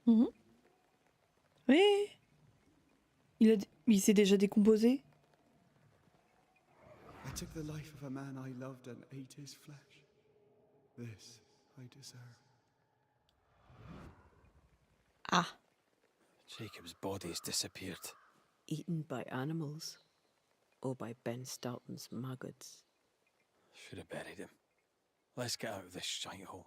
Mhm. Oui, il s'est déjà décomposé. I took the life of a man I loved and ate his flesh. This I deserve. Ah, Jacob's body's disappeared. Eaten by animals or by Ben Stoughton's maggots. Should have buried him. Let's get out of this shithole.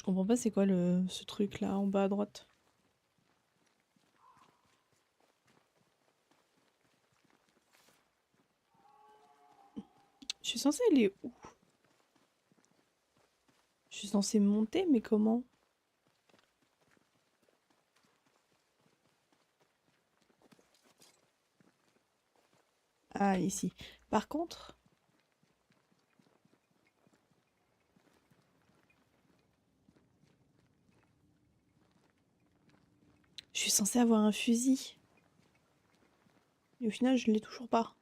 je comprends pas c'est quoi ce truc là en bas à droite. Je suis censée aller où? Je suis censée monter, mais comment? Ah, ici. Par contre, je suis censée avoir un fusil. Et au final, je l'ai toujours pas.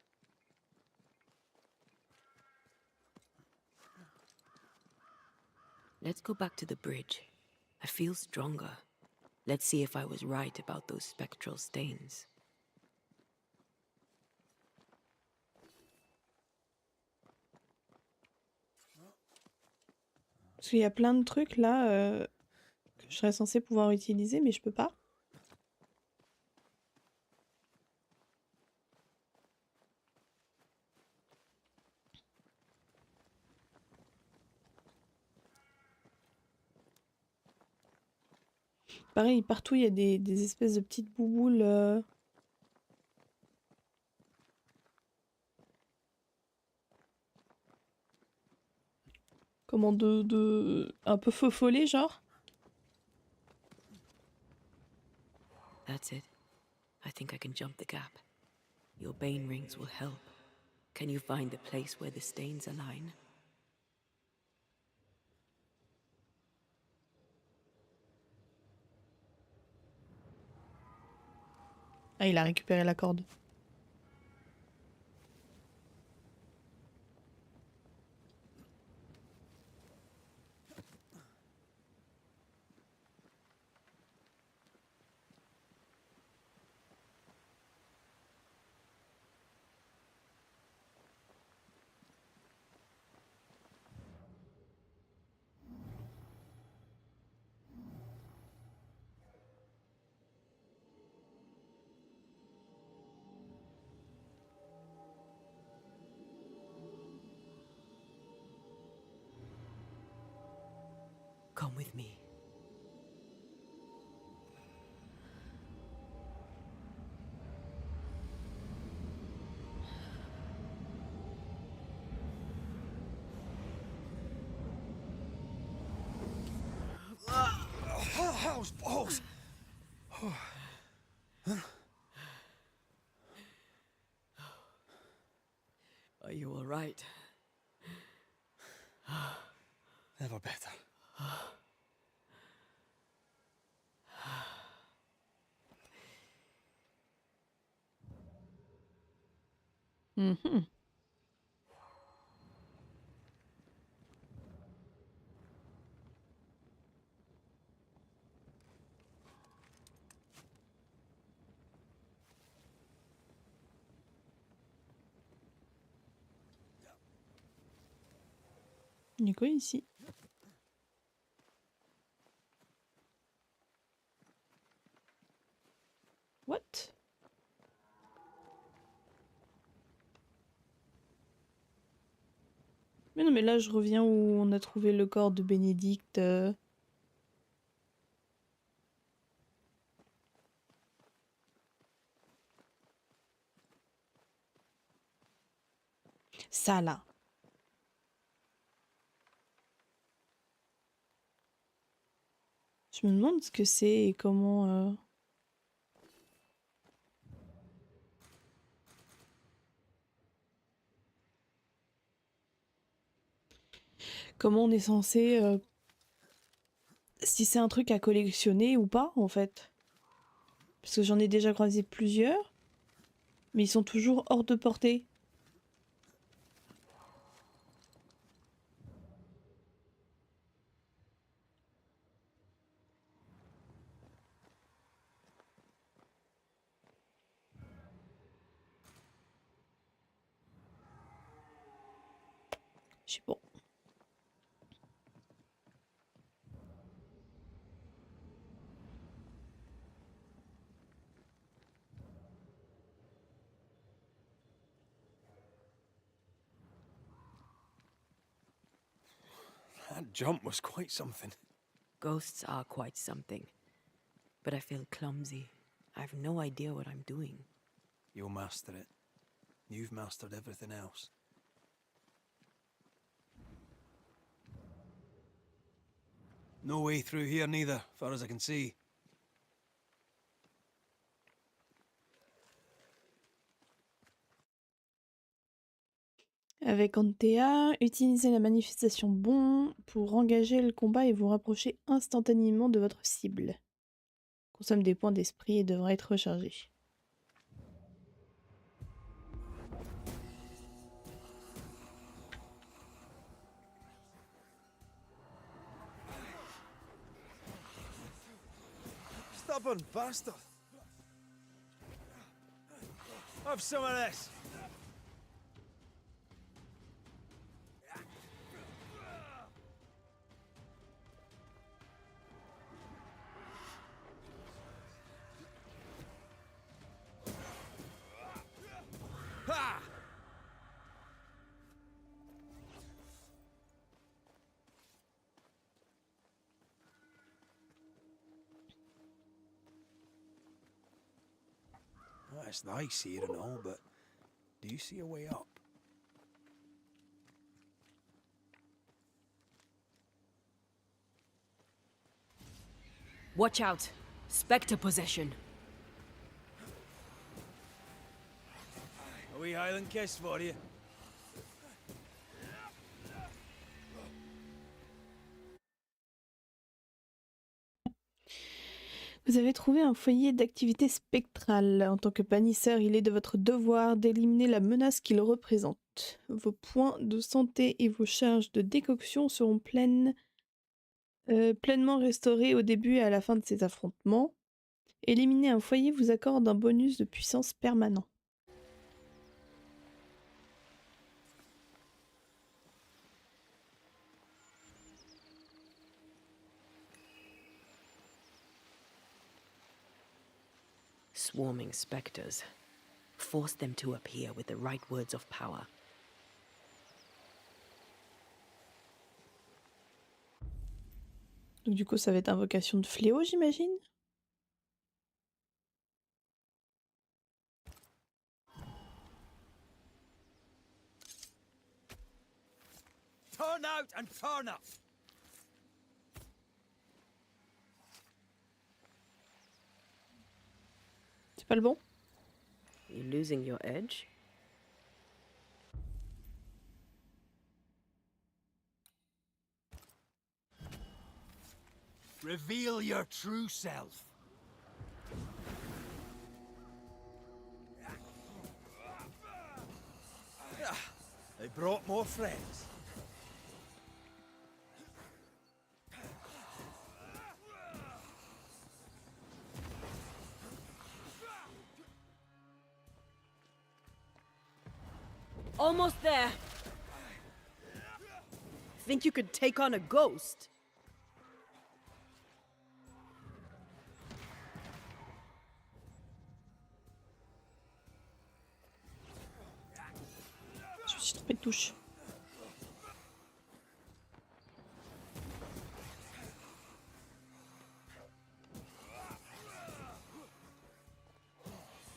Let's go back to the bridge. I feel stronger. Let's see if I was right about those spectral stains. Parce qu'il y a plein de trucs là que je serais censée pouvoir utiliser, mais je peux pas. Pareil, partout il y a des espèces de petites bouboules. Comment un peu faux follet, genre. That's it. I think I can jump the gap. Your bane rings will help. Can you find the place where the stains align? Ah, il a récupéré la corde. Come with me. Hell's balls! Are you all right? Never better. Mhm. Il y a quoi ici? What? Mais non, mais là, je reviens où on a trouvé le corps de Bénédicte. Ça, là. Je me demande ce que c'est et comment... comment on est censé... si c'est un truc à collectionner ou pas, en fait. Parce que j'en ai déjà croisé plusieurs, mais ils sont toujours hors de portée. Je sais pas. That jump was quite something. Ghosts are quite something. But I feel clumsy. I have no idea what I'm doing. You'll master it. You've mastered everything else. No way through here neither, far as I can see. Avec Antea, utilisez la manifestation bon pour engager le combat et vous rapprocher instantanément de votre cible. Consomme des points d'esprit et devra être rechargé. Stubborn bastard! Have some of this! Ha! Well, it's nice here and all, but do you see a way up? Watch out! Spectre possession. A wee Highland kiss for you. Vous avez trouvé un foyer d'activité spectrale. En tant que bannisseur, il est de votre devoir d'éliminer la menace qu'il représente. Vos points de santé et vos charges de décoction seront pleinement restaurés au début et à la fin de ces affrontements. Éliminer un foyer vous accorde un bonus de puissance permanent. Swarming specters. Force them to appear with the right words of power. Donc du coup, ça va être invocation de fléau, j'imagine. Turn out and turn up! C'est pas le bon? You losing your edge? Reveal your true self. They brought more friends. Almost there. Think you could take on a ghost? Je me suis trompée de touche.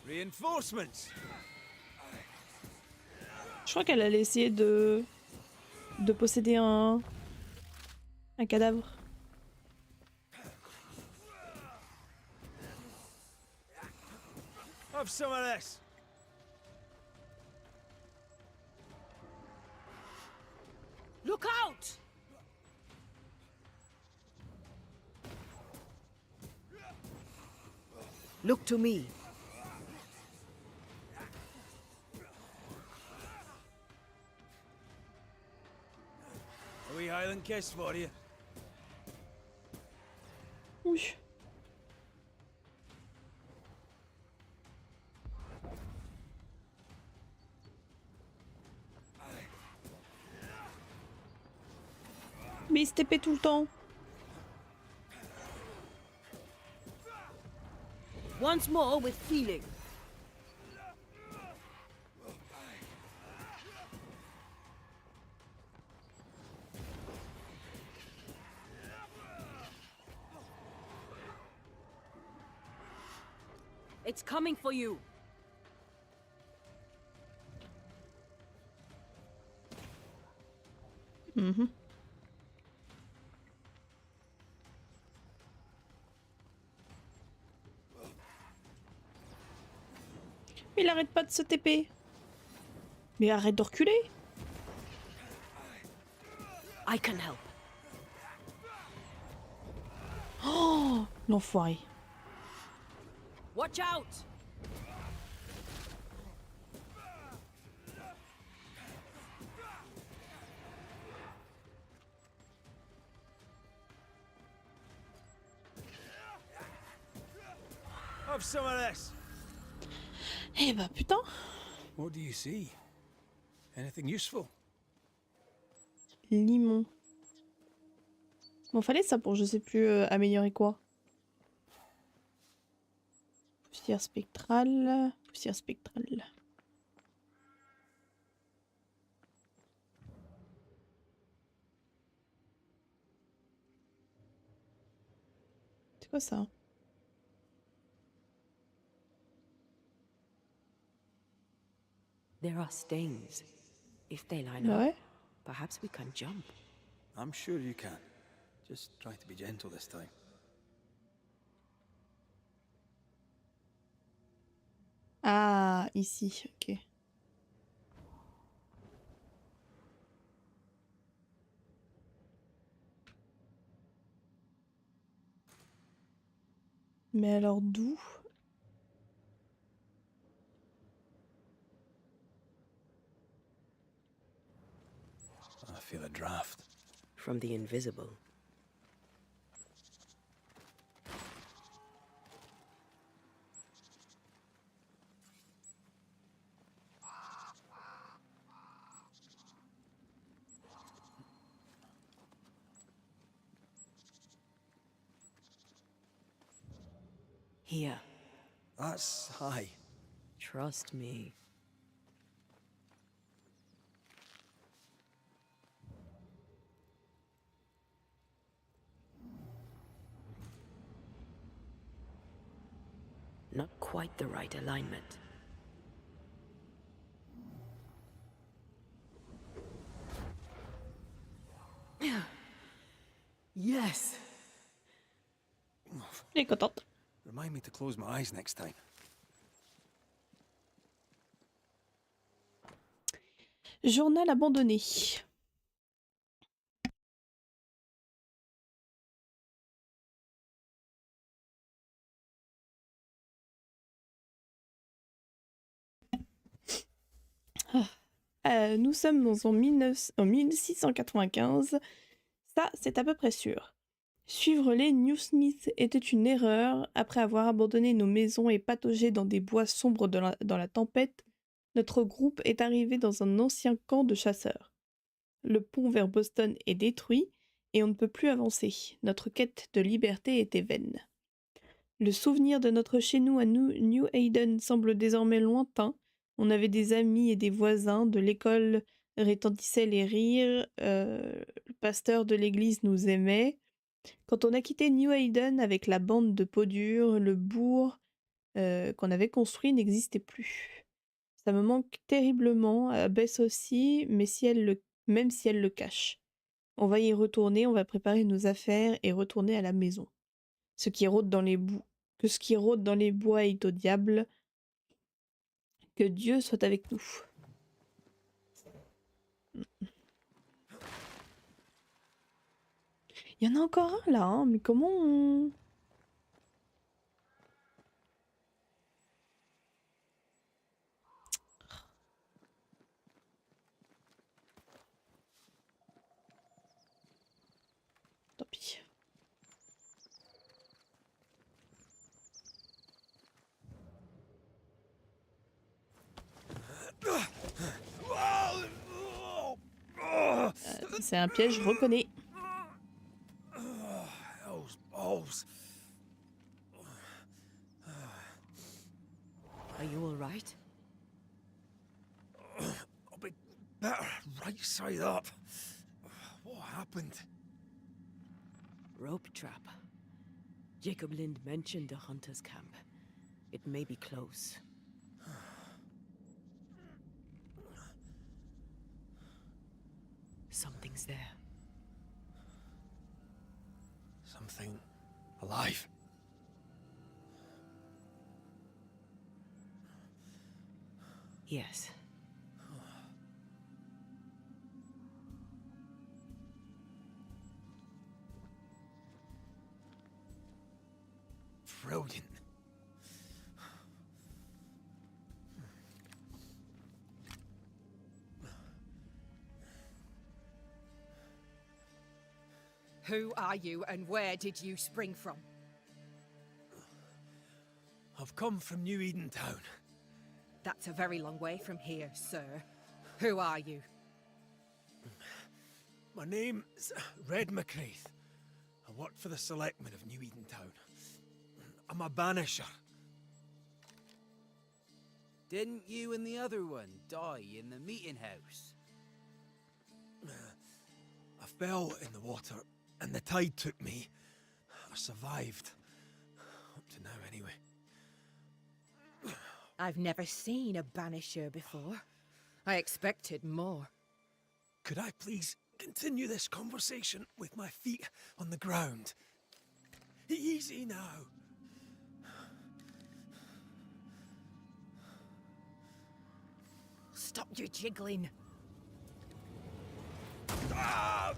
Reinforcements. Je crois qu'elle allait essayer de posséder un cadavre. Have some of this. Look out! Look to me. A wee Highland kiss for you. Oui. Mais il se TP tout le temps. Once more with feeling. It's coming for you. Mhm. Mais il arrête pas de se TP. Mais arrête de reculer. I can help. Oh, l'enfoiré. Watch out! Have some of this. Eh bah putain. What do you see? Anything useful? Limon. Bon, fallait ça pour je sais plus améliorer quoi. Poussière spectrale. Poussière spectrale. C'est quoi ça? There are stains. If they line Bah up, ouais. perhaps we can jump. I'm sure you can. Just try to be gentle this time. Ah, ici, ok. Mais alors d'où? I feel a draft. From the invisible. Here, That's high. trust me. Not quite the right alignment. Yes! Elle est contente. Remind me to close my eyes next time. Journal abandonné. Nous sommes en 1695. Ça, c'est à peu près sûr. Suivre les Newsmith était une erreur. Après avoir abandonné nos maisons et pataugé dans des bois sombres dans la tempête, notre groupe est arrivé dans un ancien camp de chasseurs. Le pont vers Boston est détruit et on ne peut plus avancer. Notre quête de liberté était vaine. Le souvenir de notre chez-nous à New Hayden semble désormais lointain. On avait des amis et des voisins, de l'école retentissaient les rires, le pasteur de l'église nous aimait. Quand on a quitté New Hayden avec la bande de peau dure, le bourg qu'on avait construit n'existait plus. Ça me manque terriblement, Bess aussi, mais même si elle le cache. On va y retourner, on va préparer nos affaires et retourner à la maison. Ce qui rôde dans les bois est au diable. Que Dieu soit avec nous. Il y en a encore un là, hein, mais comment on... C'est un piège, je reconnais. Those balls. Are you all right? I'll be better right side up. What happened? Rope trap. Jacob Lind mentioned a hunter's camp. It may be close. Something's there. Something alive. Yes. Brilliant. Who are you and where did you spring from? I've come from New Eden Town. That's a very long way from here, sir. Who are you? My name's Red McCraith. I work for the selectmen of New Eden Town. I'm a banisher. Didn't you and the other one die in the meeting house? I fell in the water and the tide took me. I survived. Up to now, anyway. I've never seen a banisher before. I expected more. Could I please continue this conversation with my feet on the ground? Easy now. Stop your jiggling. Ah!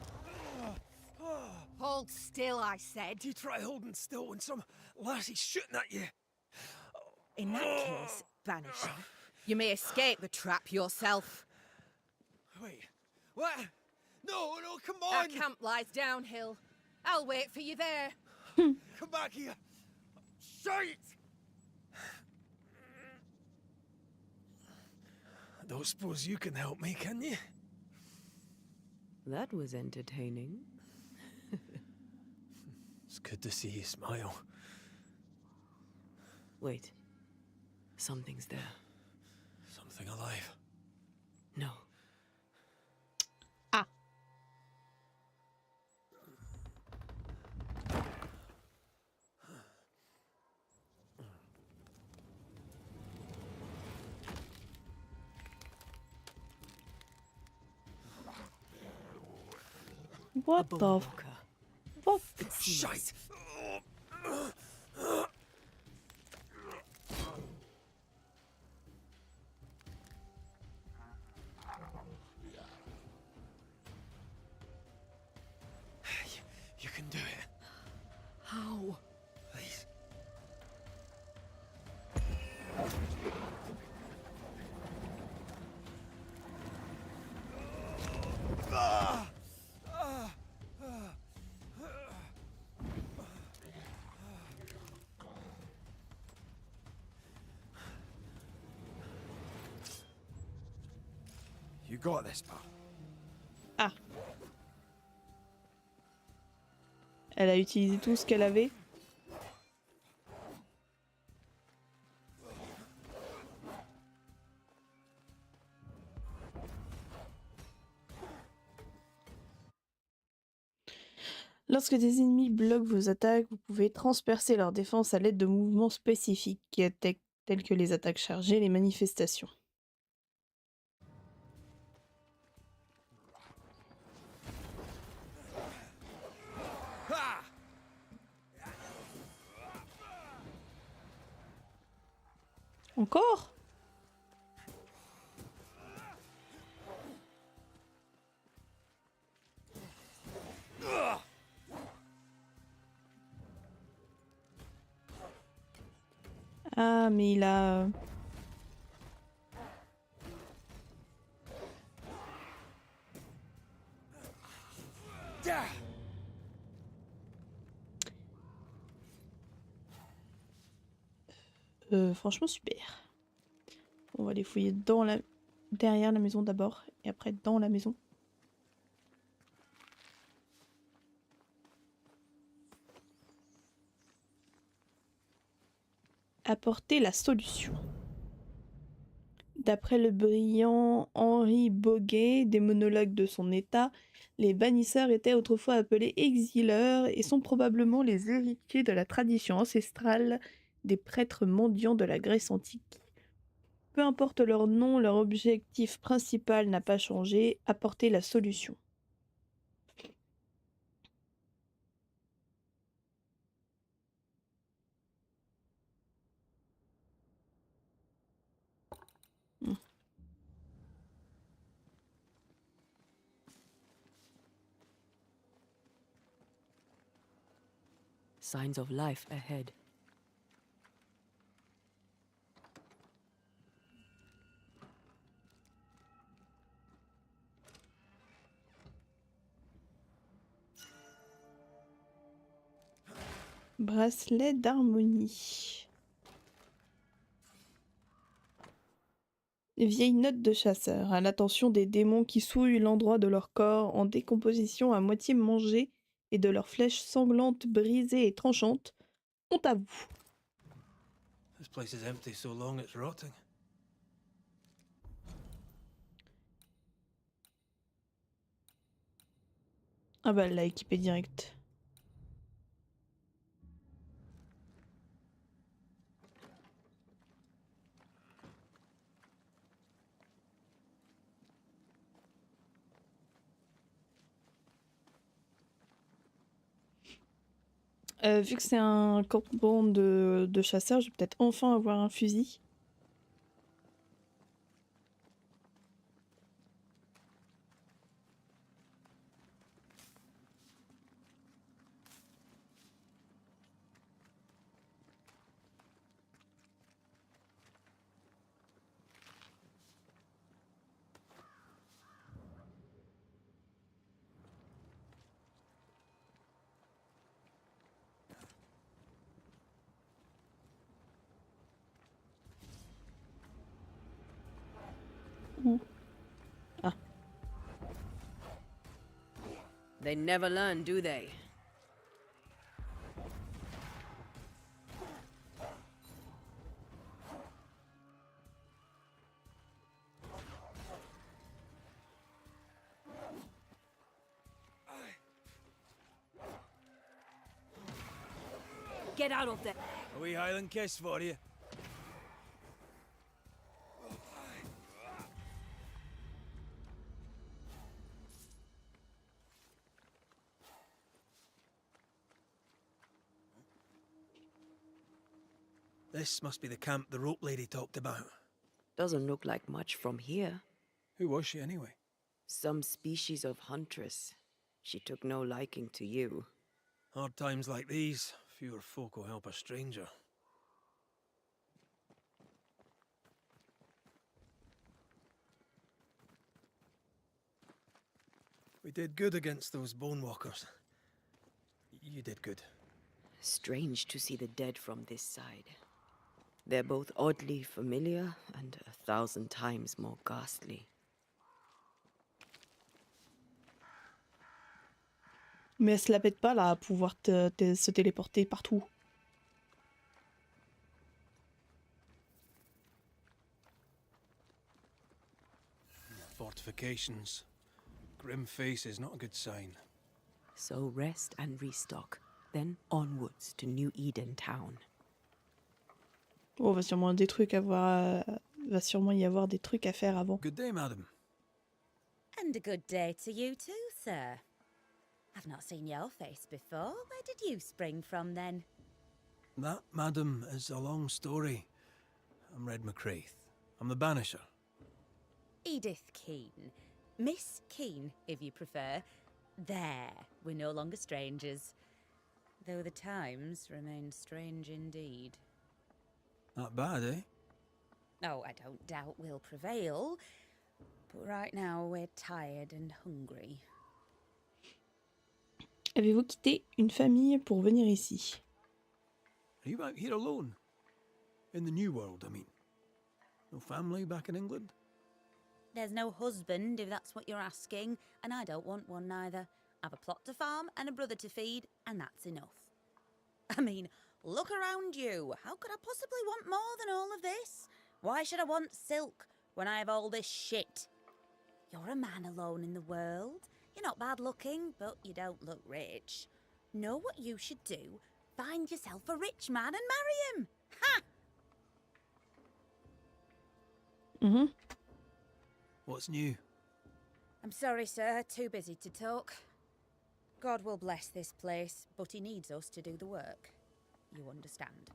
Hold still, I said. You try holding still when some lassie's shooting at you. In that case, banisher, you may escape the trap yourself. Wait, what? No, come Our on! camp lies downhill. I'll wait for you there. Come back here! Shite! I don't suppose you can help me, can you? That was entertaining. It's good to see you smile. Wait. Something's there. Something alive. No. Ah. What A the bone f- walker. What? Shite! You can do it. How? Please. You got this, pal. Ah. Elle a utilisé tout ce qu'elle avait. Lorsque des ennemis bloquent vos attaques, vous pouvez transpercer leur défense à l'aide de mouvements spécifiques tels que les attaques chargées et les manifestations. Encore? Ah, mais il a... franchement, super. On va les fouiller derrière la maison d'abord, et après dans la maison. Apporter la solution. D'après le brillant Henri Boguet, des monologues de son état, les bannisseurs étaient autrefois appelés exileurs et sont probablement les héritiers de la tradition ancestrale des prêtres mendiants de la Grèce antique. Peu importe leur nom, leur objectif principal n'a pas changé, apporter la solution. Signs of life ahead. Bracelet d'harmonie. Vieille note de chasseur, à l'attention des démons qui souillent l'endroit de leur corps en décomposition à moitié mangé et de leurs flèches sanglantes, brisées et tranchantes. Honte à vous. This place is empty so long it's rotting. Ah bah elle l'a équipé direct. Vu que c'est un campement de chasseurs, je vais peut-être enfin avoir un fusil. Ouh. Ah. They never learn, do they? Get out of there! A wee Highland kiss for you. This must be the camp the rope lady talked about. Doesn't look like much from here. Who was she anyway? Some species of huntress. She took no liking to you. Hard times like these, fewer folk will help a stranger. We did good against those bone walkers. You did good. Strange to see the dead from this side. They're both oddly familiar and 1,000 times more ghastly. Mais elle se la pète pas là à pouvoir se téléporter partout. Fortifications. Grim face is not a good sign. So rest and restock, then onwards to New Eden Town. Oh, va sûrement des trucs à voir. Va sûrement y avoir des trucs à faire avant. Good day, madam. And a good day to you too, sir. I've not seen your face before. Where did you spring from then? That, madam, is a long story. I'm Red McCraith. I'm the Banisher. Edith Keene. Miss Keene, if you prefer. There, we're no longer strangers. Though the times remain strange indeed. Not bad, eh? Oh, I don't doubt we'll prevail. But right now we're tired and hungry. Avez-vous quitté une famille pour venir ici? Are you out here alone? In the New World, I mean. No family back in England? There's no husband, if that's what you're asking, and I don't want one neither. I've a plot to farm and a brother to feed, and that's enough. I mean, Look around you. How could I possibly want more than all of this? Why should I want silk when I have all this shit? You're a man alone in the world. You're not bad looking, but you don't look rich. Know what you should do? Find yourself a rich man and marry him. Ha! Mhm. What's new? I'm sorry, sir. Too busy to talk. God will bless this place, but he needs us to do the work. You understand?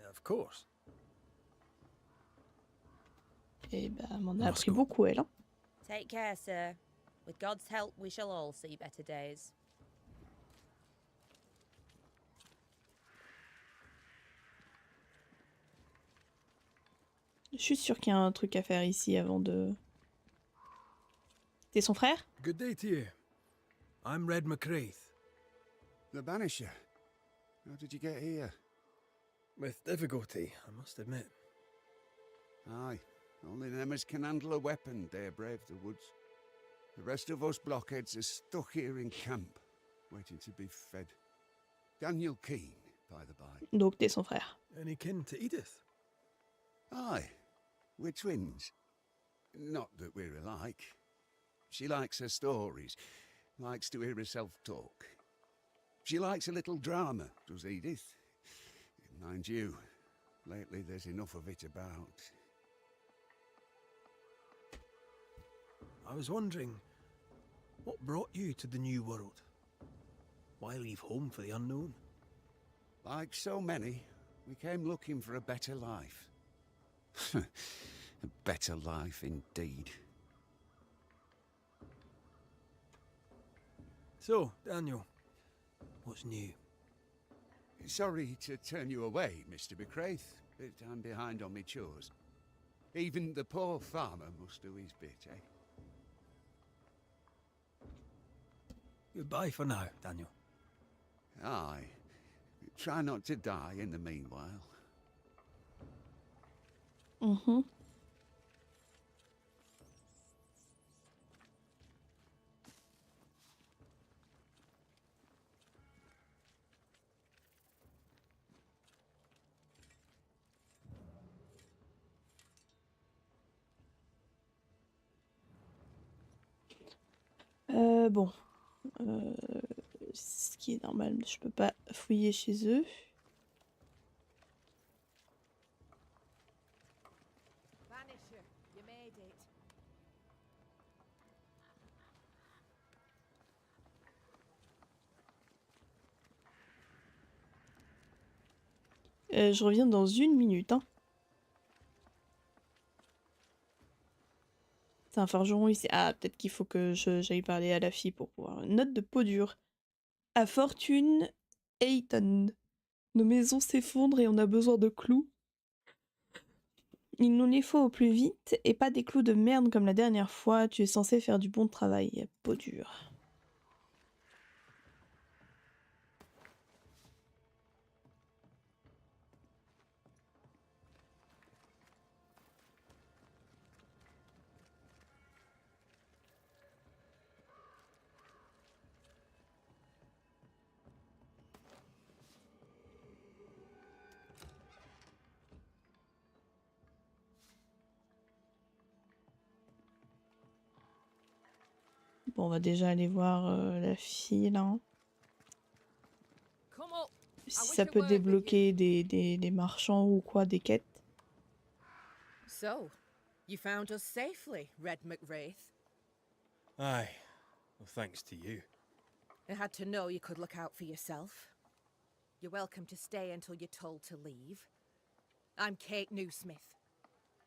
Of course. Eh ben, elle m'en a Let's appris go. beaucoup, elle. Hein. Take care, sir. With God's help, we shall all see better days. Je suis sûre qu'il y a un truc à faire ici avant de... T'es son frère? Good day to you. I'm Red McCraith. The Banisher. How did you get here? With difficulty, I must admit. Aye, only them as can handle a weapon dare brave the woods. The rest of us blockheads are stuck here in camp, waiting to be fed. Daniel Keane, by the by. Donc t'es son frère. Any kin to Edith? Aye, we're twins. Not that we're alike. She likes her stories, likes to hear herself talk. She likes a little drama, does Edith. Mind you, lately there's enough of it about. I was wondering, what brought you to the New World? Why leave home for the unknown? Like so many, we came looking for a better life. A better life indeed. So, Daniel, what's new? Sorry to turn you away, Mr. McCraith, but I'm behind on my chores. Even the poor farmer must do his bit, eh? Goodbye for now, Daniel. Aye. Try not to die in the meanwhile. Mhm. Bon. Ce qui est normal, je peux pas fouiller chez eux. Banisher, you made it. Je reviens dans 1 minute. Hein. C'est un forgeron ici. Ah, peut-être qu'il faut que j'aille parler à la fille pour pouvoir... Note de peau dure. À fortune, Ayton. Nos maisons s'effondrent et on a besoin de clous. Il nous les faut au plus vite et pas des clous de merde comme la dernière fois. Tu es censé faire du bon travail. Peau dure. Bon, on va déjà aller voir la fille là. Hein. Come up. Si wish ça I peut worked with débloquer des marchands ou quoi, des quêtes. So, you found us safely, Red McWraith. Aye, well, thanks to you. I had to know you could look out for yourself. You're welcome to stay until you're told to leave. I'm Kate Newsmith.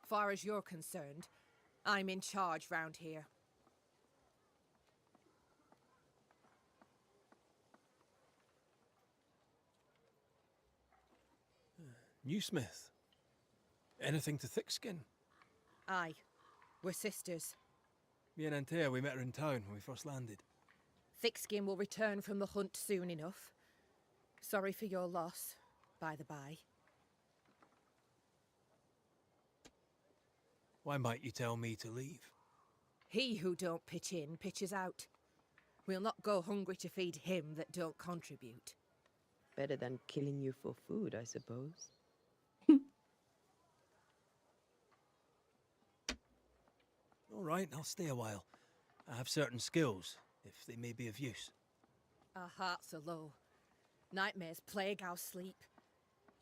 Far as you're concerned, I'm in charge round here. Newsmith. Anything to Thickskin? Aye, we're sisters. Me and Antea, we met her in town when we first landed. Thickskin will return from the hunt soon enough. Sorry for your loss, by the by. Why might you tell me to leave? He who don't pitch in, pitches out. We'll not go hungry to feed him that don't contribute. Better than killing you for food, I suppose. All right, I'll stay a while. I have certain skills, if they may be of use. Our hearts are low. Nightmares plague our sleep.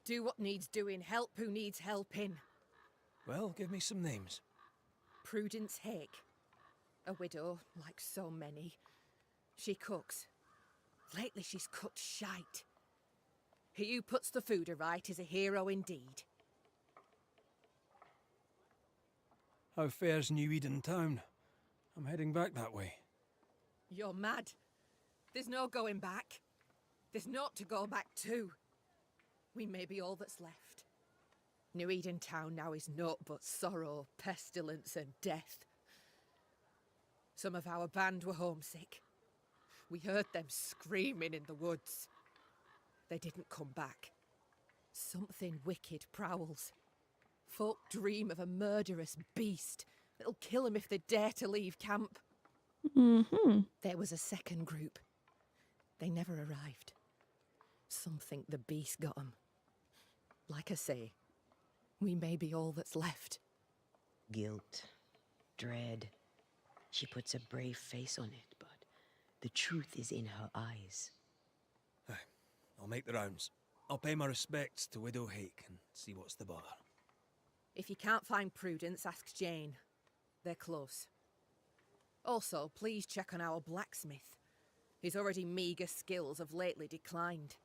Do what needs doing, help who needs helping. Well, give me some names. Prudence Hake. A widow, like so many. She cooks. Lately she's cooked shite. He who puts the food aright is a hero indeed. How fares New Eden town? I'm heading back that way. You're mad. There's no going back. There's naught to go back to. We may be all that's left. New Eden town now is naught but sorrow, pestilence and death. Some of our band were homesick. We heard them screaming in the woods. They didn't come back. Something wicked prowls. Folk dream of a murderous beast that'll kill 'em if they dare to leave camp. Mhm. There was a second group. They never arrived. Some think the beast got 'em. Like I say, we may be all that's left. Guilt, dread. She puts a brave face on it, but the truth is in her eyes. Aye, I'll make the rounds. I'll pay my respects to Widow Hake and see what's the bother. If you can't find Prudence, ask Jane. They're close. Also, please check on our blacksmith. His already meagre skills have lately declined.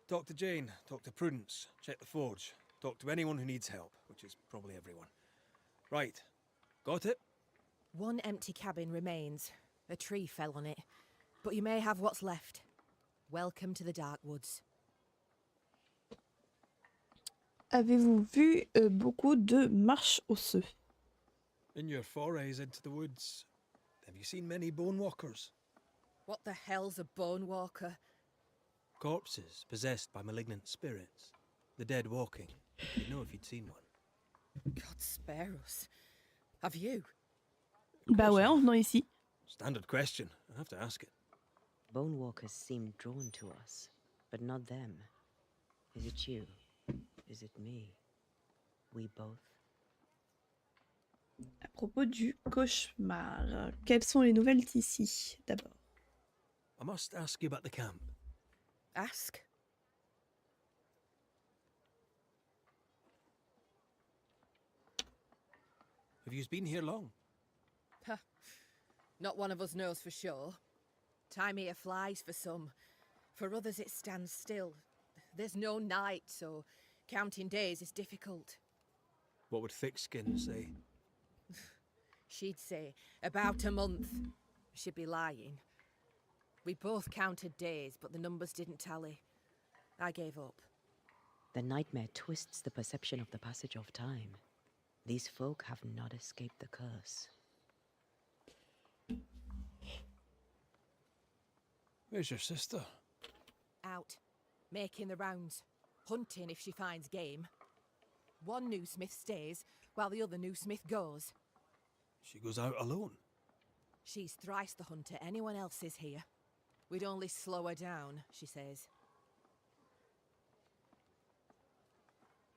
Talk to Jane, talk to Prudence, check the forge, talk to anyone who needs help, which is probably everyone. Right, got it? One empty cabin remains. A tree fell on it. But you may have what's left. Welcome to the Dark Woods. Avez-vous vu beaucoup de marches osseux? In your forays into the woods, have you seen many bone walkers? What the hell's a bone walker? Corpses possessed by malignant spirits. The dead walking. You'd know if you'd seen one. God spare us. Have you? Bah ouais, en I venant ici. Standard question. I have to ask it. Bone walkers seem drawn to us, but not them. Is it you? Is it me? We both? À propos du cauchemar, quelles sont les nouvelles d'ici, d'abord? I must ask you about the camp. Ask. Have you been here long? Huh. Not one of us knows for sure. Time here flies for some. For others it stands still. There's no night, so counting days is difficult. What would Thickskin say? She'd say, about a month. She'd be lying. We both counted days, but the numbers didn't tally. I gave up. The nightmare twists the perception of the passage of time. These folk have not escaped the curse. Where's your sister? Out, making the rounds, hunting if she finds game. One new smith stays, while the other new smith goes. She goes out alone. She's thrice the hunter anyone else is here. We'd only slow her down, she says.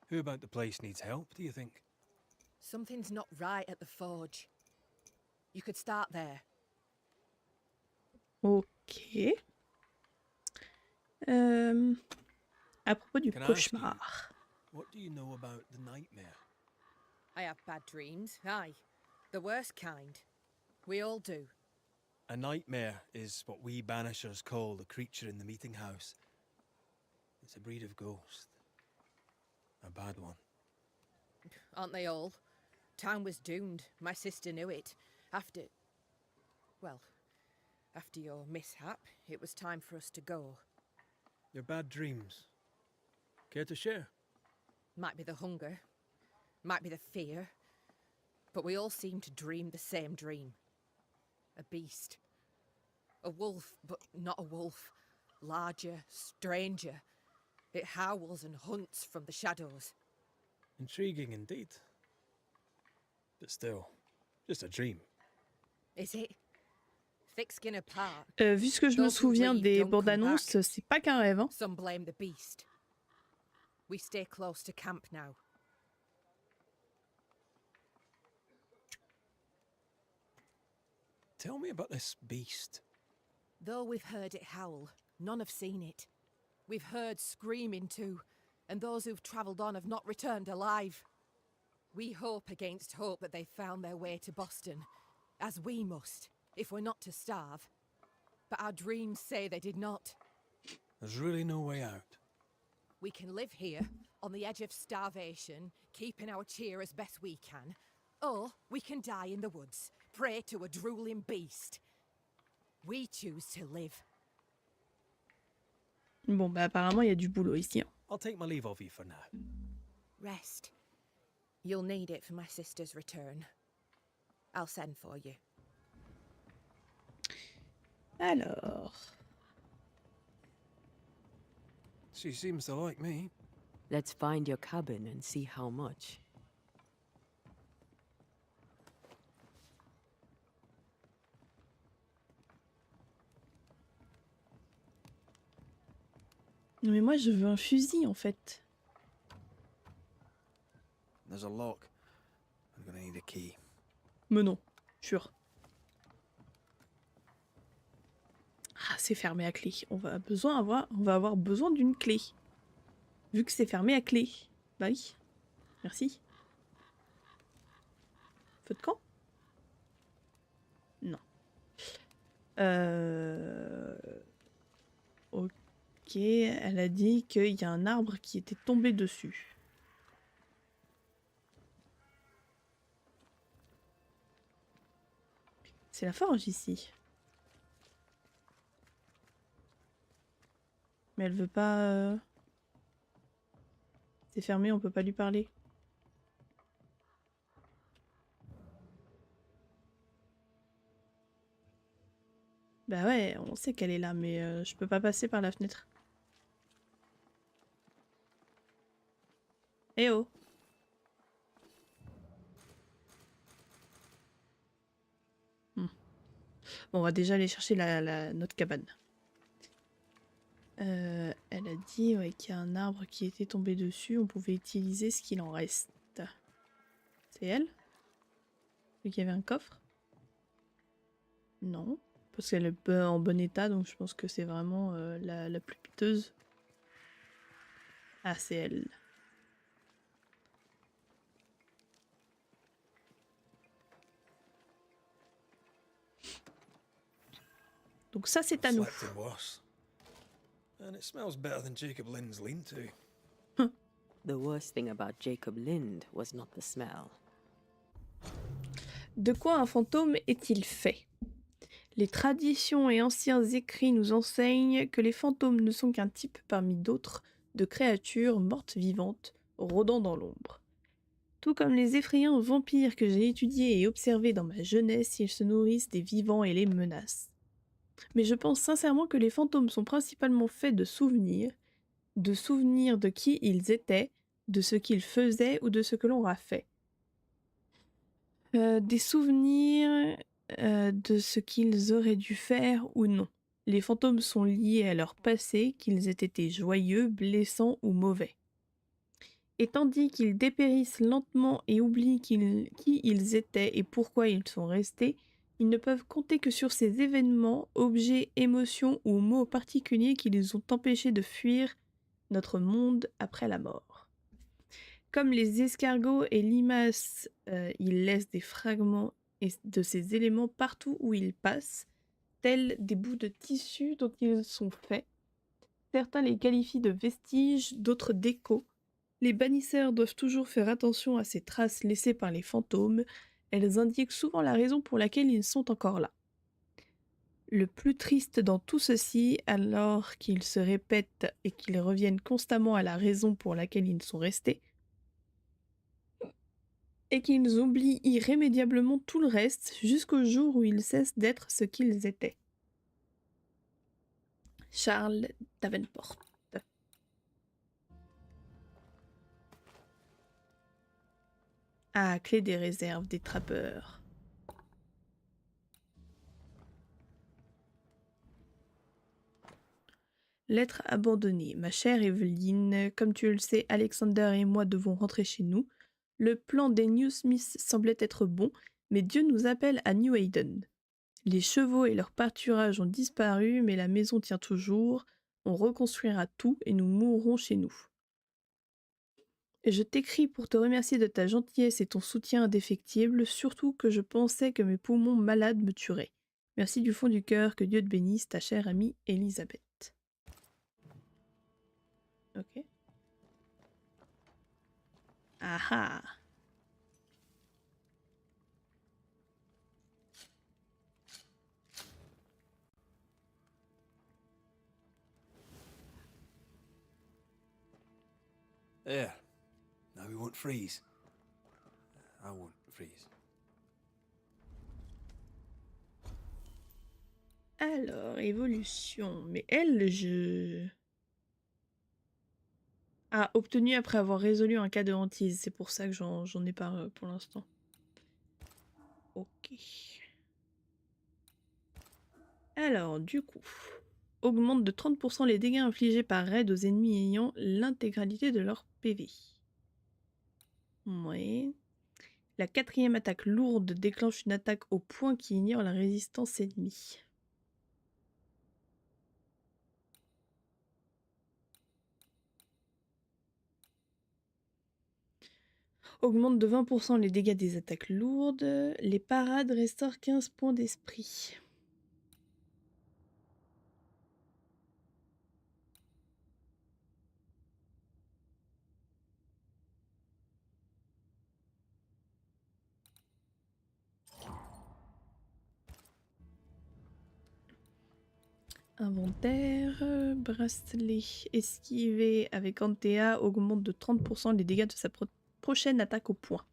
Who about the place needs help, do you think? Something's not right at the forge. You could start there. Ok. À propos du Can I ask you, cauchemar. what do you know about the nightmare? I have bad dreams, aye. The worst kind. We all do. A nightmare is what we Banishers call the creature in the meeting house. It's a breed of ghost. A bad one. Aren't they all? Town was doomed. My sister knew it. After your mishap, it was time for us to go. Your bad dreams. Care to share? Might be the hunger. Might be the fear. But we all seem to dream the same dream. A beast. A wolf, but not a wolf. Larger, stranger. It howls and hunts from the shadows. Intriguing indeed. But still, just a dream. Is it? Thick skin apart, Vu ce que je me those who souviens leave des don't come bandes-annonces, back. c'est pas qu'un rêve, hein. Some blame the beast. We stay close to camp now. Tell me about this beast. Though we've heard it howl, none have seen it. We've heard screaming too, and those who've travelled on have not returned alive. We hope against hope that they've found their way to Boston, as we must, if we're not to starve. But our dreams say they did not. There's really no way out. We can live here, on the edge of starvation, keeping our cheer as best we can. Or we can die in the woods, prey to a drooling beast. We choose to live. Bon, bah apparemment, il y a du boulot ici, hein. I'll take my leave of you for now. Rest. You'll need it for my sister's return. I'll send for you. Alors... She seems to like me. Let's find your cabin and see how much. Non mais moi, je veux un fusil, en fait. There's a lock. I'm gonna need a key. Mais non, sûr. Ah, c'est fermé à clé. On va avoir besoin d'une clé. Vu que c'est fermé à clé. Bah oui. Merci. Feu de camp? Non. Ok, elle a dit qu'il y a un arbre qui était tombé dessus. C'est la forge ici. Mais elle veut pas... C'est fermé, on peut pas lui parler. Bah ouais, on sait qu'elle est là, mais je peux pas passer par la fenêtre. Eh oh! Bon, on va déjà aller chercher notre cabane. Elle a dit ouais, qu'il y a un arbre qui était tombé dessus. On pouvait utiliser ce qu'il en reste. C'est elle? Vu qu'il y avait un coffre? Non. Parce qu'elle est en bon état, donc je pense que c'est vraiment la plus piteuse. Ah, c'est elle. Donc ça, c'est à nous. Slept in worse. And it smells better than Jacob Lynn's lean-to. The worst thing about Jacob Lind was not the smell. De quoi un fantôme est-il fait? Les traditions et anciens écrits nous enseignent que les fantômes ne sont qu'un type parmi d'autres de créatures mortes vivantes rôdant dans l'ombre. Tout comme les effrayants vampires que j'ai étudiés et observés dans ma jeunesse, ils se nourrissent des vivants et les menacent. Mais je pense sincèrement que les fantômes sont principalement faits de souvenirs de qui ils étaient, de ce qu'ils faisaient ou de ce que l'on a fait. Des souvenirs de ce qu'ils auraient dû faire ou non. Les fantômes sont liés à leur passé, qu'ils aient été joyeux, blessants ou mauvais. Et tandis qu'ils dépérissent lentement et oublient qui ils étaient et pourquoi ils sont restés, ils ne peuvent compter que sur ces événements, objets, émotions ou mots particuliers qui les ont empêchés de fuir notre monde après la mort. Comme les escargots et limaces, ils laissent des fragments de ces éléments partout où ils passent, tels des bouts de tissu dont ils sont faits. Certains les qualifient de vestiges, d'autres d'échos. Les bannisseurs doivent toujours faire attention à ces traces laissées par les fantômes. Elles indiquent souvent la raison pour laquelle ils sont encore là. Le plus triste dans tout ceci, alors qu'ils se répètent et qu'ils reviennent constamment à la raison pour laquelle ils sont restés, et qu'ils oublient irrémédiablement tout le reste jusqu'au jour où ils cessent d'être ce qu'ils étaient. Charles Davenport. Ah, clé des réserves des trappeurs. Lettre abandonnée. Ma chère Evelyne, comme tu le sais, Alexander et moi devons rentrer chez nous. Le plan des Newsmiths semblait être bon, mais Dieu nous appelle à New Hayden. Les chevaux et leur pâturage ont disparu, mais la maison tient toujours. On reconstruira tout et nous mourrons chez nous. Et je t'écris pour te remercier de ta gentillesse et ton soutien indéfectible, surtout que je pensais que mes poumons malades me tueraient. Merci du fond du cœur, que Dieu te bénisse, ta chère amie Elisabeth. Ok. Ah ah. There. Now we won't freeze. I won't freeze. Alors, évolution. Mais elle, Ah, obtenu après avoir résolu un cas de hantise. C'est pour ça que j'en ai pas pour l'instant. Ok. Alors, du coup, augmente de 30% les dégâts infligés par raid aux ennemis ayant l'intégralité de leur PV. Ouais. La 4e attaque lourde déclenche une attaque au point qui ignore la résistance ennemie. Augmente de 20% les dégâts des attaques lourdes. Les parades restaurent 15 points d'esprit. Inventaire, bracelet esquivé avec Antea augmente de 30% les dégâts de sa prochaine attaque au point.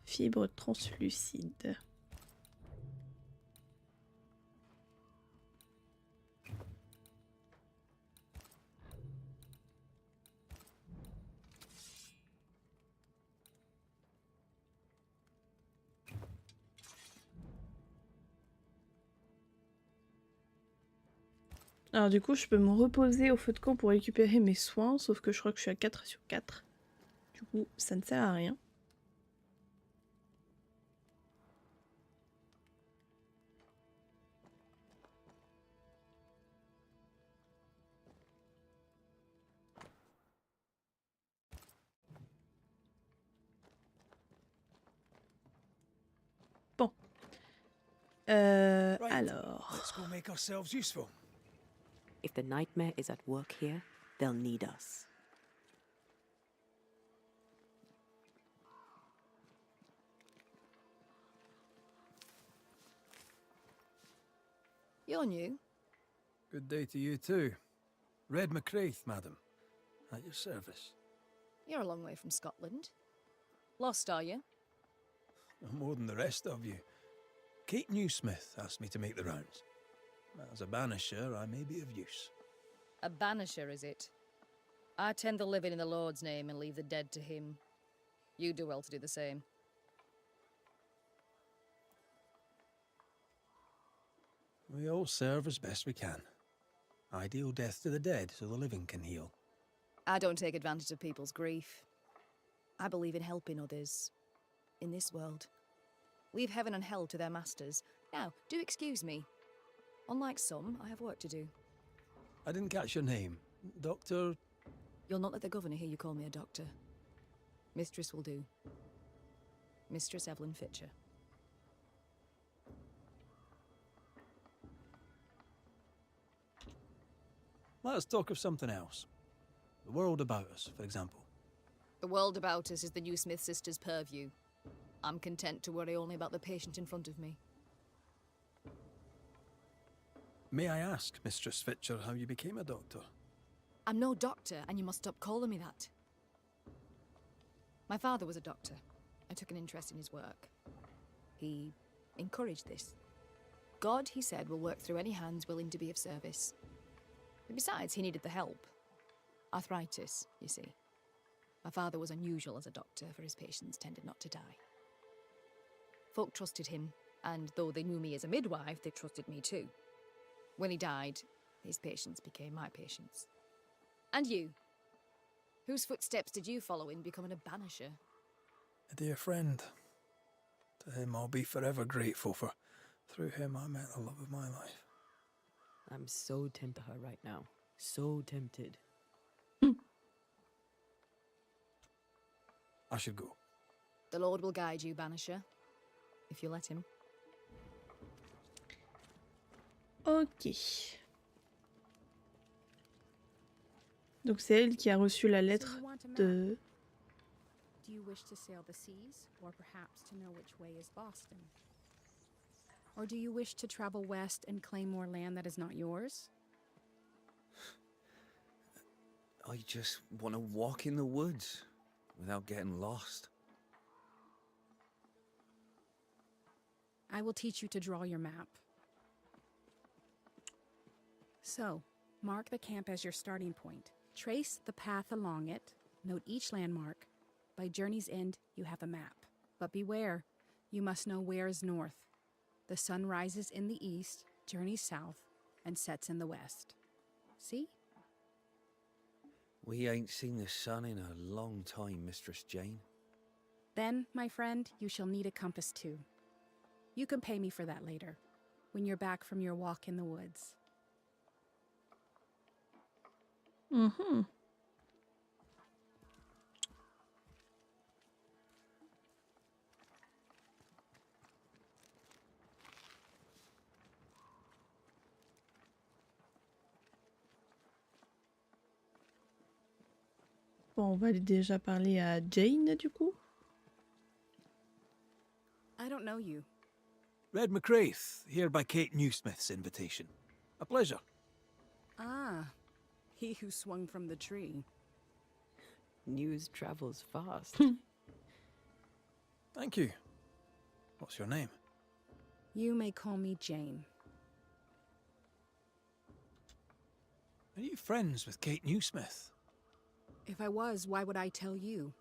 Fibre translucide. Alors du coup, je peux me reposer au feu de camp pour récupérer mes soins, sauf que je crois que je suis à 4 sur 4. Du coup, ça ne sert à rien. Bon. Alors... Let's go make ourselves useful. If the nightmare is at work here, they'll need us. You're new. Good day to you too. Red MacCraith, madam. At your service. You're a long way from Scotland. Lost, are you? No more than the rest of you. Kate Newsmith asked me to make the rounds. As a banisher, I may be of use. A banisher, is it? I tend the living in the Lord's name and leave the dead to him. You do well to do the same. We all serve as best we can. I deal death to the dead so the living can heal. I don't take advantage of people's grief. I believe in helping others. In this world. Leave heaven and hell to their masters. Now, do excuse me. Unlike some, I have work to do. I didn't catch your name. Doctor... You'll not let the governor hear you call me a doctor. Mistress will do. Mistress Evelyn Fitcher. Let us talk of something else. The world about us, for example. The world about us is the Newsmith sisters' purview. I'm content to worry only about the patient in front of me. May I ask, Mistress Fitcher, how you became a doctor? I'm no doctor, and you must stop calling me that. My father was a doctor. I took an interest in his work. He encourage this. God, he said, will work through any hands willing to be of service. And besides, he needed the help. Arthritis, you see. My father was unusual as a doctor, for his patients tended not to die. Folk trusted him, and though they knew me as a midwife, they trusted me too. When he died, his patients became my patients. And you? Whose footsteps did you follow in becoming a banisher? A dear friend. To him I'll be forever grateful, for through him I met the love of my life. I'm so tempted her right now. So tempted. I should go. The Lord will guide you, banisher, if you let him. Ok. Donc c'est elle qui a reçu la lettre So you want a map? de... Do you wish to sail the seas, or perhaps to know which way is Boston? Or do you wish to travel west and claim more land that is not yours? I just want to walk in the woods without getting lost. I will teach you to draw your map. So, mark the camp as your starting point. Trace the path along it. Note each landmark. By journey's end, you have a map. But beware, you must know where is north. The sun rises in the east, journeys south, and sets in the west. See? We ain't seen the sun in a long time, Mistress Jane. Then, my friend, you shall need a compass too. You can pay me for that later, when you're back from your walk in the woods. Mhm. Bon, on va aller déjà parler à Jane, du coup. I don't know you. Red McCraith, here by Kate Newsmith's invitation. A pleasure. Ah, he who swung from the tree. News travels fast. Thank you. What's your name? You may call me Jane. Are you friends with Kate Newsmith? If I was, why would I tell you?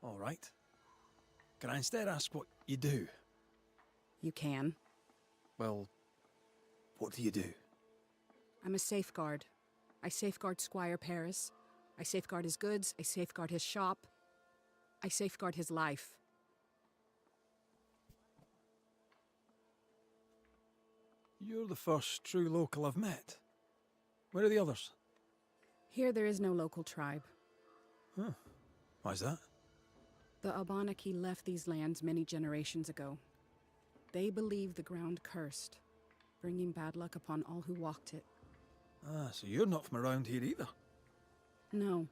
All right. Can I instead ask what you do? You can. Well, what do you do? I'm a safeguard. I safeguard Squire Paris. I safeguard his goods. I safeguard his shop. I safeguard his life. You're the first true local I've met. Where are the others? Here there is no local tribe. Huh. Why's that? The Abenaki left these lands many generations ago. They believe the ground cursed, bringing bad luck upon all who walked it. Ah, so you're not from around here either. No.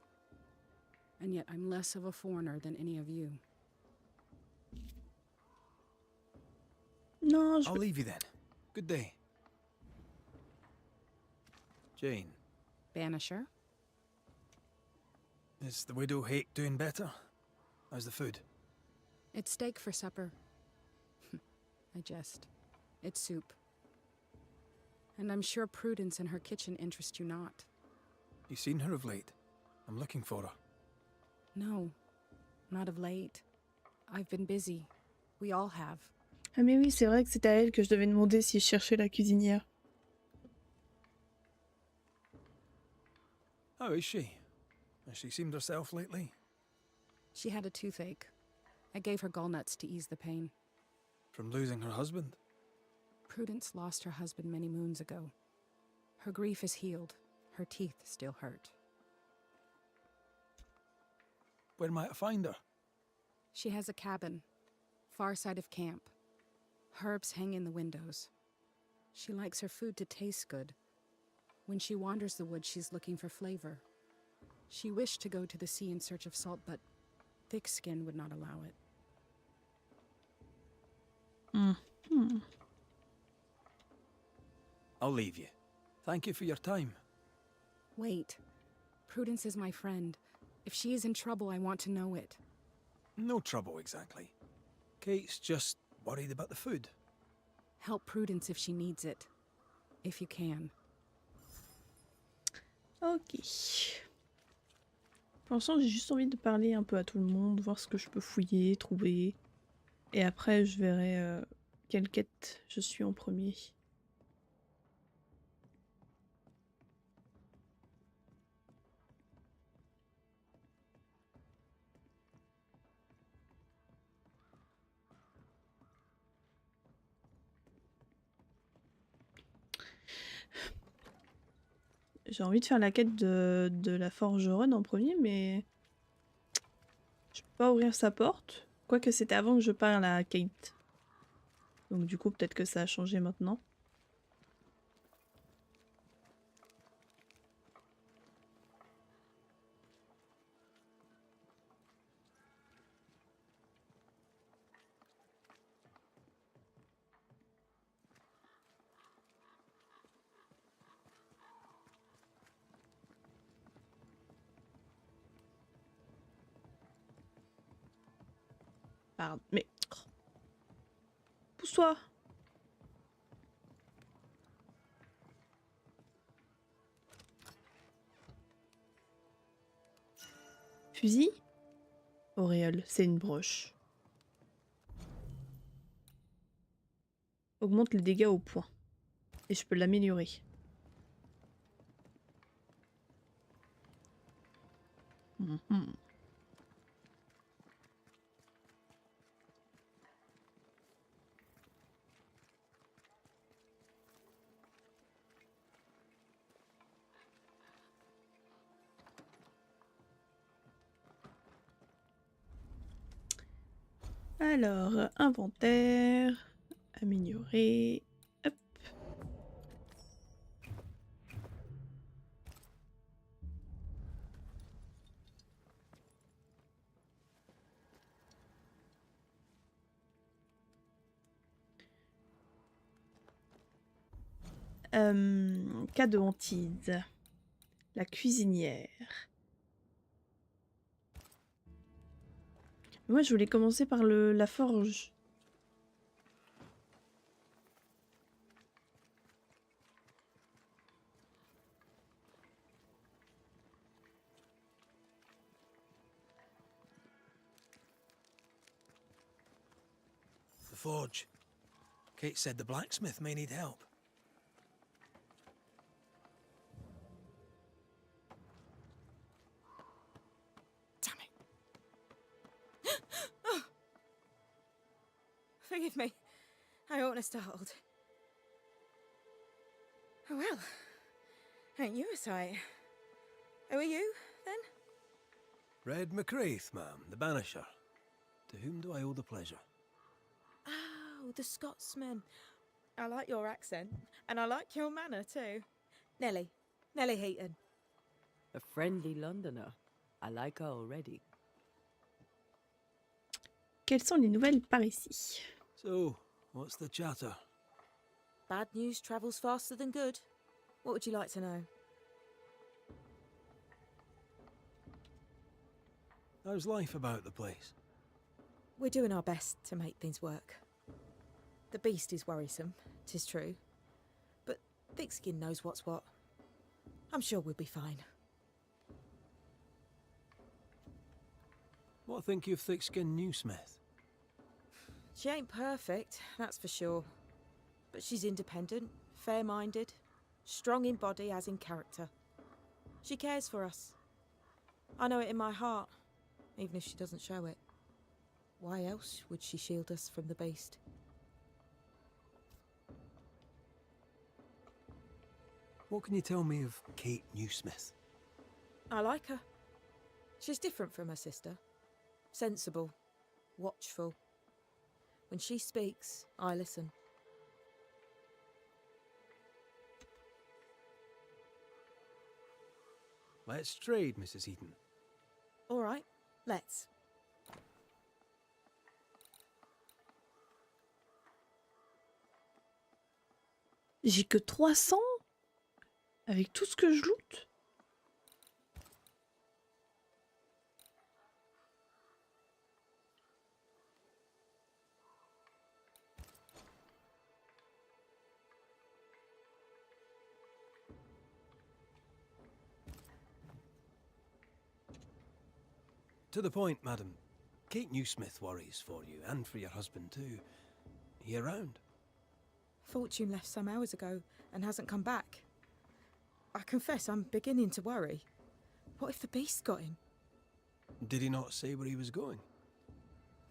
And yet I'm less of a foreigner than any of you. Non, je... I'll leave you then. Good day. Jane, Banisher? is the widow Hake doing better? How's the food? It's steak for supper. I jest. It's soup. And I'm sure Prudence in her kitchen interests you not. You seen her of late? I'm looking for her. No, not of late. I've been busy. We all have. Ah mais oui, c'est vrai que c'est à elle que je devais demander si je cherchais la cuisinière. How is she? Has she seemed herself lately? She had a toothache. I gave her gallnuts to ease the pain. From losing her husband? Prudence lost her husband many moons ago. Her grief is healed. Her teeth still hurt. Where might I find her? She has a cabin, far side of camp. Herbs hang in the windows. She likes her food to taste good. When she wanders the woods, she's looking for flavor. She wished to go to the sea in search of salt, but thick skin would not allow it. Hmm. I'll leave you. Thank you for your time. Wait. Prudence is my friend. If she is in trouble, I want to know it. No trouble exactly. Kate's just worried about the food. Help Prudence if she needs it. If you can. Ok. Pour l'instant, j'ai juste envie de parler un peu à tout le monde, voir ce que je peux fouiller, trouver. Et après, je verrai quelle quête je suis en premier. J'ai envie de faire la quête de la forgeronne en premier, mais je peux pas ouvrir sa porte. Quoique c'était avant que je parle à Kate. Donc du coup, peut-être que ça a changé maintenant. Pardon, mais... Pousse-toi! Fusil? Auréole, c'est une broche. Augmente les dégâts au point. Et je peux l'améliorer. Mhm. Alors, inventaire, améliorer, hop. Cas de hantise. La cuisinière. Moi, je voulais commencer par la forge. The forge. Kate said the blacksmith may need help. Damn it. Oh. Forgive me. I oughtn't have startled. Oh well. Ain't you a sight? Who are you, then? Red McCraith, ma'am, the Banisher. To whom do I owe the pleasure? Oh, the Scotsman. I like your accent, and I like your manner too. Nellie. Nellie Heaton. A friendly Londoner. I like her already. Quelles sont les nouvelles par ici? So, what's the chatter? Bad news travels faster than good. What would you like to know? How's life about the place? We're doing our best to make things work. The beast is worrisome, 'tis true. But Thickskin knows what's what. I'm sure we'll be fine. What think you of thick-skinned new Smith? She ain't perfect, that's for sure. But she's independent, fair-minded, strong in body as in character. She cares for us. I know it in my heart, even if she doesn't show it. Why else would she shield us from the beast? What can you tell me of Kate Newsmith? I like her. She's different from her sister. Sensible, watchful. When she speaks, I listen. Let's trade, Mrs. Heaton. All right, let's. J'ai que 300 avec tout ce que je loot. To the point, madam. Kate Newsmith worries for you, and for your husband too. He around? Fortune left some hours ago and hasn't come back. I confess I'm beginning to worry. What if the beast got him? Did he not say where he was going?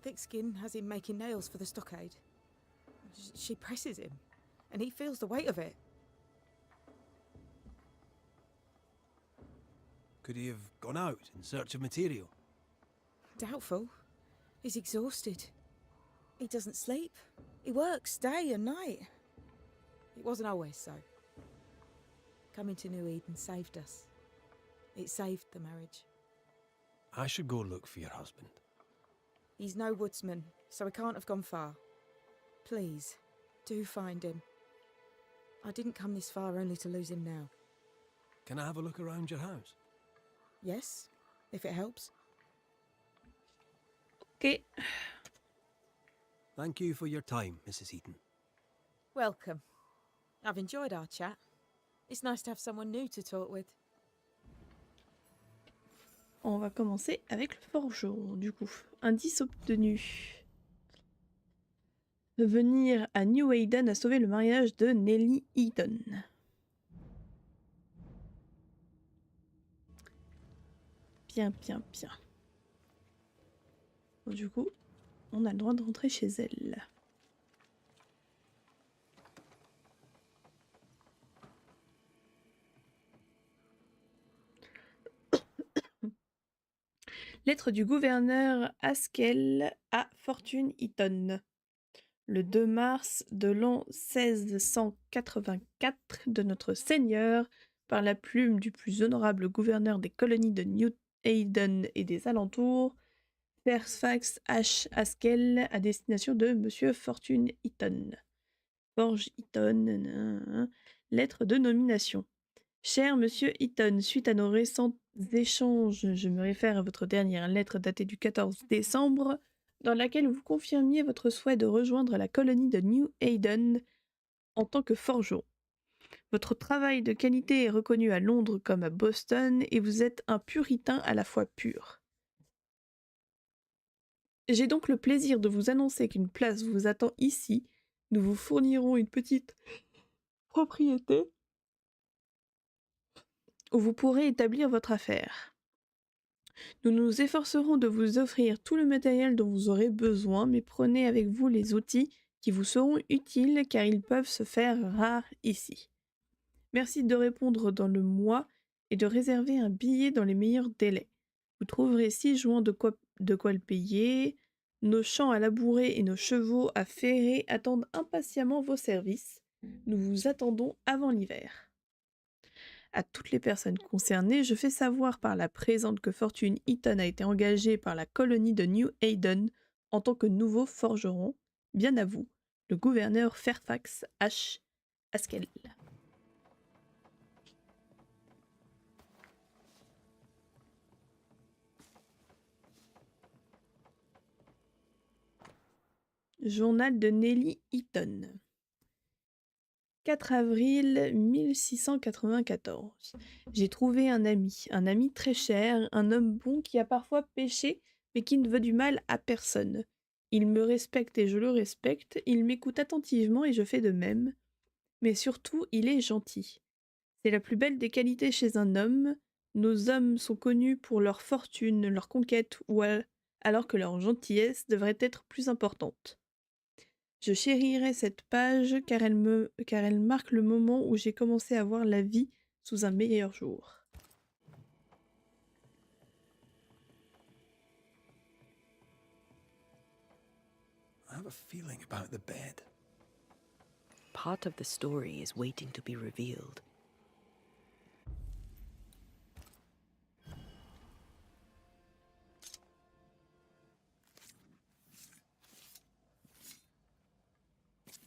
Thickskin has him making nails for the stockade. She presses him, and he feels the weight of it. Could he have gone out in search of material? Doubtful. He's exhausted. He doesn't sleep. He works day and night. It wasn't always so. Coming to New Eden saved us. It saved the marriage. I should go look for your husband. He's no woodsman, so he can't have gone far. Please, do find him. I didn't come this far only to lose him now. Can I have a look around your house? Yes, if it helps. Ok. Thank you for your time, Mrs. Eaton. Welcome. I've enjoyed our chat. It's nice to have someone new to talk with. On va commencer avec le forgeron, du coup. Indice obtenu. Venir à New Eden à sauver le mariage de Nellie Eaton. Bien, bien, bien. Bon, du coup, on a le droit de rentrer chez elle. Lettre du gouverneur Haskell à Fortune Eaton. Le 2 mars de l'an 1684 de notre Seigneur, par la plume du plus honorable gouverneur des colonies de New Eden et des alentours, Fairfax H. Haskell, à destination de Monsieur Fortune Eaton. Forge Eaton, lettre de nomination. Cher Monsieur Eaton, suite à nos récents échanges, je me réfère à votre dernière lettre datée du 14 décembre, dans laquelle vous confirmiez votre souhait de rejoindre la colonie de New Eden en tant que forgeron. Votre travail de qualité est reconnu à Londres comme à Boston et vous êtes un puritain à la fois pur. J'ai donc le plaisir de vous annoncer qu'une place vous attend ici. Nous vous fournirons une petite propriété où vous pourrez établir votre affaire. Nous nous efforcerons de vous offrir tout le matériel dont vous aurez besoin, mais prenez avec vous les outils qui vous seront utiles car ils peuvent se faire rares ici. Merci de répondre dans le mois et de réserver un billet dans les meilleurs délais. Vous trouverez 6 juin de quoi le payer. Nos champs à labourer et nos chevaux à ferrer attendent impatiemment vos services. Nous vous attendons avant l'hiver. À toutes les personnes concernées, je fais savoir par la présente que Fortune Eaton a été engagée par la colonie de New Eden en tant que nouveau forgeron. Bien à vous, le gouverneur Fairfax H. Haskell. Journal de Nellie Eaton. 4 avril 1694. J'ai trouvé un ami très cher, un homme bon qui a parfois péché, mais qui ne veut du mal à personne. Il me respecte et je le respecte, il m'écoute attentivement et je fais de même. Mais surtout, il est gentil. C'est la plus belle des qualités chez un homme. Nos hommes sont connus pour leur fortune, leur conquête, alors que leur gentillesse devrait être plus importante. Je chérirai cette page car elle marque le moment où j'ai commencé à voir la vie sous un meilleur jour. I have a feeling about the bed. Part of the story is waiting to be revealed.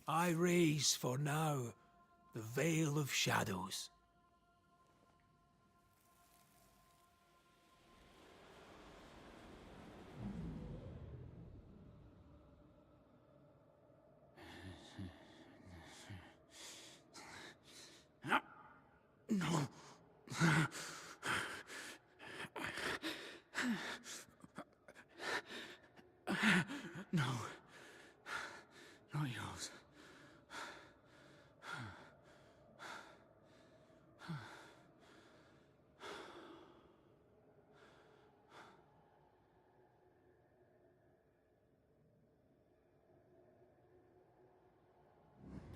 I raise for now the veil of shadows. No.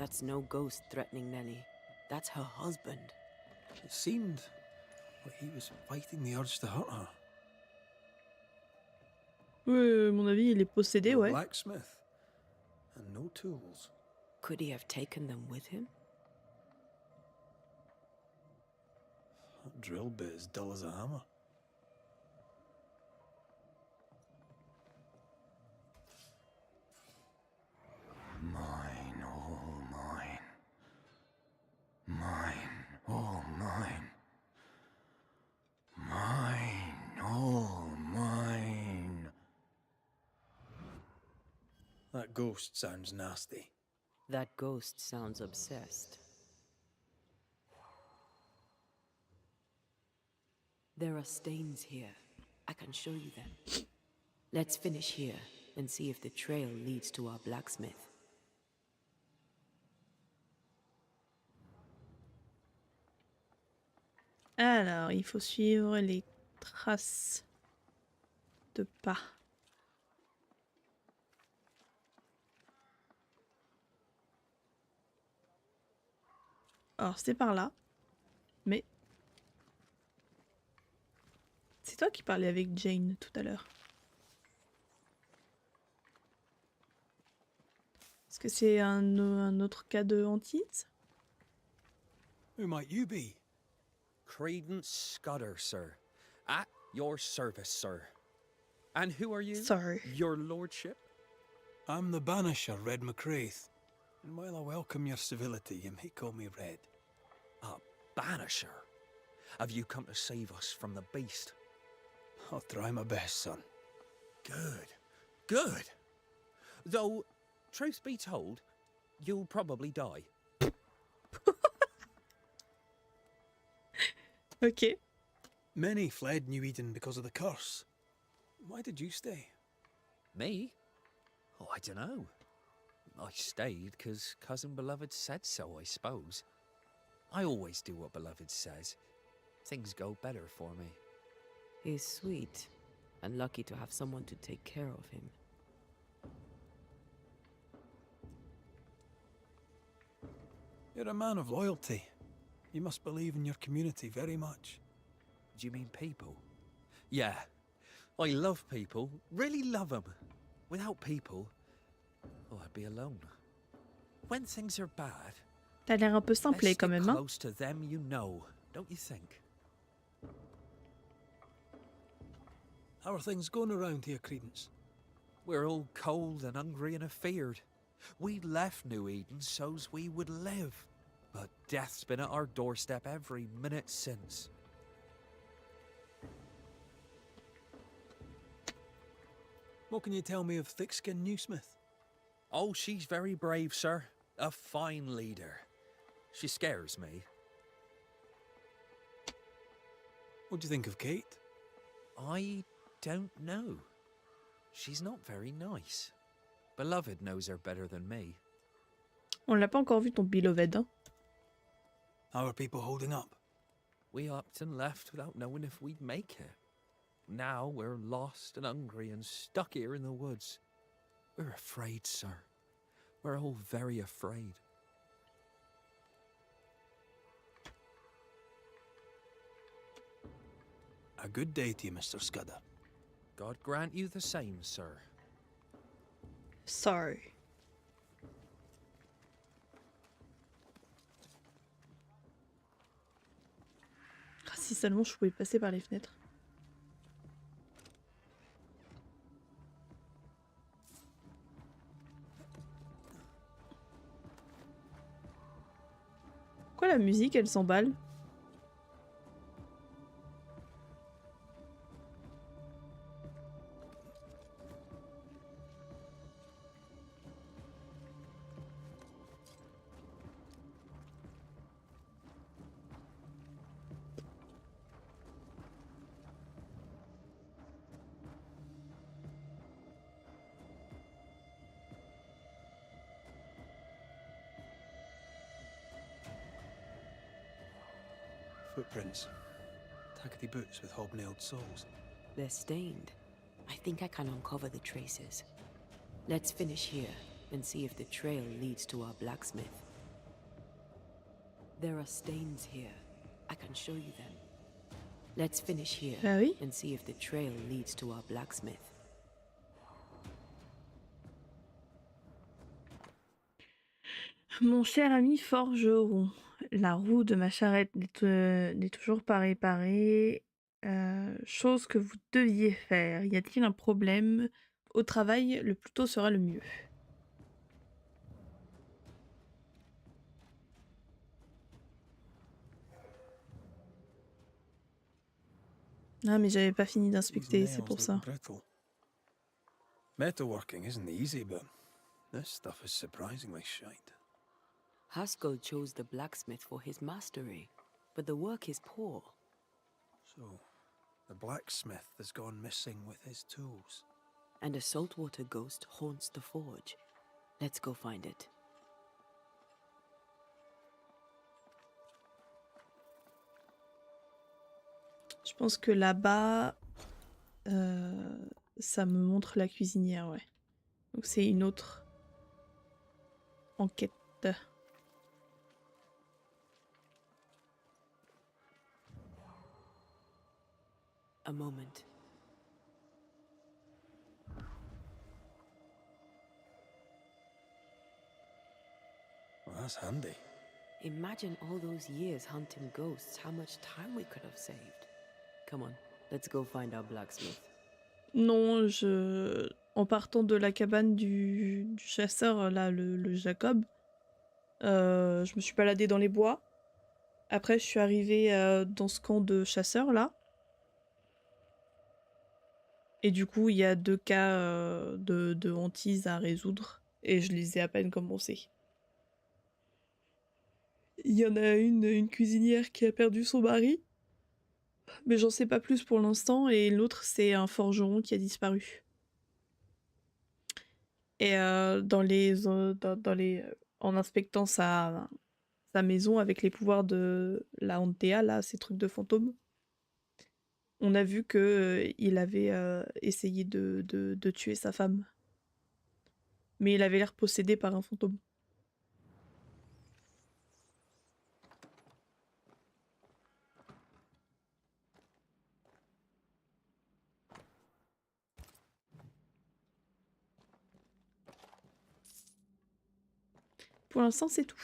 That's no ghost threatening Nellie. That's her husband. It seemed like he was fighting the urge to hurt her. À mon avis, il est possédé, No ouais. blacksmith and no tools. Could he have taken them with him? That drill bit as dull as a hammer. Mine, all mine. Mine, all mine. Mine, all mine. That ghost sounds nasty. That ghost sounds obsessed. There are stains here. I can show you them. Let's finish here and see if the trail leads to our blacksmith. Alors, il faut suivre les traces de pas. Alors, c'est par là. Mais... C'est toi qui parlais avec Jane tout à l'heure. Est-ce que c'est un autre cas de hantise? Who might you be? Credence Scudder, sir. At your service, sir. And who are you? Sorry. Your lordship? I'm the Banisher, Red McCraith. And while I welcome your civility, you may call me Red. A banisher? Have you come to save us from the beast? I'll try my best, son. Good. Good. Though, truth be told, you'll probably die. Ok. Many fled New Eden because of the curse. Why did you stay? Me? Oh, I dunno. I stayed because Cousin Beloved said so, I suppose. I always do what Beloved says. Things go better for me. He's sweet and lucky to have someone to take care of him. You're a man of loyalty. You must believe in your community very much. Do you mean people? Yeah. I love people. Really love them. Without people, oh, I'd be alone. When things are bad, T'as l'air un peu simplé let's quand get même, hein? close to them you know, don't you think? How are things going around here, Credence? We're all cold and hungry and afeared. We left New Eden so's we would live. But death's been at our doorstep every minute since. What can you tell me of thick-skinned Newsmith? Oh, she's very brave, sir. A fine leader. She scares me. What do you think of Kate? I don't know. She's not very nice. Beloved knows her better than me. On l'a pas encore vu ton beloved, hein? How are people holding up? We upped and left without knowing if we'd make it. Now we're lost and hungry and stuck here in the woods. We're afraid, sir. We're all very afraid. A good day to you, Mr. Scudder. God grant you the same, sir. Sorry. Ah, si seulement je pouvais passer par les fenêtres. Pourquoi la musique, elle s'emballe? Footprints. Tackety boots with hobnailed soles. They're stained. I think I can uncover the traces. Let's finish here and see if the trail leads to our blacksmith. There are stains here. I can show you them. Let's finish here Bah oui. and see if the trail leads to our blacksmith. Mon cher ami forgeron, la roue de ma charrette n'est toujours pas réparée. Chose que vous deviez faire. Y a-t-il un problème? Au travail, le plus tôt sera le mieux. Ah, mais j'avais pas fini These d'inspecter, c'est nails pour look ça. brittle. Metalworking isn't easy, but this stuff is surprisingly shite. Haskell chose the blacksmith for his mastery, but the work is poor. So, the blacksmith has gone missing with his tools. And a saltwater ghost haunts the forge. Let's go find it. Je pense que là-bas, ça me montre la cuisinière, ouais. Donc c'est une autre enquête. A moment. Well, that's handy. Imagine all those years hunting ghosts, how much time we could have saved. Come on, let's go find our blacksmith. Non, en partant de la cabane du chasseur, là, le Jacob, je me suis baladée dans les bois. Après, je suis arrivée dans ce camp de chasseurs, là. Et du coup, il y a 2 cas de hantise à résoudre. Et je les ai à peine commencés. Il y en a une cuisinière qui a perdu son mari. Mais j'en sais pas plus pour l'instant. Et l'autre, c'est un forgeron qui a disparu. Et en inspectant sa maison avec les pouvoirs de la Antea, là, ces trucs de fantômes, on a vu que il avait essayé de tuer sa femme. Mais il avait l'air possédé par un fantôme. Pour l'instant, c'est tout.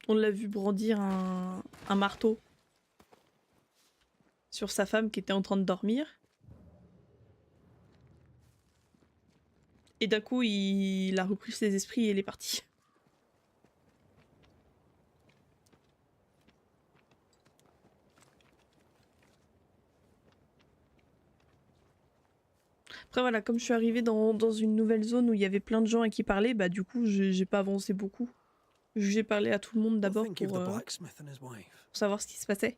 On l'a vu brandir un marteau sur sa femme qui était en train de dormir. Et d'un coup, il a repris ses esprits et il est parti. Après voilà, comme je suis arrivée dans une nouvelle zone où il y avait plein de gens à qui parler, bah du coup, j'ai pas avancé beaucoup. J'ai parlé à tout le monde What d'abord think you pour of the blacksmith and his wife? savoir ce qui se passait.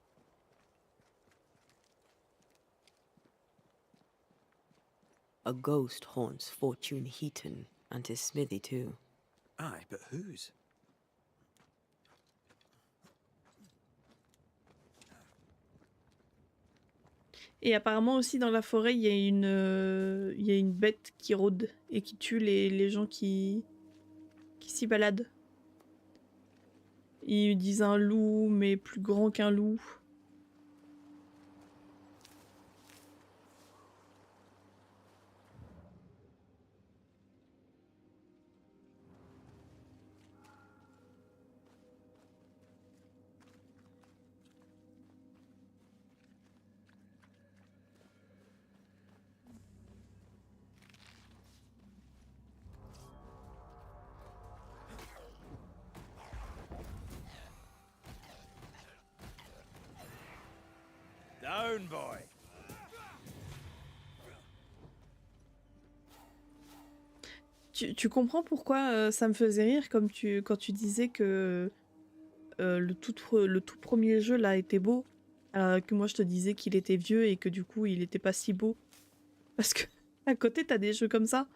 A ghost haunts Fortune Heaton and his smithy too. Aye, but whose? Et apparemment aussi dans la forêt, il y a une bête qui rôde et qui tue les gens qui s'y baladent. Ils disent un loup, mais plus grand qu'un loup. Down, boy. Tu comprends pourquoi ça me faisait rire quand tu disais que le tout premier jeu là était beau, que moi je te disais qu'il était vieux et que du coup il était pas si beau. Parce que à côté t'as des jeux comme ça.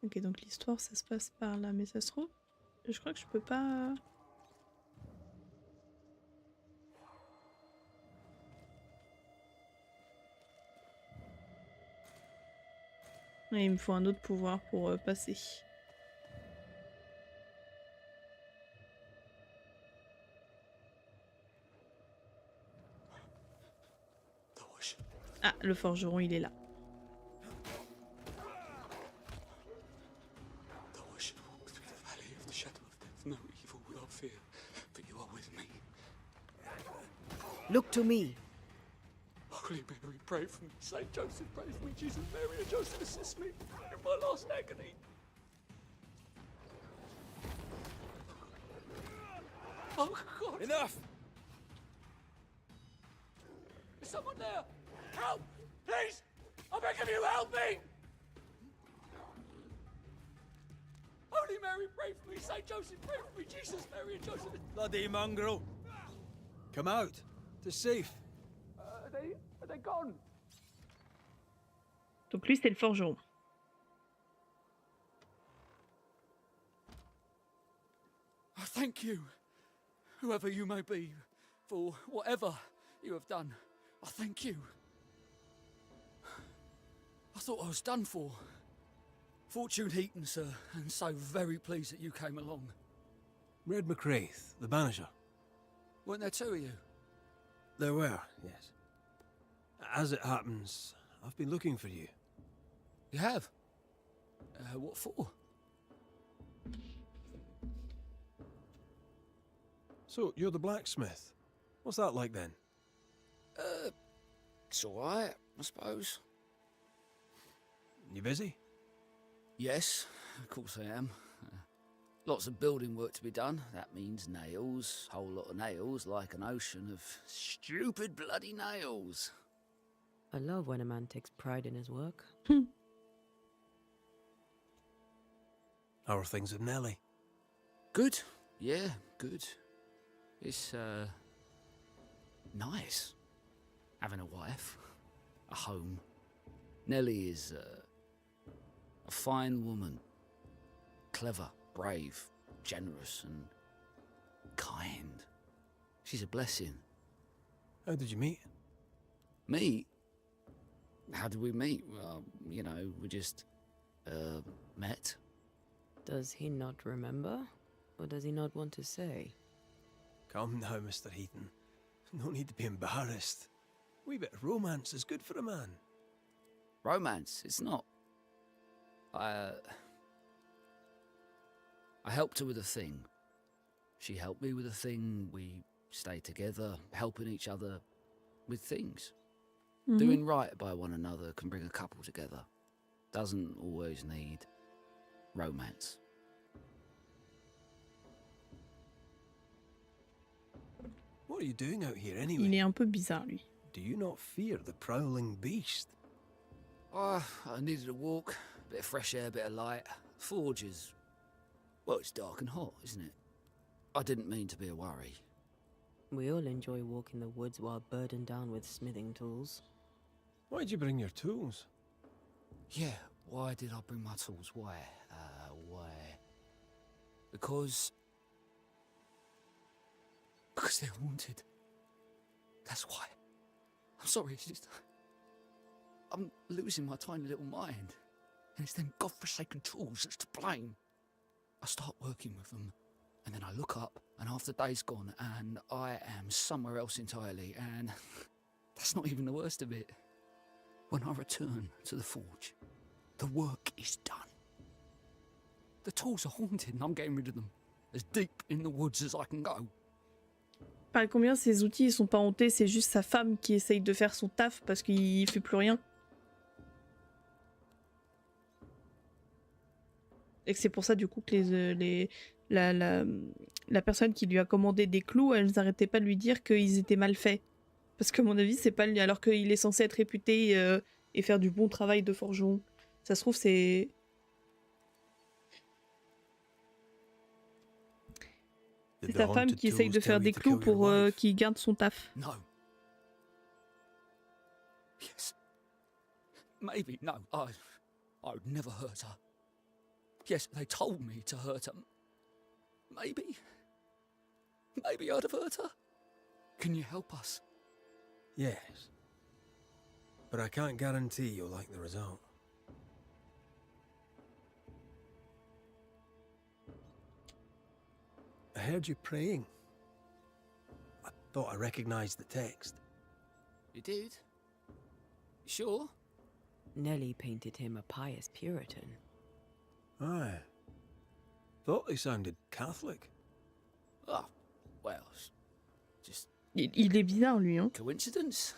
Ok, donc l'histoire ça se passe par là, mais ça se trouve, je crois que je peux pas... Ouais, il me faut un autre pouvoir pour passer. Ah, le forgeron il est là. Look to me. Holy Mary, pray for me. Saint Joseph, pray for me. Jesus, Mary, and Joseph, assist me in my last agony. Oh, God. Enough! Is someone there? Help! Please! I beg of you, help me! Holy Mary, pray for me. Saint Joseph, pray for me. Jesus, Mary, and Joseph. Bloody mongrel! Come out. It's safe. Are they gone? Donc lui c'est le forgeron. I thank you, whoever you may be, for whatever you have done. I thank you. I thought I was done for. Fortune Heaton, sir, and so very pleased that you came along. Red McCraith, the Banisher. Weren't there two of you? There were, yes. As it happens, I've been looking for you. You have? What for? So, you're the blacksmith. What's that like then? It's alright, I suppose. You busy? Yes, of course I am. Lots of building work to be done. That means nails. Whole lot of nails, like an ocean of stupid bloody nails. I love when a man takes pride in his work. How are things with Nellie? Good. Yeah, good. It's, nice. Having a wife. A home. Nellie is, a fine woman. Clever, brave, generous, and kind. She's a blessing. How did you meet? Meet? How did we meet? Well, you know, we just, met. Does he not remember? Or does he not want to say? Come now, Mr. Heaton. No need to be embarrassed. A wee bit of romance is good for a man. Romance? It's not. I helped her with a thing. She helped me with a thing. We stayed together, helping each other with things. Doing right by one another can bring a couple together. Doesn't always need romance. What are you doing out here Il anyway? est un peu bizarre lui. Do you not fear the prowling beast? I needed a walk, a bit of fresh air, a bit of light. Forge is, well, it's dark and hot, isn't it? I didn't mean to be a worry. We all enjoy walking the woods while burdened down with smithing tools. Why'd you bring your tools? Yeah, why did I bring my tools? Why? Because they're haunted. That's why. I'm sorry, it's just... I'm losing my tiny little mind. And it's them godforsaken tools that's to blame. I start working with them, and then I look up, and half the day's gone, and I am somewhere else entirely, and that's not even the worst of it. When I return to the forge, the work is done. The tools are haunted and I'm getting rid of them. As deep in the woods as I can go. Pareil, combien ces outils ils sont pas hantés, c'est juste sa femme qui essaye de faire son taf parce qu'il fait plus rien. Et que c'est pour ça du coup que la personne qui lui a commandé des clous, elle n'arrêtait pas de lui dire qu'ils étaient mal faits. Parce que à mon avis, c'est pas lui, alors qu'il est censé être réputé et faire du bon travail de forgeron. Ça se trouve, c'est... C'est sa femme qui essaye de faire des clous pour qu'il garde son taf. No. Yes. Maybe, no, I would never hurt her. Yes, they told me to hurt her. Maybe I'd have hurt her. Can you help us? Yes. But I can't guarantee you'll like the result. I heard you praying. I thought I recognized the text. You did? You sure? Nellie painted him a pious Puritan. Aye. Thought he sounded Catholic. Oh, well, just Il est bizarre, lui, hein. coincidence?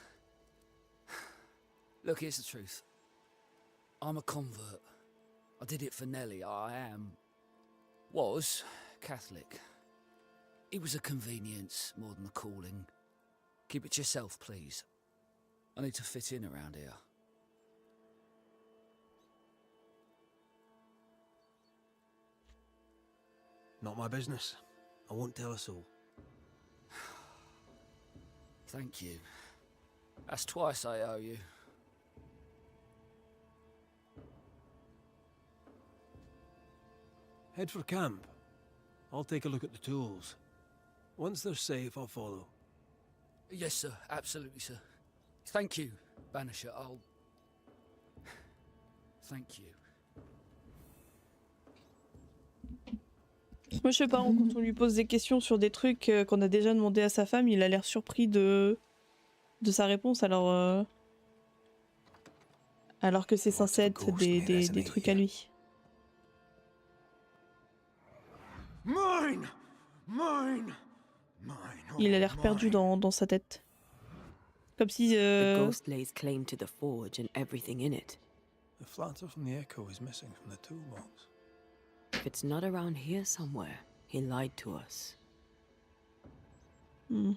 Look, here's the truth. I'm a convert. I did it for Nellie. Was Catholic. It was a convenience more than a calling. Keep it to yourself, please. I need to fit in around here. Not my business. I won't tell a soul. Thank you. That's twice I owe you. Head for camp. I'll take a look at the tools. Once they're safe, I'll follow. Yes, sir. Absolutely, sir. Thank you, Banisher. Thank you. Moi, je sais pas, quand on lui pose des questions sur des trucs qu'on a déjà demandé à sa femme, il a l'air surpris de sa réponse, alors que c'est censé être des trucs à lui. Mine! Mine! Mine! Il a l'air perdu dans sa tête. Comme si... The ghost lays claim to the forge and everything in it. The flatter from the echo is missing from the toolbox. If it's not around here somewhere, he lied to us. Hmm.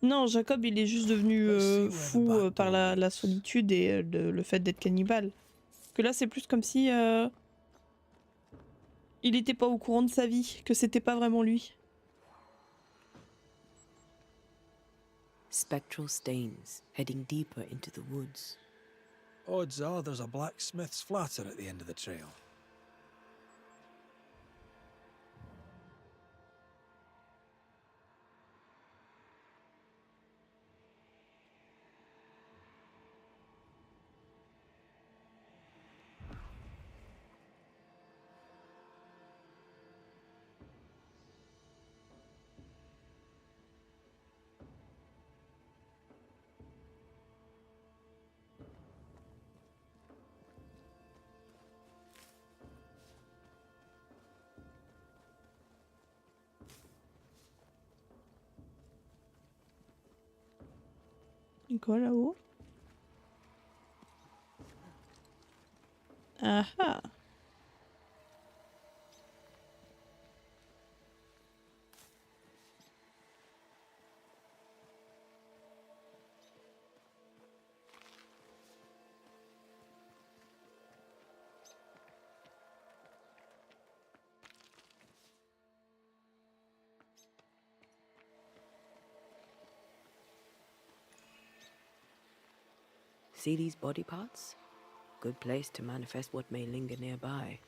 Non, Jacob, il est juste devenu fou par la solitude et le fait d'être cannibale. Que là, c'est plus comme si il était pas au courant de sa vie, que c'était pas vraiment lui. Spectral stains heading deeper into the woods. Odds are there's a blacksmith's flatter at the end of the trail. Quoi là-haut? Ah ah! See these body parts? Good place to manifest what may linger nearby.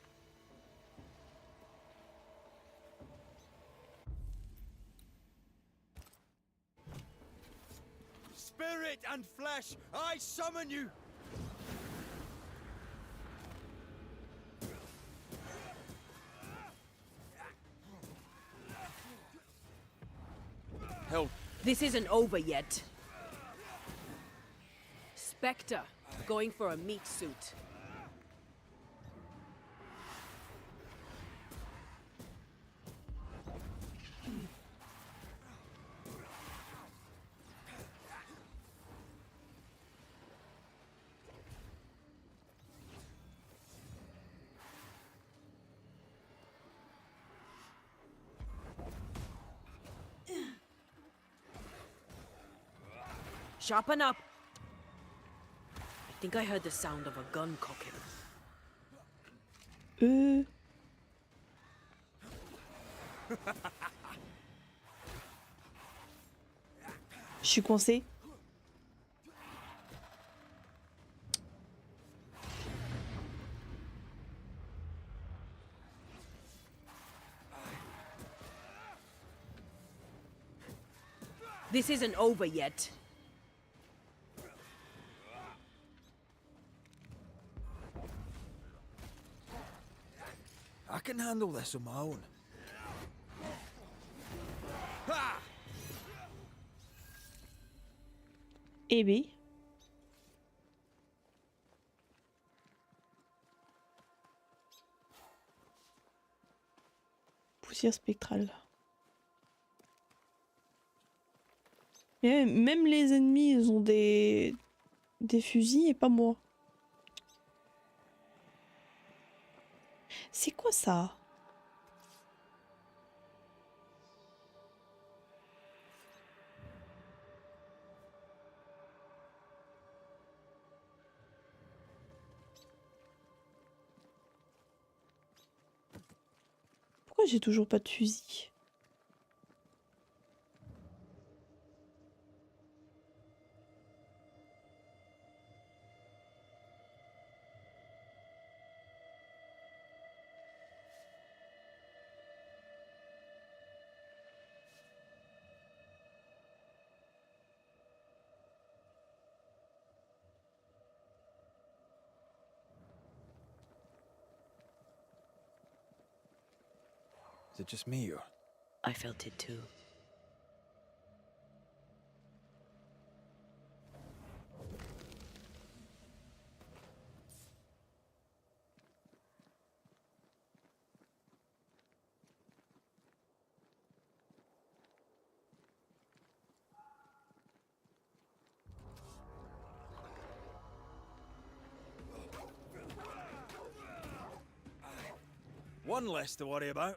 Spirit and flesh, I summon you! Help, This isn't over yet. Spectre, going for a meat suit. Sharpen up. I think I heard the sound of a gun cocking. Je suis coincée. This isn't over yet. I can handle this on my own. Eh bien. Poussière spectrale. Et même les ennemis, ils ont des fusils et pas moi. C'est quoi ça? Pourquoi j'ai toujours pas de fusil? Is it just me or? I felt it too. One less to worry about.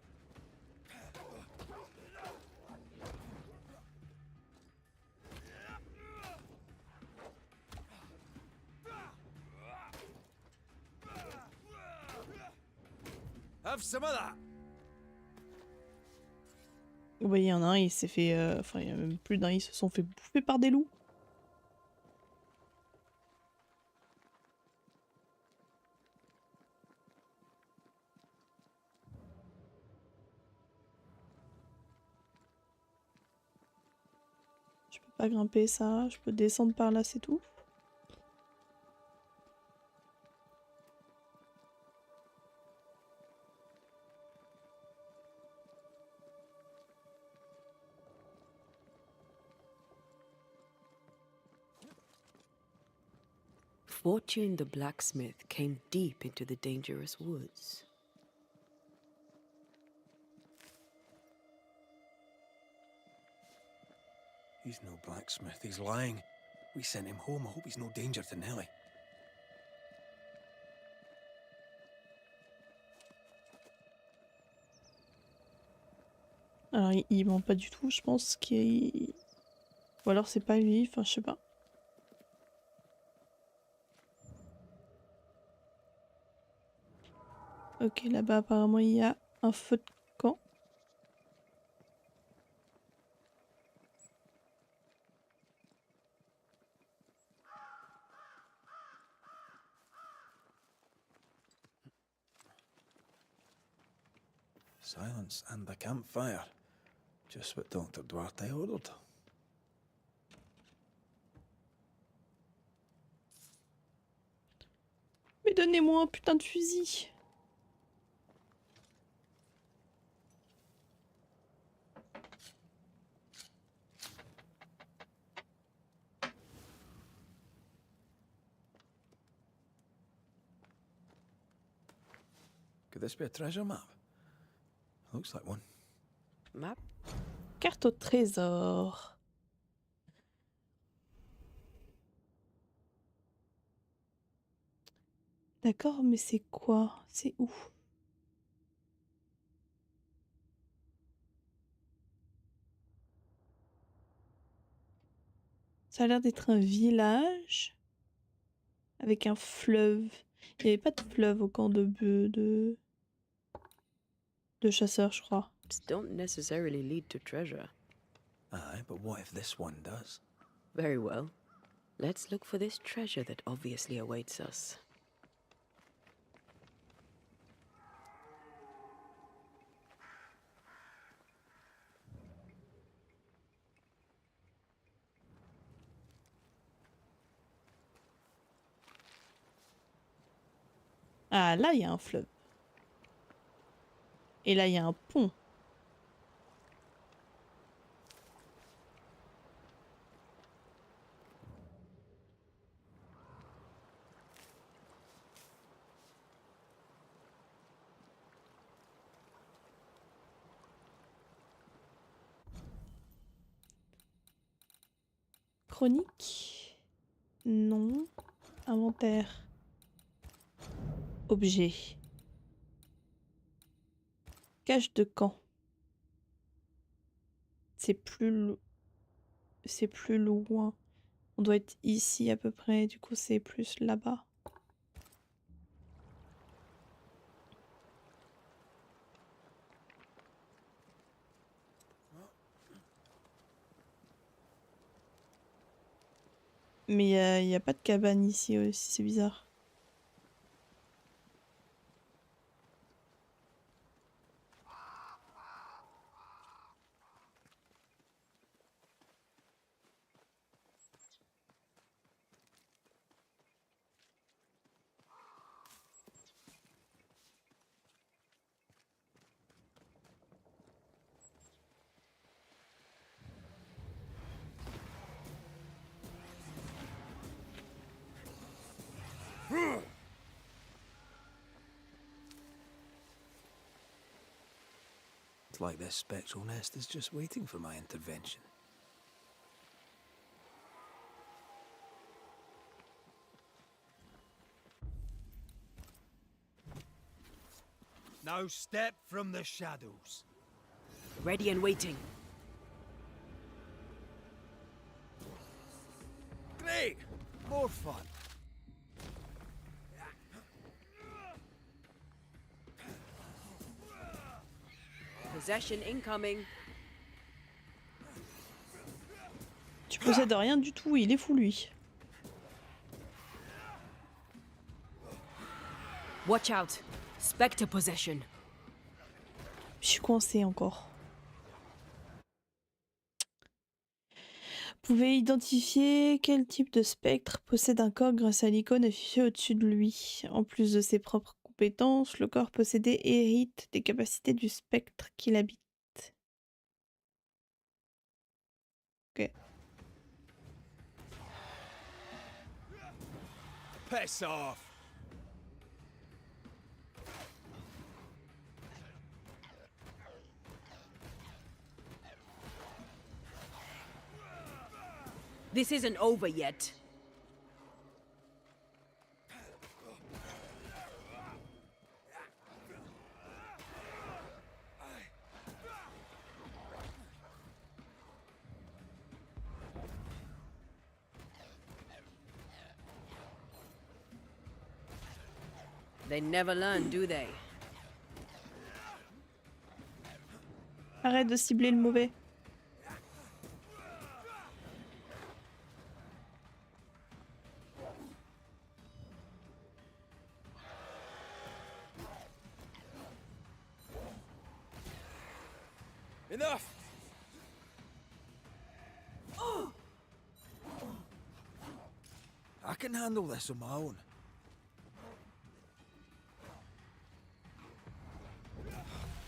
Have some of that. Ouais, il y en a un, il s'est fait... Enfin, il y a même plus d'un, ils se sont fait bouffer par des loups. Je peux pas grimper ça, je peux descendre par là, c'est tout. Fortune the blacksmith came deep into the dangerous woods. He's no blacksmith, he's lying. We sent him home, I hope he's no danger to Nellie. Alors, il ment pas du tout, je pense qu'il... Ou alors c'est pas lui, enfin, je sais pas. Ok, là-bas, apparemment, il y a un feu de camp. Silence and the campfire. Just what Dr. Duarte ordered. Mais donnez-moi un putain de fusil. Could this be a treasure map? Looks like one. Map? Carte au trésor. D'accord, mais c'est quoi? C'est où? Ça a l'air d'être un village avec un fleuve. Il n'y avait pas de fleuve au camp de chasseurs, je crois. Don't necessarily lead to treasure. Aye, but what if this one does? Very well. Let's look for this treasure that obviously awaits us. Ah, là, il y a un fleuve. Et là, il y a un pont. Chronique? Non. Inventaire. Objet. Cache de camp. C'est plus loin. On doit être ici à peu près. Du coup, c'est plus là-bas. Mais il n'y a pas de cabane ici aussi. C'est bizarre. It's like this spectral nest is just waiting for my intervention. No step from the shadows. Ready and waiting. Great! More fun. Possession incoming. Tu possèdes rien du tout. Il est fou, lui. Watch out. Spectre possession. Je suis coincée encore. Vous pouvez identifier quel type de spectre possède un corps grâce à l'icône affichée au-dessus de lui. En plus de ses propres compétences, le corps possédé hérite des capacités du spectre qu'il habite. Ok. Piss off! This isn't over yet. They never learn, do they? Arrête de cibler le mauvais. Enough! I can handle this on my own.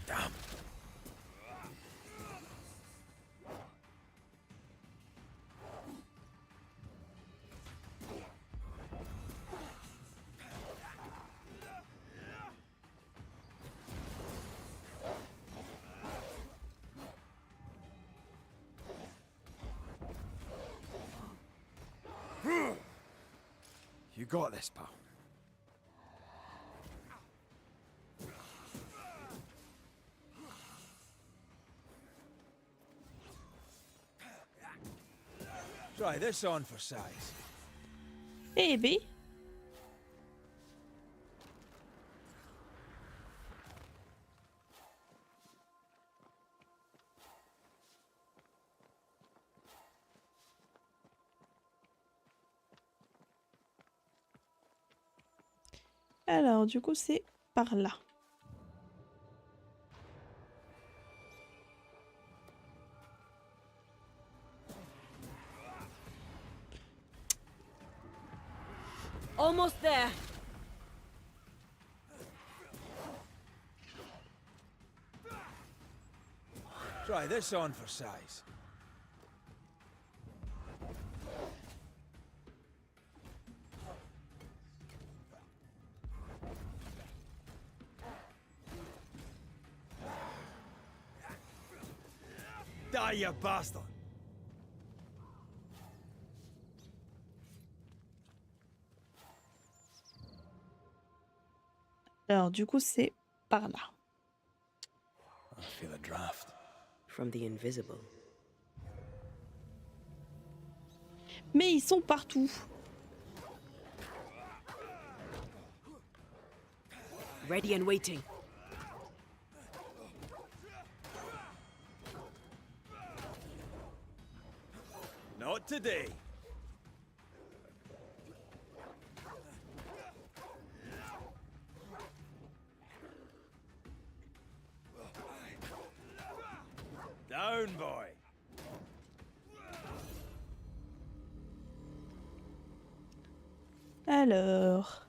Damn. You got this, pal. Try this on for size. Maybe. Alors, du coup, c'est par là. Almost there. Try this on for size. Die, you bastard! Alors, du coup, c'est par là. I feel a draft. From the invisible. Mais ils sont partout. Ready and waiting. Not today. Down, boy. Alors...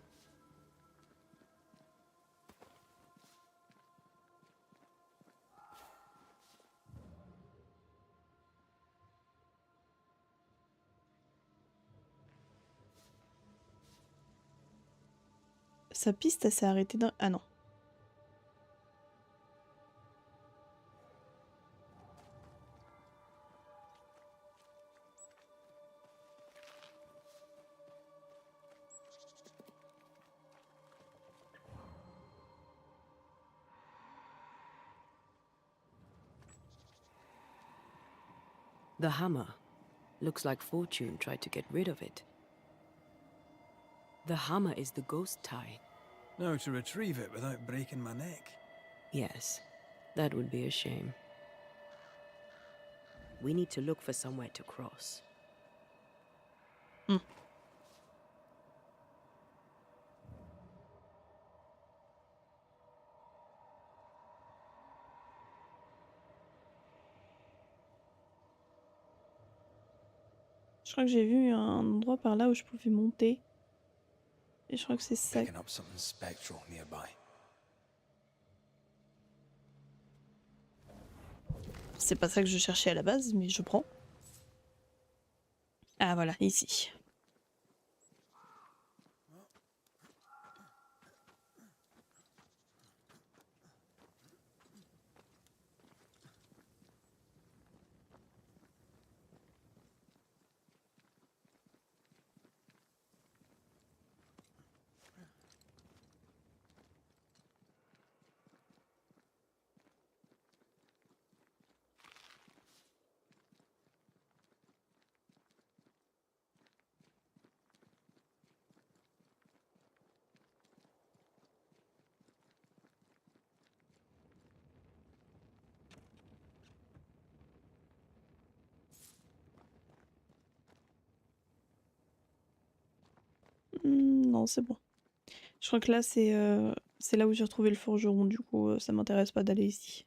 Sa piste, elle s'est arrêtée d'un... Ah non. The hammer. Looks like Fortune tried to get rid of it. The hammer is the ghost tie. Now to retrieve it without breaking my neck. Yes, that would be a shame. We need to look for somewhere to cross. Je crois que j'ai vu un endroit par là où je pouvais monter. Et je crois que c'est ça. Picking up something spectral nearby. C'est pas ça que je cherchais à la base, mais je prends. Ah voilà, ici. Non, c'est bon. Je crois que là, c'est là où j'ai retrouvé le forgeron. Du coup, ça m'intéresse pas d'aller ici.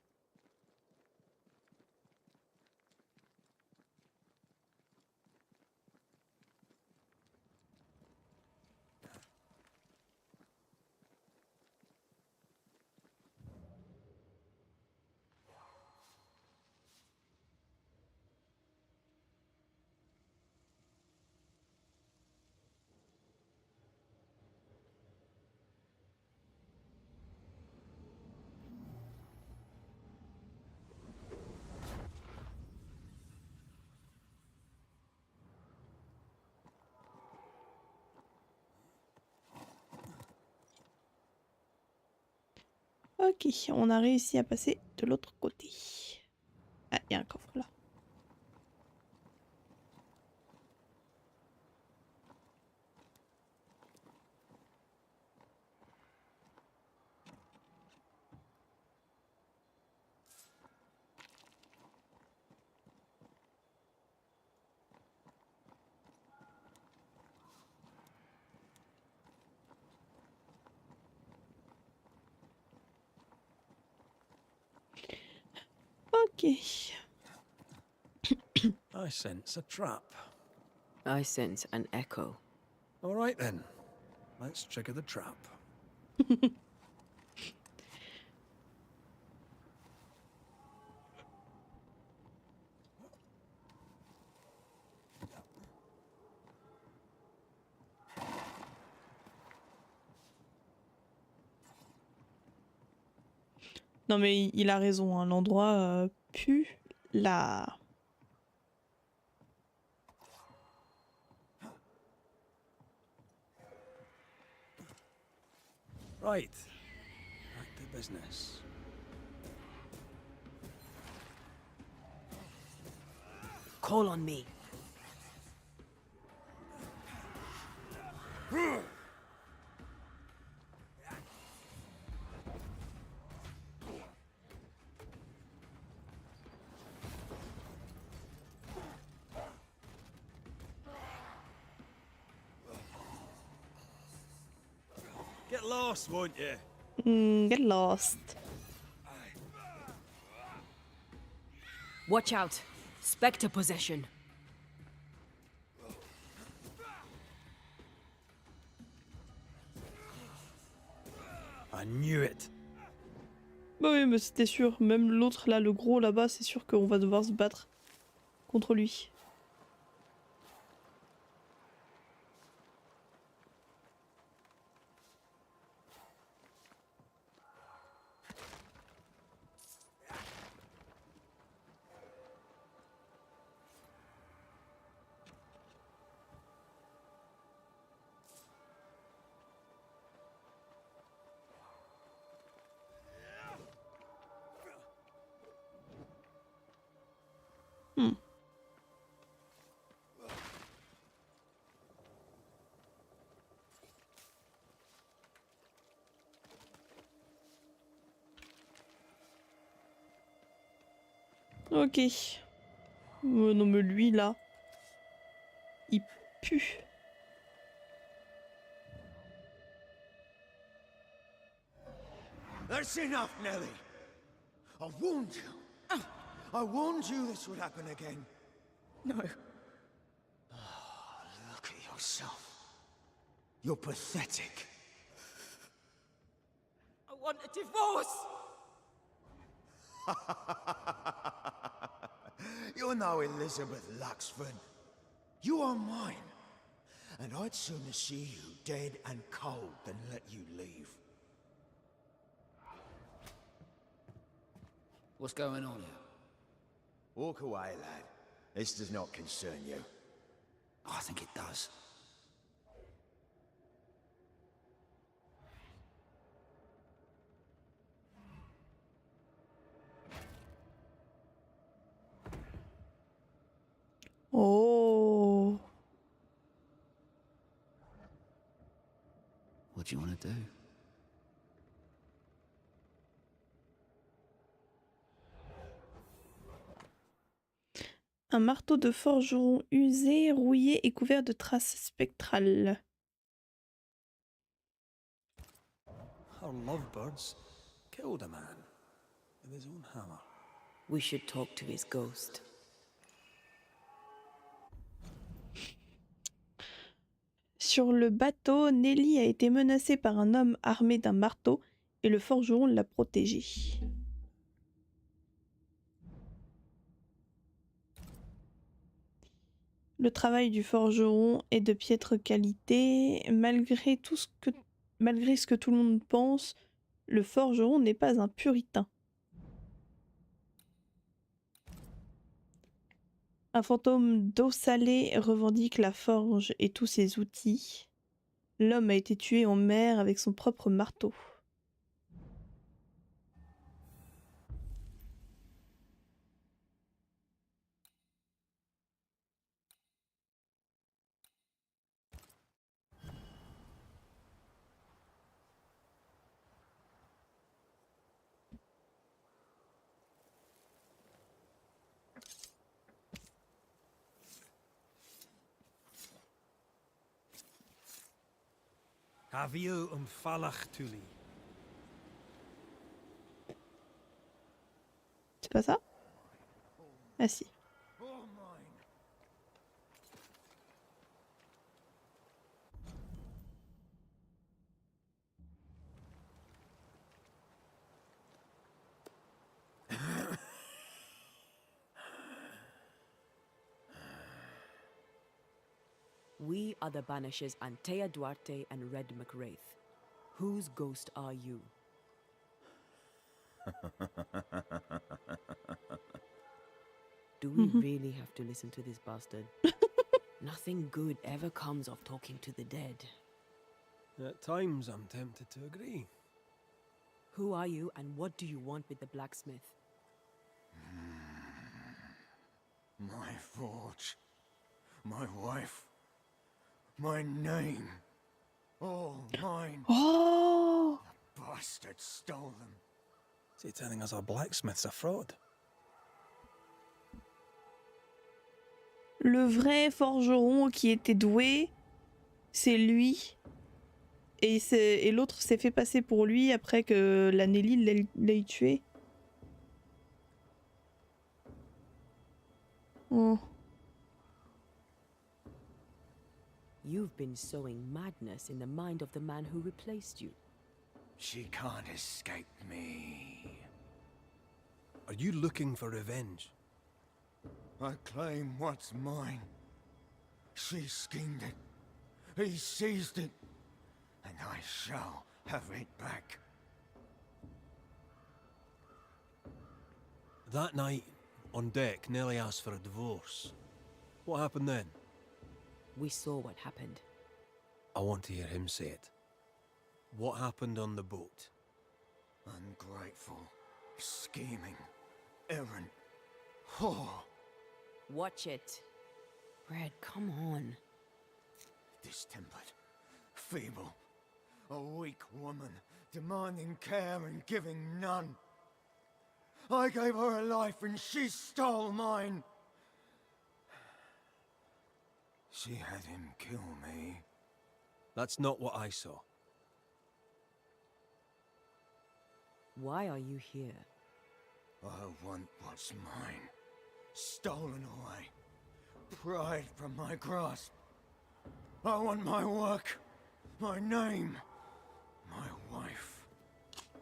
Ok, on a réussi à passer de l'autre côté. Ah, il y a un coffre là. Ok. I sense a trap. I sense an echo. All right then. Let's trigger the trap. Non mais il a raison, hein, l'endroit pue la... Right. Back to business. Call on me. Get lost, won't you? Get lost. Watch out. Spectre possession. I knew it. Bah oui, mais c'était sûr. Même l'autre là, le gros là-bas, c'est sûr qu'on va devoir se battre contre lui. Hmm. Ok. Non mais lui là, il pue. That's enough, Nellie. I warned you. I warned you this would happen again. No. Look at yourself. You're pathetic. I want a divorce! You're no Elizabeth Luxford. You are mine. And I'd sooner see you dead and cold than let you leave. What's going on here? Walk away, lad. This does not concern you. I think it does. Oh. What do you want to do? Un marteau de forgeron usé, rouillé et couvert de traces spectrales. Our lovebirds killed a man with his own hammer. We should talk to his ghost. Sur le bateau, Nelly a été menacée par un homme armé d'un marteau et le forgeron l'a protégée. Le travail du forgeron est de piètre qualité. Malgré ce que tout le monde pense, le forgeron n'est pas un puritain. Un fantôme d'eau salée revendique la forge et tous ses outils. L'homme a été tué en mer avec son propre marteau. Haviu falach tuli. C'est pas ça? Ah si. We are the Banishers Antea Duarte and Red McWraith. Whose ghost are you? Do we really have to listen to this bastard? Nothing good ever comes of talking to the dead. At times I'm tempted to agree. Who are you and what do you want with the blacksmith? My forge. My wife. My name. All mine. Oh! The bastard stole them. Is he telling us our blacksmith's a fraud? Le vrai forgeron qui était doué, c'est lui. Et l'autre s'est fait passer pour lui après que la Nelly l'ait tué. Oh. You've been sowing madness in the mind of the man who replaced you. She can't escape me. Are you looking for revenge? I claim what's mine. She schemed it. He seized it. And I shall have it back. That night, on deck, Nellie asked for a divorce. What happened then? We saw what happened. I want to hear him say it. What happened on the boat? Ungrateful, scheming, errant, whore. Watch it. Red, come on. Distempered, feeble, a weak woman, demanding care and giving none. I gave her a life and she stole mine. She had him kill me. That's not what I saw. Why are you here? I want what's mine. Stolen away. Pried from my grasp. I want my work. My name. My wife.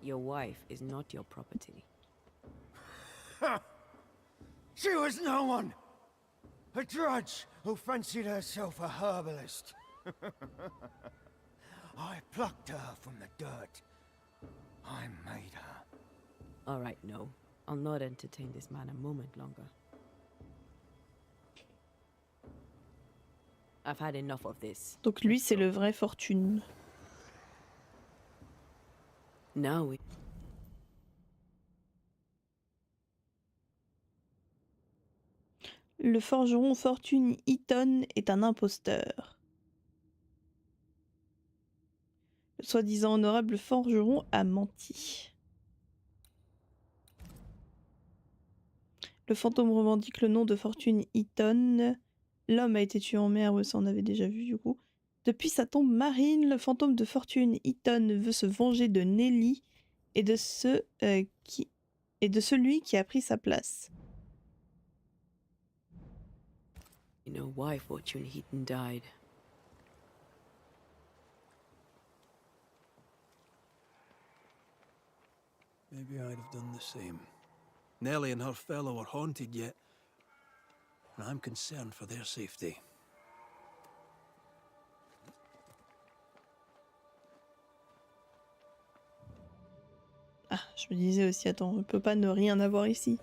Your wife is not your property. Ha! She was no one! A drudge who fancied herself a herbalist. I plucked her from the dirt. I made her. All right, no. I'll not entertain this man a moment longer. I've had enough of this. Donc lui, c'est le vrai Fortune. Now we... Le forgeron Fortune Eaton est un imposteur. Le soi-disant honorable forgeron a menti. Le fantôme revendique le nom de Fortune Eaton. L'homme a été tué en mer, ouais, ça on avait déjà vu du coup. Depuis sa tombe marine, le fantôme de Fortune Eaton veut se venger de Nelly et de celui qui a pris sa place. You know why Fortune Heaton died. Maybe I'd have done the same. Nellie and her fellow are haunted yet, and I'm concerned for their safety. Ah, je me disais aussi, attends, on peut pas ne rien avoir ici.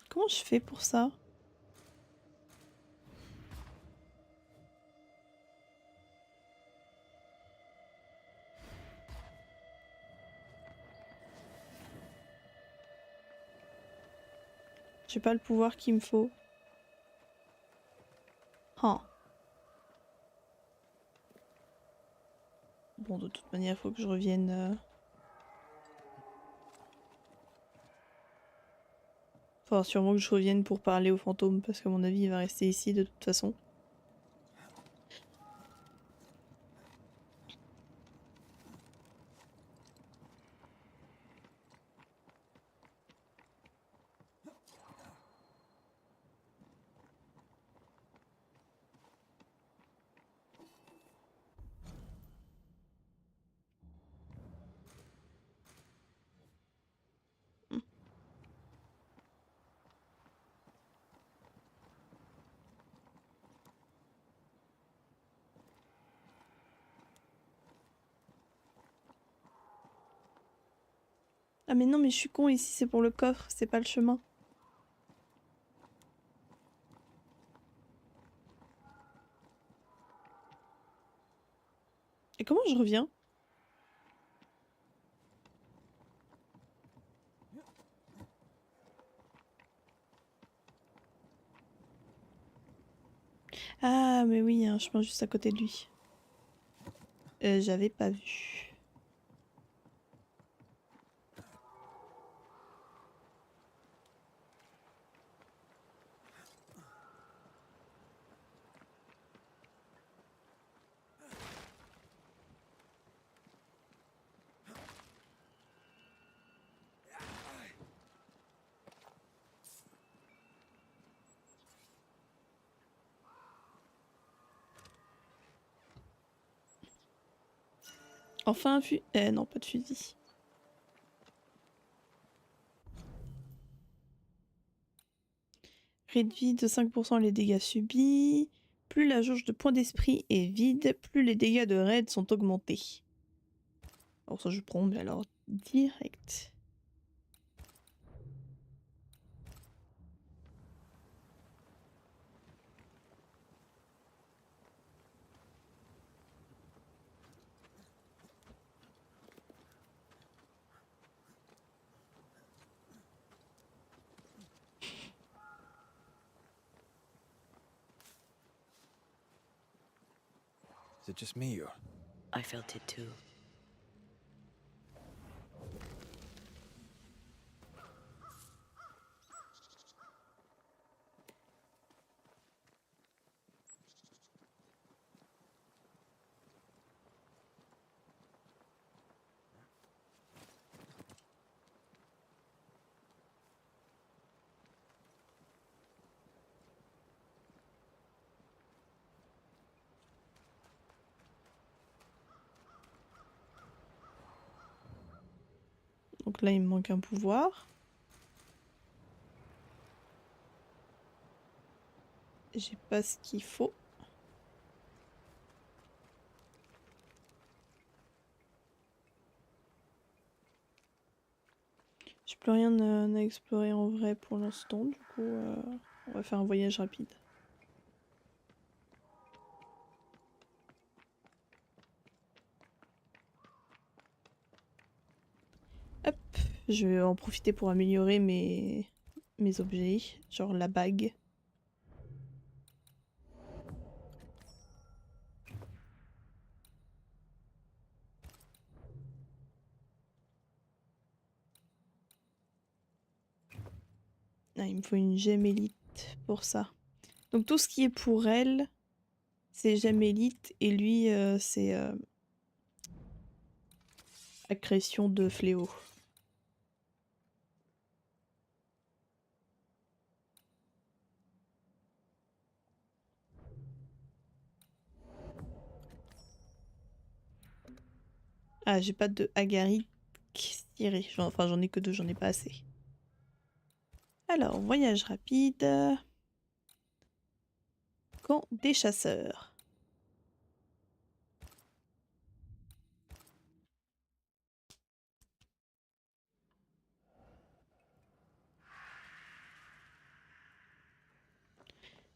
Comment je fais pour ça? J'ai pas le pouvoir qu'il me faut. Oh. Bon, de toute manière, il faut que je revienne... Faudra sûrement que je revienne pour parler aux fantômes, parce qu'à mon avis, il va rester ici de toute façon. Ah mais non, mais je suis con, ici c'est pour le coffre, c'est pas le chemin. Et comment je reviens? Ah mais oui, il y a un chemin juste à côté de lui. J'avais pas vu. Enfin un fusil. Non, pas de fusil. Réduit de 5% les dégâts subis. Plus la jauge de points d'esprit est vide, plus les dégâts de raid sont augmentés. Alors ça je prends, mais alors direct. Is it just me, or...? I felt it too. Donc là il me manque un pouvoir. J'ai pas ce qu'il faut. J'ai plus rien à explorer en vrai pour l'instant, du coup on va faire un voyage rapide. Hop, je vais en profiter pour améliorer mes objets, genre la bague. Ah, il me faut une gemme élite pour ça. Donc tout ce qui est pour elle, c'est gemme élite et lui, c'est accrétion de fléau. Ah, j'ai pas de agarite tiré. Enfin, j'en ai que deux, j'en ai pas assez. Alors, voyage rapide. Camp des chasseurs.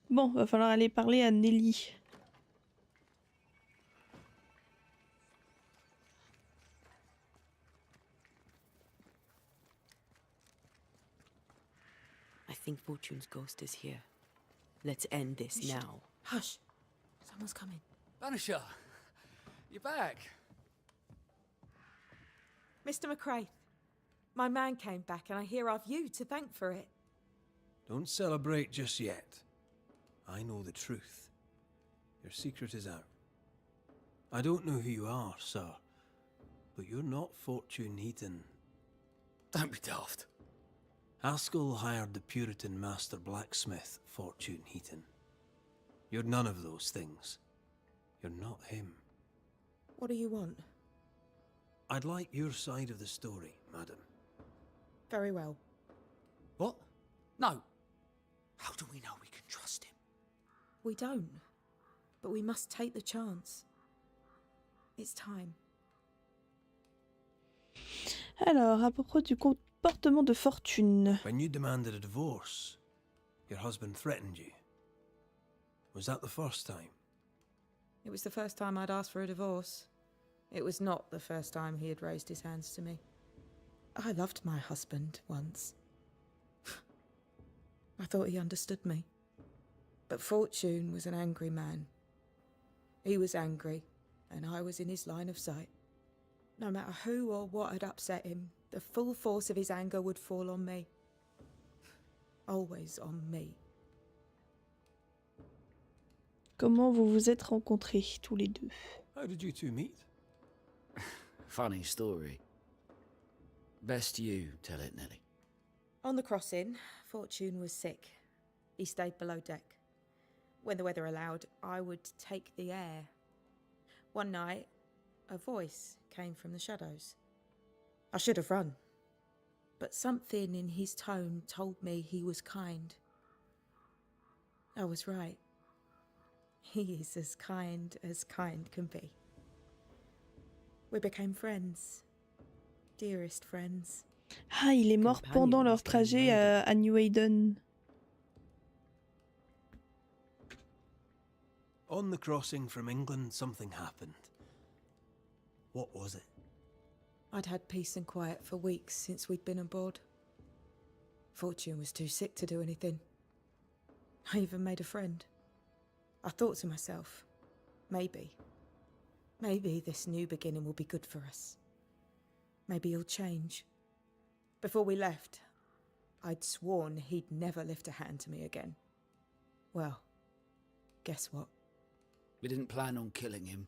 Bon, va falloir aller parler à Nelly. I think Fortune's ghost is here. Let's end this now. Hush. Someone's coming. Banisher, you're back. Mr. McCrae, my man came back and I hear I've you to thank for it. Don't celebrate just yet. I know the truth. Your secret is out. I don't know who you are, sir, but you're not Fortune Heaton. Don't be daft. Haskell hired the Puritan master blacksmith, Fortune Heaton. You're none of those things. You're not him. What do you want? I'd like your side of the story, madam. Very well. What? No. How do we know we can trust him? We don't. But we must take the chance. It's time. Alors, à propos du comportement de Fortune. When you demanded a divorce, your husband threatened you. Was that the first time? It was the first time I'd asked for a divorce. It was not the first time he had raised his hands to me. I loved my husband once. I thought he understood me. But Fortune was an angry man. He was angry, and I was in his line of sight. No matter who or what had upset him, the full force of his anger would fall on me. Always on me. Comment vous vous êtes rencontrés, tous les deux? How did you two meet? Funny story. Best you tell it, Nelly. On the crossing, Fortune was sick. He stayed below deck. When the weather allowed, I would take the air. One night, a voice came from the shadows. I should have run, but something in his tone told me he was kind. I was right. He is as kind can be. We became friends. Dearest friends. Ah, il est mort pendant leur trajet à New Haven. On the crossing from England, something happened. What was it? I'd had peace and quiet for weeks since we'd been aboard. Fortune was too sick to do anything. I even made a friend. I thought to myself, maybe this new beginning will be good for us. Maybe he'll change. Before we left, I'd sworn he'd never lift a hand to me again. Well, guess what? We didn't plan on killing him.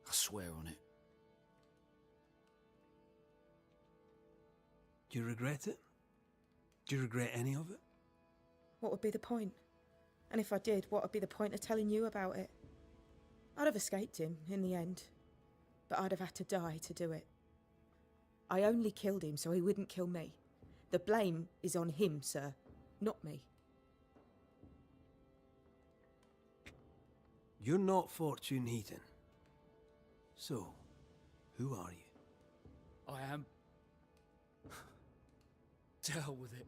I swear on it. Do you regret it? Do you regret any of it? What would be the point? And if I did, what would be the point of telling you about it? I'd have escaped him in the end, but I'd have had to die to do it. I only killed him so he wouldn't kill me. The blame is on him, sir, not me. You're not Fortune Heaton. So, who are you? I am. To hell with it.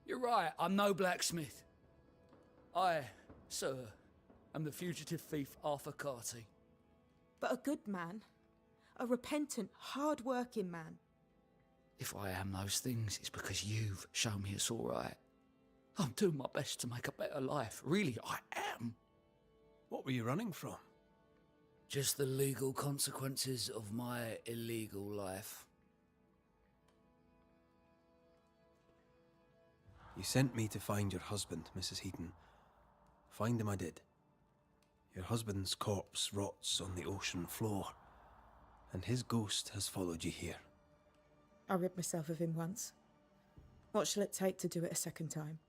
You're right, I'm no blacksmith. I, sir, am the fugitive thief Arthur Carty. But a good man. A repentant, hard-working man. If I am those things, it's because you've shown me it's all right. I'm doing my best to make a better life. Really, I am. What were you running from? Just the legal consequences of my illegal life. You sent me to find your husband, Mrs. Heaton. Find him I did. Your husband's corpse rots on the ocean floor, and his ghost has followed you here. I rid myself of him once. What shall it take to do it a second time?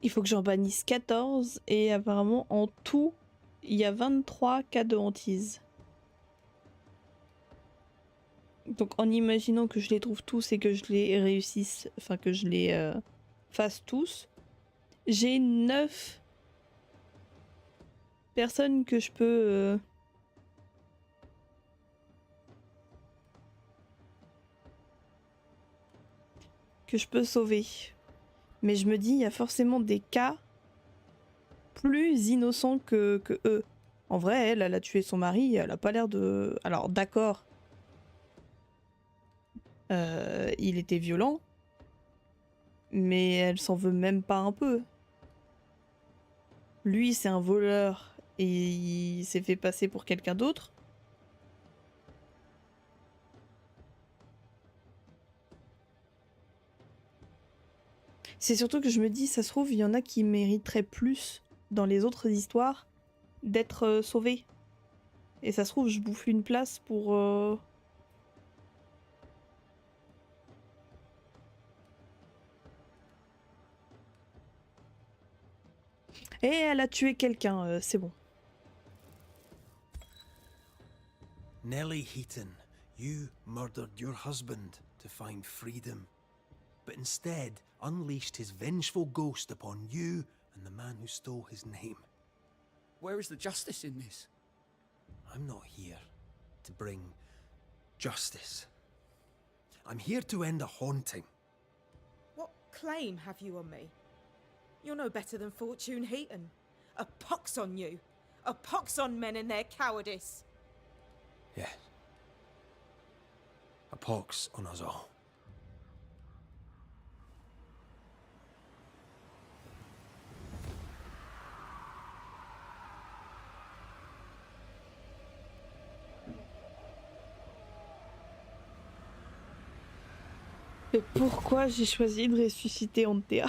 Il faut que j'en bannisse 14 et apparemment en tout, il y a 23 cas de hantise. Donc en imaginant que je les trouve tous et que je les réussisse, enfin que je les fasse tous, j'ai 9 personnes que je peux... sauver. Mais je me dis, il y a forcément des cas plus innocents que eux. En vrai, elle a tué son mari, elle a pas l'air de... Alors d'accord, il était violent, mais elle s'en veut même pas un peu. Lui, c'est un voleur et il s'est fait passer pour quelqu'un d'autre. C'est surtout que je me dis, ça se trouve, il y en a qui mériteraient plus dans les autres histoires d'être sauvés. Et ça se trouve, je bouffe une place pour... Et elle a tué quelqu'un, c'est bon. Nellie Heaton, you murdered your husband to find freedom, but instead unleashed his vengeful ghost upon you and the man who stole his name. Where is the justice in this? I'm not here to bring justice. I'm here to end a haunting. What claim have you on me? You're no better than Fortune Heaton. A pox on you. A pox on men and their cowardice. Yes. A pox on us all. Mais pourquoi j'ai choisi de ressusciter Antea?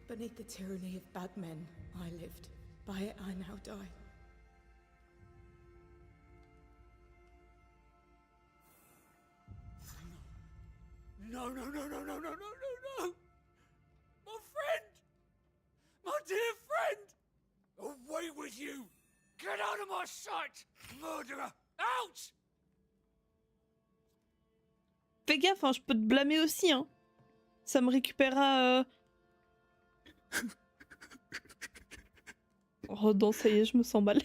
Beneath the tyranny of bad men, I lived. By it, I now die. No, no, no, no, no, no, no, no, no! My friend! My dear friend! Away with you! Get out of my sight! Murderer! Out! Fais gaffe, hein, je peux te blâmer aussi, hein. Ça me récupérera... Oh non, ça y est, je me sens mal.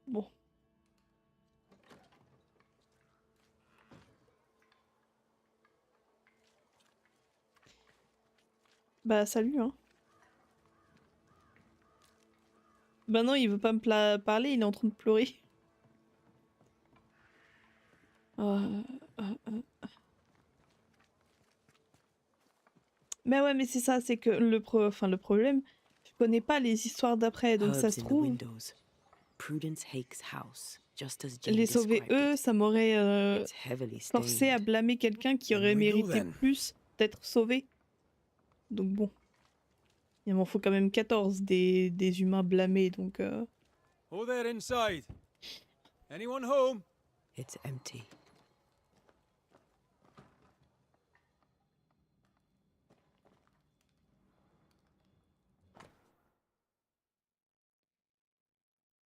Bon. Bah salut, hein. Bah non, il veut pas me parler, il est en train de pleurer. Euh, Mais ouais, mais c'est ça, c'est que le problème, je connais pas les histoires d'après, donc ça se trouve, Prudence Hake's house, just as Jane les sauver described eux, it. ça m'aurait It's heavily forcé à stained. blâmer quelqu'un qui aurait Here we go, mérité then. plus d'être sauvé. Donc bon, il m'en faut quand même 14 des humains blâmés, donc... Who there inside? Anyone home? It's empty.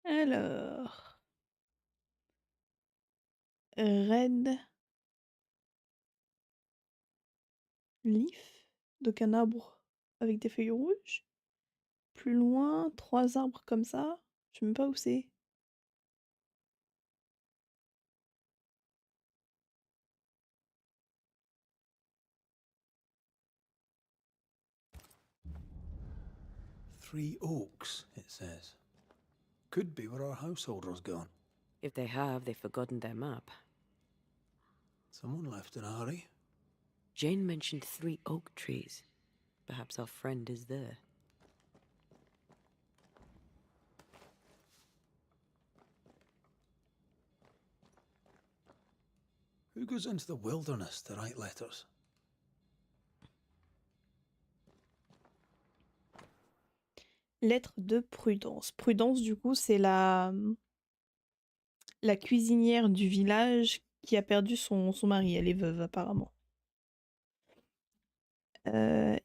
Alors... Red... Leaf, donc un arbre avec des feuilles rouges. Plus loin, 3 arbres comme ça. Je sais même pas où c'est. Three oaks, it says. Could be where our householder's gone. If they have, they've forgotten their map. Someone left in a hurry. Jane mentioned 3 oak trees. Perhaps our friend is there. Who goes into the wilderness to write letters? Lettre de Prudence. Prudence, du coup, c'est la cuisinière du village qui a perdu son mari. Elle est veuve, apparemment.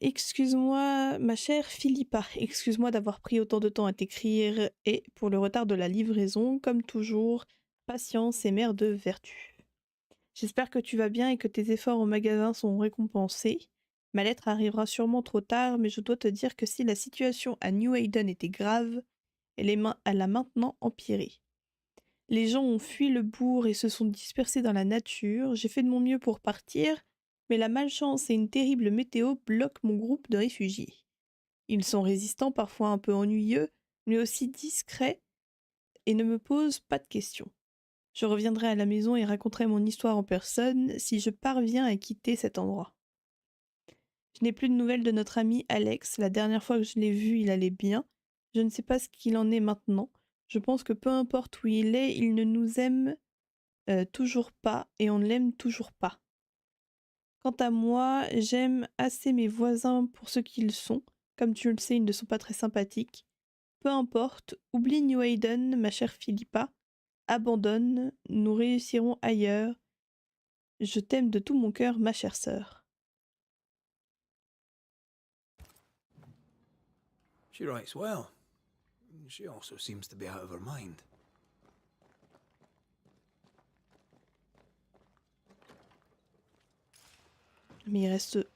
Excuse-moi, ma chère Philippa, excuse-moi d'avoir pris autant de temps à t'écrire et pour le retard de la livraison, comme toujours, patience est mère de vertu. J'espère que tu vas bien et que tes efforts au magasin sont récompensés. Ma lettre arrivera sûrement trop tard, mais je dois te dire que si la situation à New Haven était grave, elle a maintenant empiré. Les gens ont fui le bourg et se sont dispersés dans la nature. J'ai fait de mon mieux pour partir, mais la malchance et une terrible météo bloquent mon groupe de réfugiés. Ils sont résistants, parfois un peu ennuyeux, mais aussi discrets et ne me posent pas de questions. Je reviendrai à la maison et raconterai mon histoire en personne si je parviens à quitter cet endroit. Je n'ai plus de nouvelles de notre ami Alex. La dernière fois que je l'ai vu, il allait bien. Je ne sais pas ce qu'il en est maintenant. Je pense que peu importe où il est, il ne nous aime toujours pas et on ne l'aime toujours pas. Quant à moi, j'aime assez mes voisins pour ce qu'ils sont. Comme tu le sais, ils ne sont pas très sympathiques. Peu importe, oublie New Haven, ma chère Philippa. Abandonne, nous réussirons ailleurs. Je t'aime de tout mon cœur, ma chère sœur. She writes well. She also seems to be out of her mind. Mais il reste...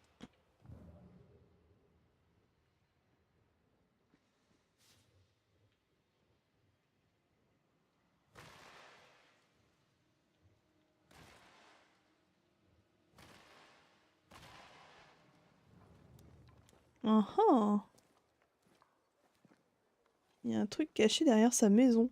Il y a un truc caché derrière sa maison.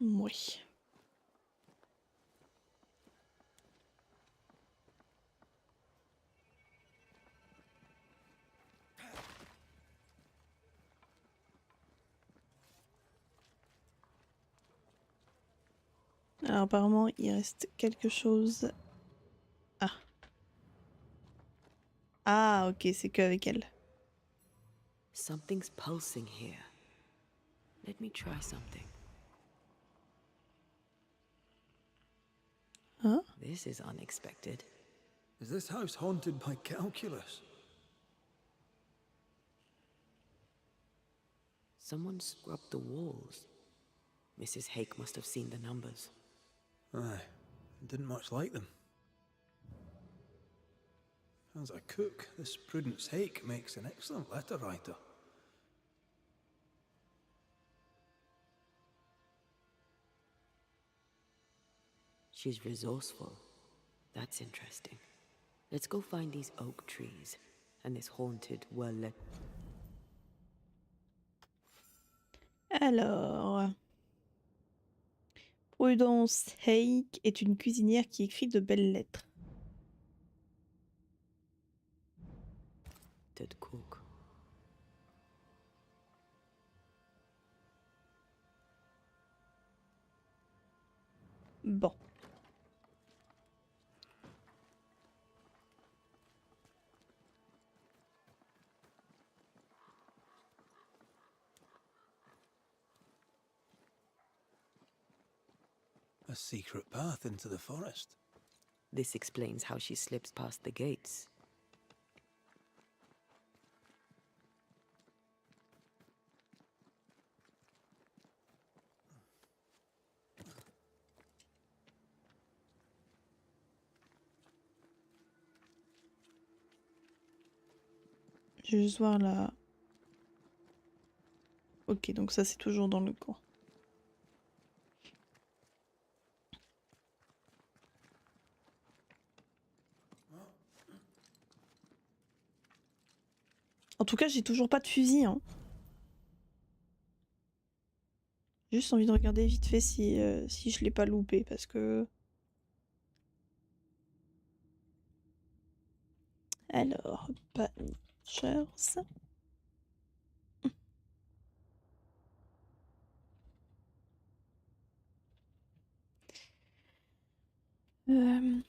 Oui. Alors apparemment, il reste quelque chose. Ah. Ah, ok, c'est qu'avec elle. Something's pulsing here. Let me try something. Huh? This is unexpected. Is this house haunted by calculus? Someone scrubbed the walls. Mrs. Hake must have seen the numbers. Aye, didn't much like them. As a cook, this Prudence Hake makes an excellent letter writer. She's resourceful. That's interesting. Let's go find these oak trees and this haunted well-lit. Alors... Prudence Hake est une cuisinière qui écrit de belles lettres. Dead cook. Bon. A secret path into the forest. This explains how she slips past the gates. Je vais juste voir là. Ok, donc ça c'est toujours dans le coin. En tout cas, j'ai toujours pas de fusil. Hein. J'ai juste envie de regarder vite fait si je l'ai pas loupé parce que... Alors, Banishers. Euh...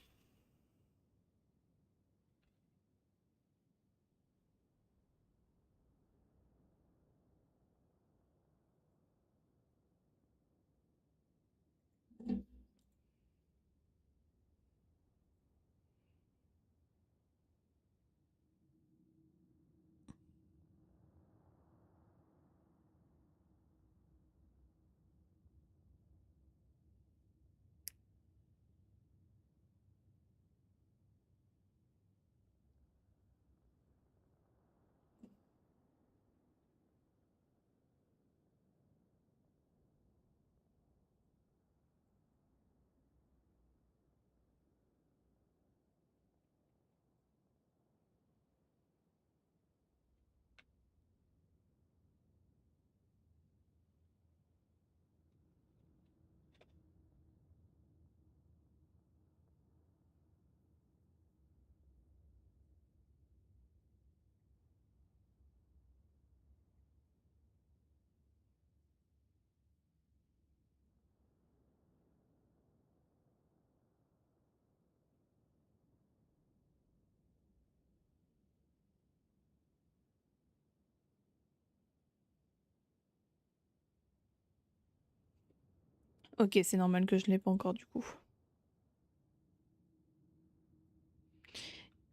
Ok, c'est normal que je l'ai pas encore du coup.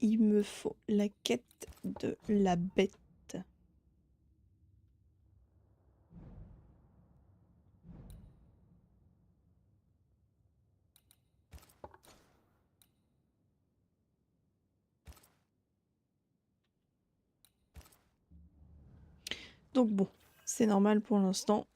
Il me faut la quête de la bête. Donc bon, c'est normal pour l'instant.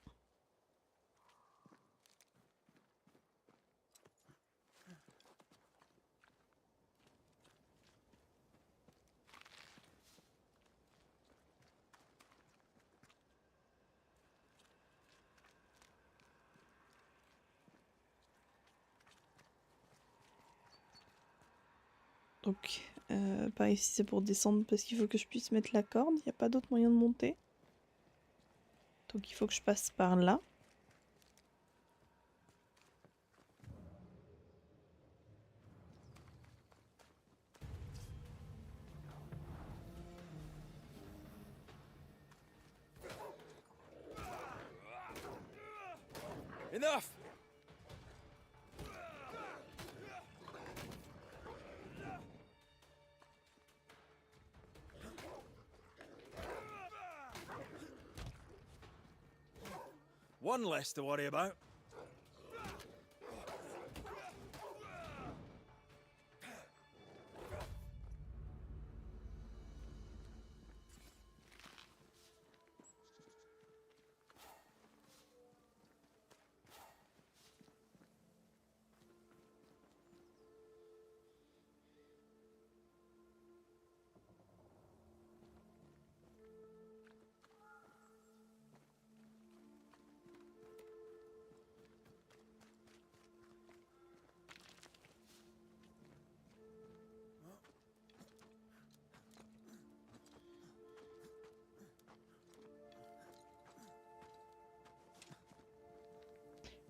Donc, par ici c'est pour descendre parce qu'il faut que je puisse mettre la corde. Il n'y a pas d'autre moyen de monter. Donc il faut que je passe par là. Enough! One less to worry about.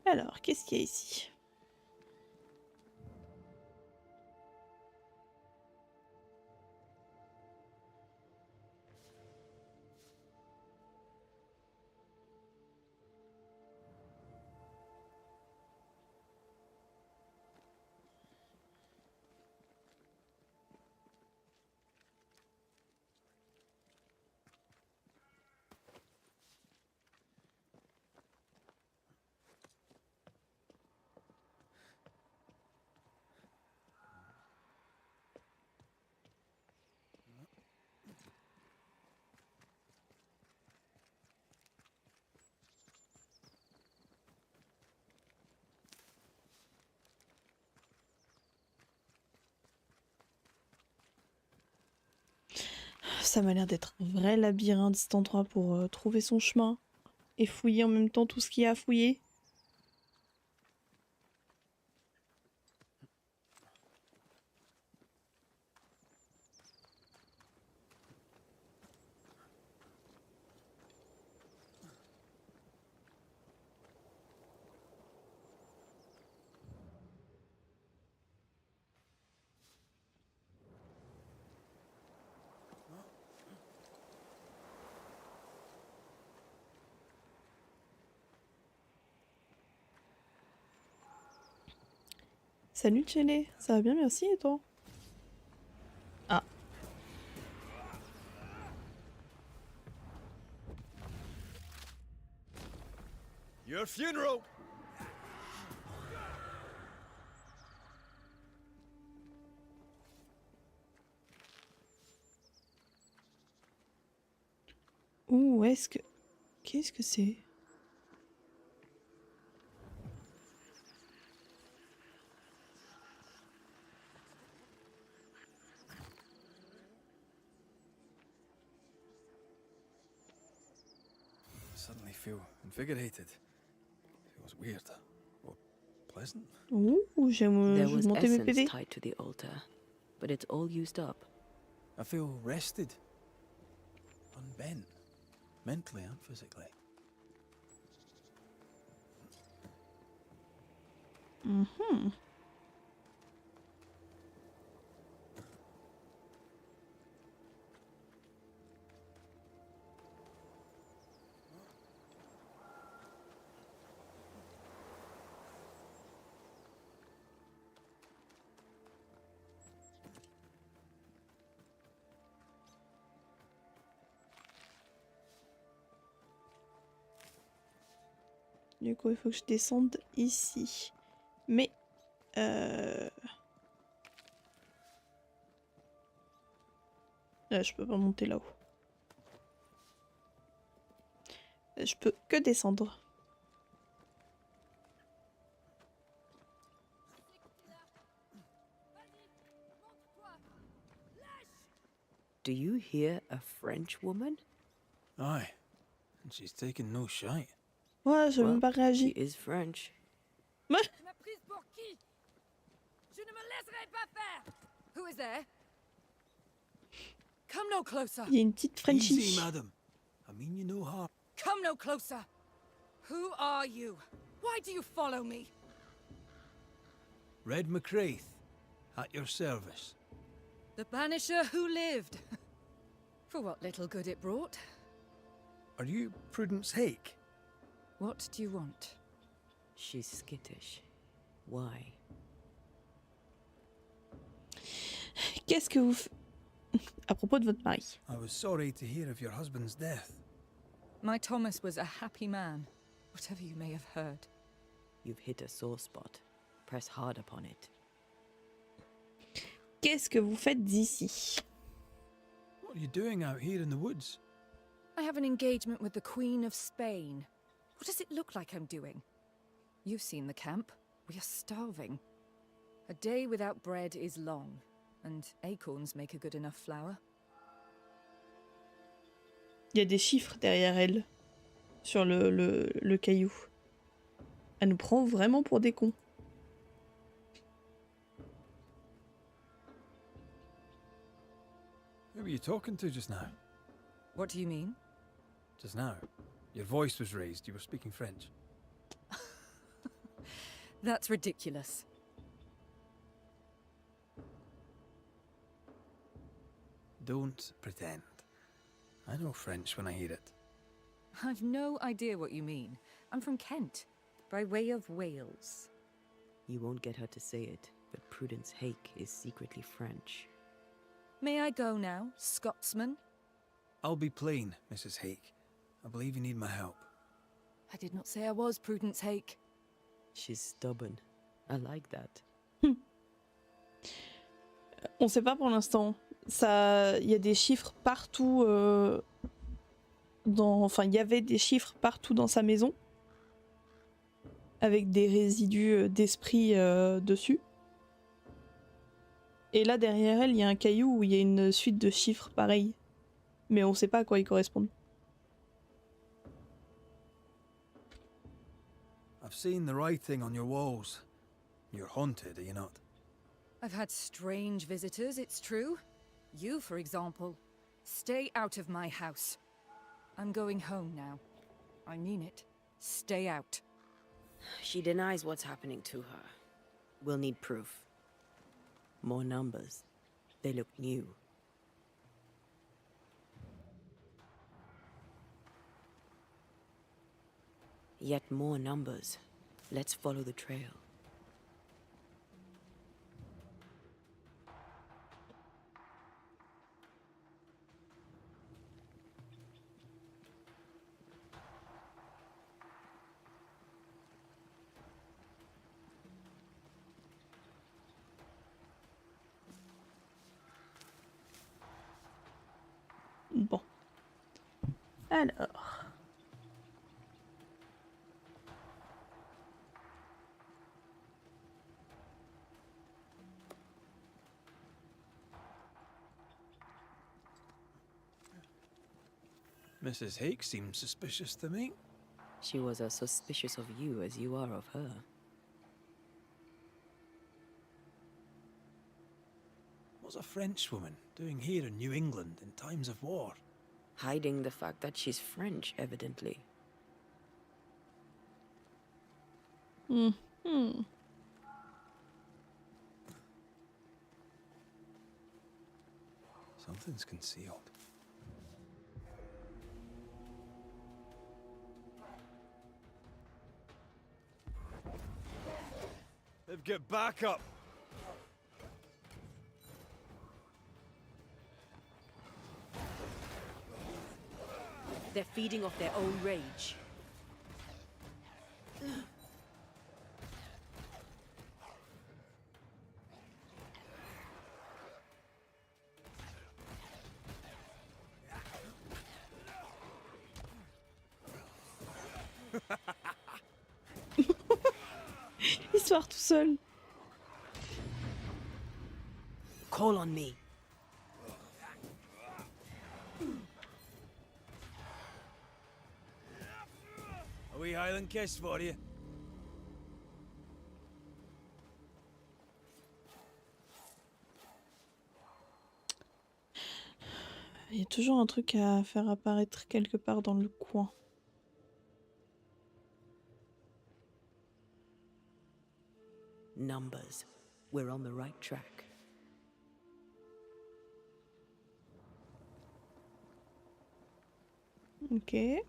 Alors, qu'est-ce qu'il y a ici? Ça m'a l'air d'être un vrai labyrinthe cet endroit pour trouver son chemin et fouiller en même temps tout ce qu'il y a à fouiller. Salut Tchélé, ça va bien, merci, et toi? Ah. Your funeral! Où est-ce que... Qu'est-ce que c'est? Suddenly feel invigorated. Feels weird. Or pleasant. Ouh, j'ai There was monté mes essence PV. tied to the altar, but it's all used up. I feel rested. Unbent. Mentally and physically. Mhm. Du coup, il faut que je descende ici. Mais... Là, je peux pas monter là-haut. Je peux que descendre. Do you hear a French woman? Aye. And she's taking no shite. Ouais, j'ai même pas She réagi. is French. Ouais. Tu m'as prise pour qui? Je ne me laisserai pas faire! Who is there? Come no closer! Il y a une petite Frenchie. Easy, madam. I mean you no harm. Come no closer! Who are you? Why do you follow me? Red McCraith, at your service. The Banisher who lived. For what little good it brought. Are you Prudence Hake? What do you want? She's skittish. Why? Qu'est-ce que vous... À propos de votre mari. I was sorry to hear of your husband's death. My Thomas was a happy man, whatever you may have heard. You've hit a sore spot. Press hard upon it. Qu'est-ce que vous faites ici? What are you doing out here in the woods? I have an engagement with the Queen of Spain. What does it look like I'm doing? You've seen the camp. We are starving. A day without bread is long, and acorns make a good enough flour. Il y a des chiffres derrière elle. Sur le caillou. Elle nous prend vraiment pour des cons. Who were you talking to just now? What do you mean? Just now. Your voice was raised. You were speaking French. That's ridiculous. Don't pretend. I know French when I hear it. I've no idea what you mean. I'm from Kent, by way of Wales. You won't get her to say it, but Prudence Hake is secretly French. May I go now, Scotsman? I'll be plain, Mrs. Hake. I believe you need my help. I did not say I was Prudence Hake. She's stubborn. I like that. On sait pas pour l'instant. Ça, il y a des chiffres partout enfin, il y avait des chiffres partout dans sa maison avec des résidus d'esprit dessus. Et là derrière elle, il y a un caillou où il y a une suite de chiffres pareils, mais on sait pas à quoi ils correspondent. I've seen the writing on your walls. You're haunted, are you not? I've had strange visitors, it's true. You, for example. Stay out of my house. I'm going home now. I mean it. Stay out. She denies what's happening to her. We'll need proof. More numbers. They look new. Yet more numbers. Let's follow the trail. Alors. Mrs. Hake seems suspicious to me. She was as suspicious of you as you are of her. What's a Frenchwoman doing here in New England in times of war? Hiding the fact that she's French, evidently. Hmm. Something's concealed. They've got backup. They're feeding off their own rage. Histoire tout seul. Call on me. A wee Highland kiss for you. Il y a toujours un truc à faire apparaître quelque part dans le coin. Numbers. We're on the right track. Ok.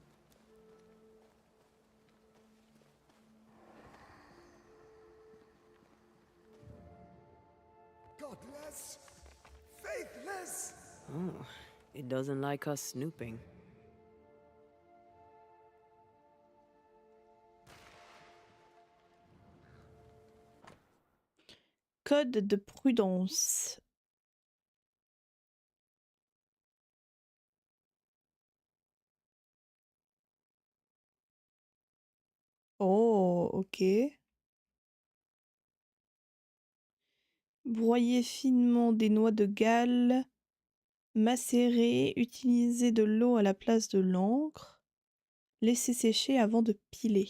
Godless, faithless. Oh, it doesn't like us snooping. Code de prudence. Oh, ok. Broyer finement des noix de Galles, macérer, utiliser de l'eau à la place de l'encre, laisser sécher avant de piler.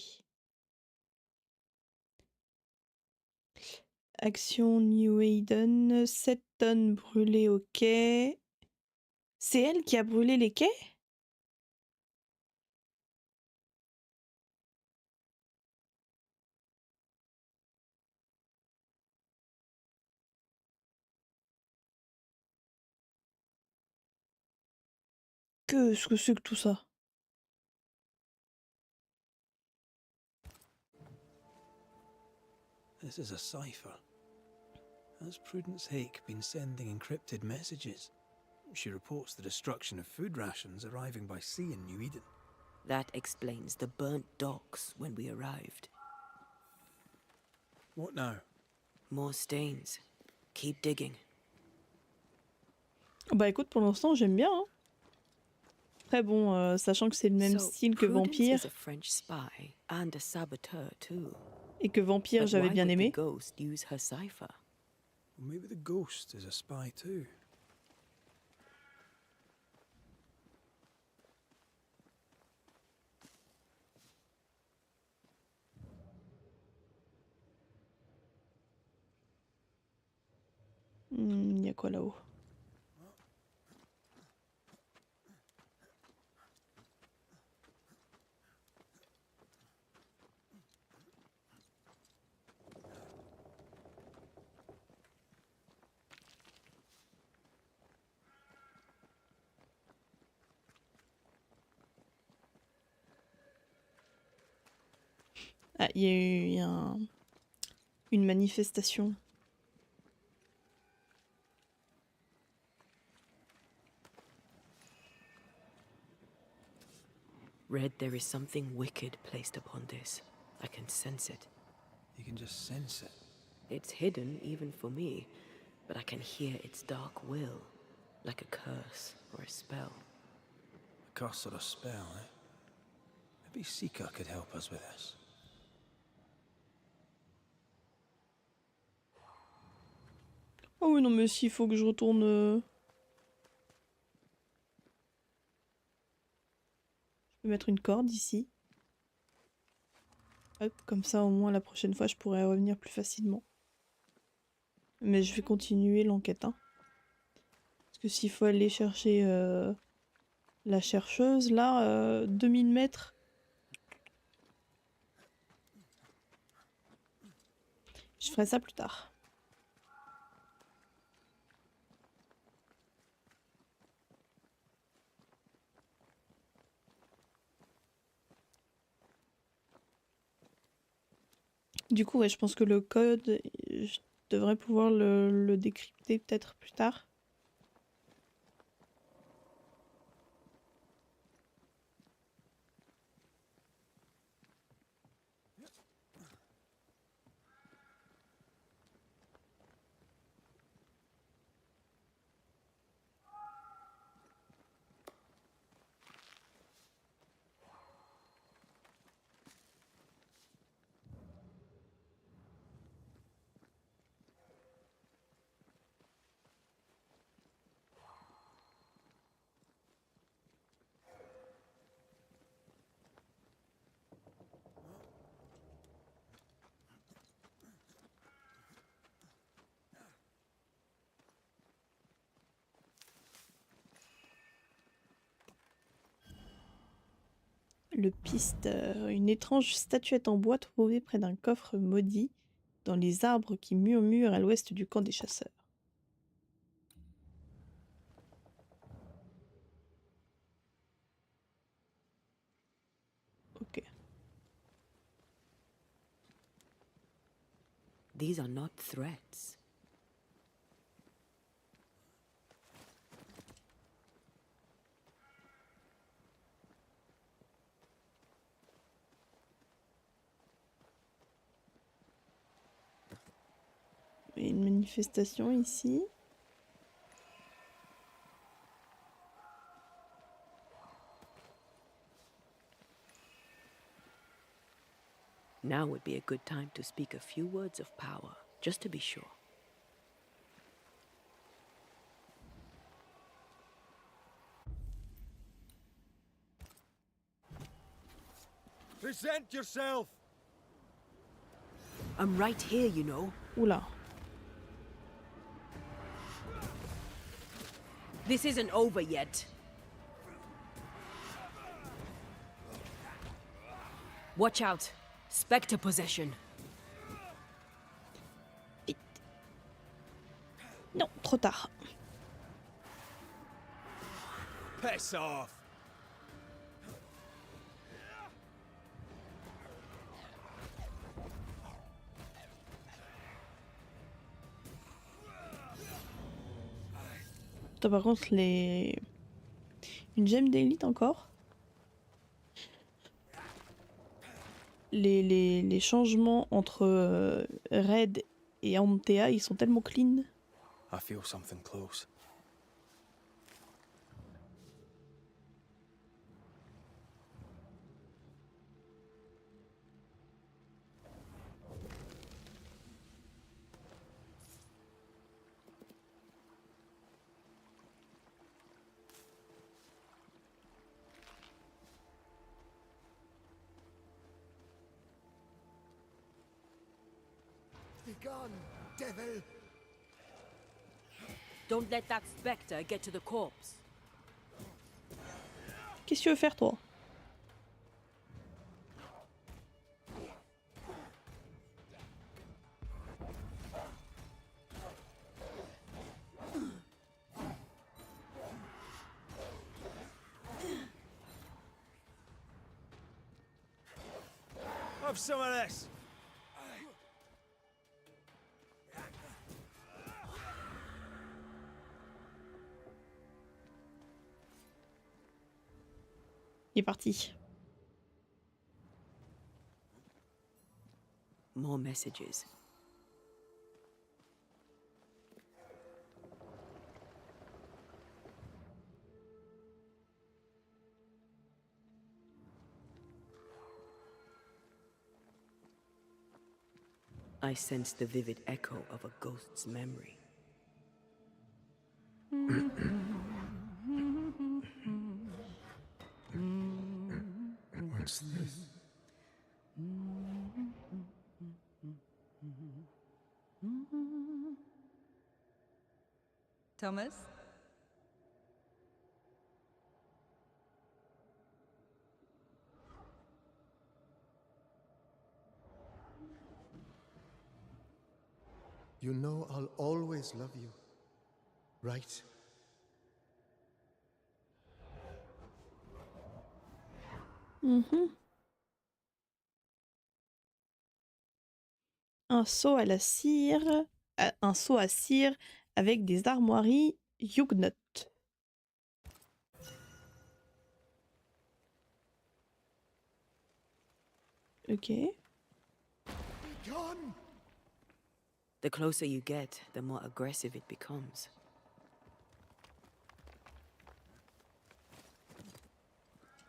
Action New Hayden, 7 tonnes brûlées au quai. C'est elle qui a brûlé les quais? Qu'est-ce que c'est que tout ça? This is a cipher. Has Prudence Hake been sending encrypted messages? She reports the destruction of food rations arriving by sea in New Eden. That explains the burnt docks when we arrived. What now? More stains. Keep digging. Bah écoute, pour l'instant, j'aime bien. Hein. Après bon, sachant que c'est le même style que Prudence Vampire, is a French spy and a saboteur too. et que Vampire But j'avais why bien would aimé. the ghost use her cipher? Well, maybe the ghost is a spy too. Y a quoi là-haut? Ah, il y a eu une manifestation. Red, there is something wicked placed upon this. I can sense it. You can just sense it. It's hidden even for me, but I can hear its dark will, like a curse or a spell. A curse or a spell, eh? Maybe Seeker could help us with this. Oh oui, non, mais s'il faut que je retourne... Je peux mettre une corde ici. Hop, comme ça, au moins, la prochaine fois, je pourrai revenir plus facilement. Mais je vais continuer l'enquête, hein. Parce que s'il faut aller chercher la chercheuse, là, 2000 mètres... Je ferai ça plus tard. Du coup, ouais, je pense que le code, je devrais pouvoir le décrypter peut-être plus tard. Le pisteur, une étrange statuette en bois trouvée près d'un coffre maudit dans les arbres qui murmurent à l'ouest du camp des chasseurs. Ok. These are not threats. Il y a une manifestation ici. Now would be a good time to speak a few words of power, just to be sure. Present yourself! I'm right here, you know. Oula. This isn't over yet. Watch out. Spectre possession. Non, trop tard. Piss off! Putain, par contre, les... Une gemme d'élite encore. Les changements entre Red et Antea, ils sont tellement clean. I feel something close. Be gone, devil! Don't let that spectre get to the corpse. Qu'est-ce que tu veux faire, toi? Have some of this! Il est parti. More messages. I sense the vivid echo of a ghost's memory. What's this? Thomas? You know I'll always love you, right? Un seau à la cire, un seau à cire avec des armoiries Huguenot. Ok. The closer you get, the more aggressive it becomes.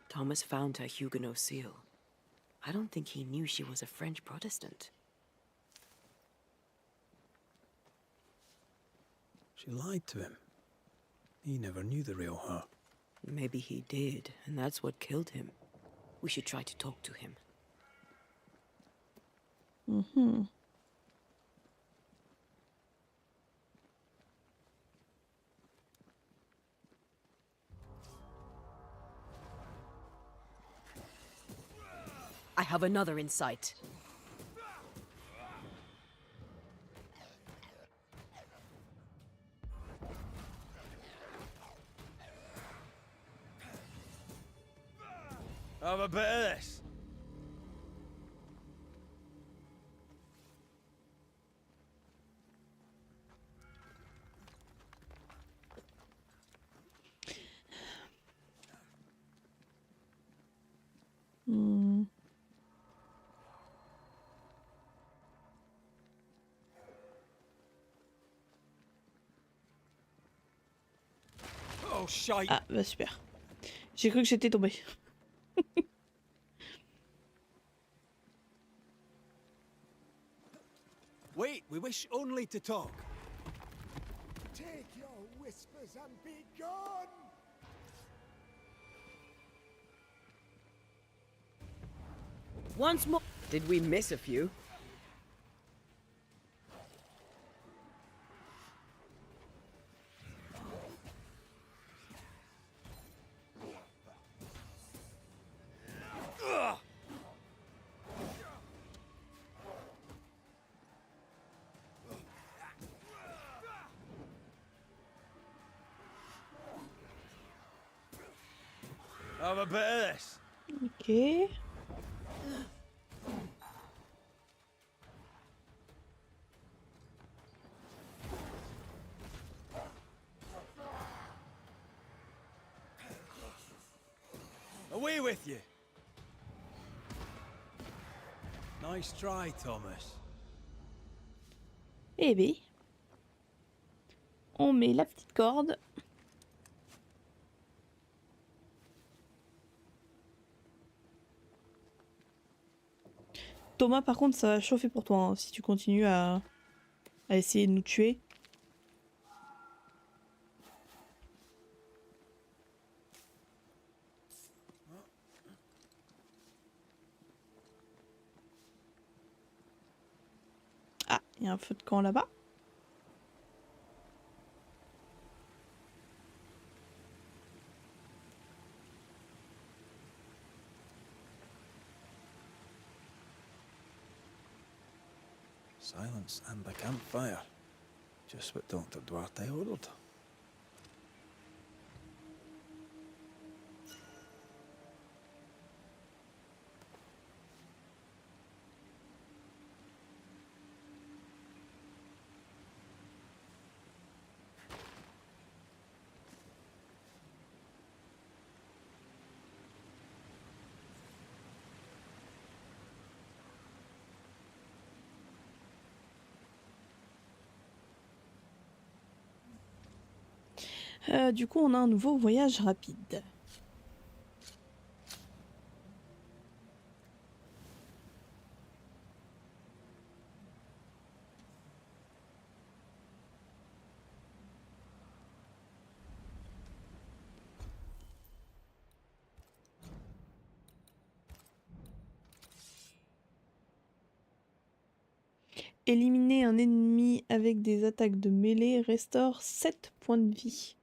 Thomas found her Huguenot seal. I don't think he knew she was a French Protestant. She lied to him. He never knew the real her. Maybe he did, and that's what killed him. We should try to talk to him. I have another in sight. Have a bit of this. Oh, shite. Ah, bah super. J'ai cru que j'étais tombée. Wait, we wish only to talk. Take your whispers and be gone! Once more. Did we miss a few? Have a bit of this. Ok. Away with you. Nice try, Thomas. Eh bien. On met la petite corde. Thomas, par contre, ça va chauffer pour toi hein, si tu continues à essayer de nous tuer. Ah, il y a un feu de camp là-bas. Silence and the campfire. Just what Dr. Duarte ordered. Du coup, on a un nouveau voyage rapide. Éliminer un ennemi avec des attaques de mêlée restaure 7 points de vie.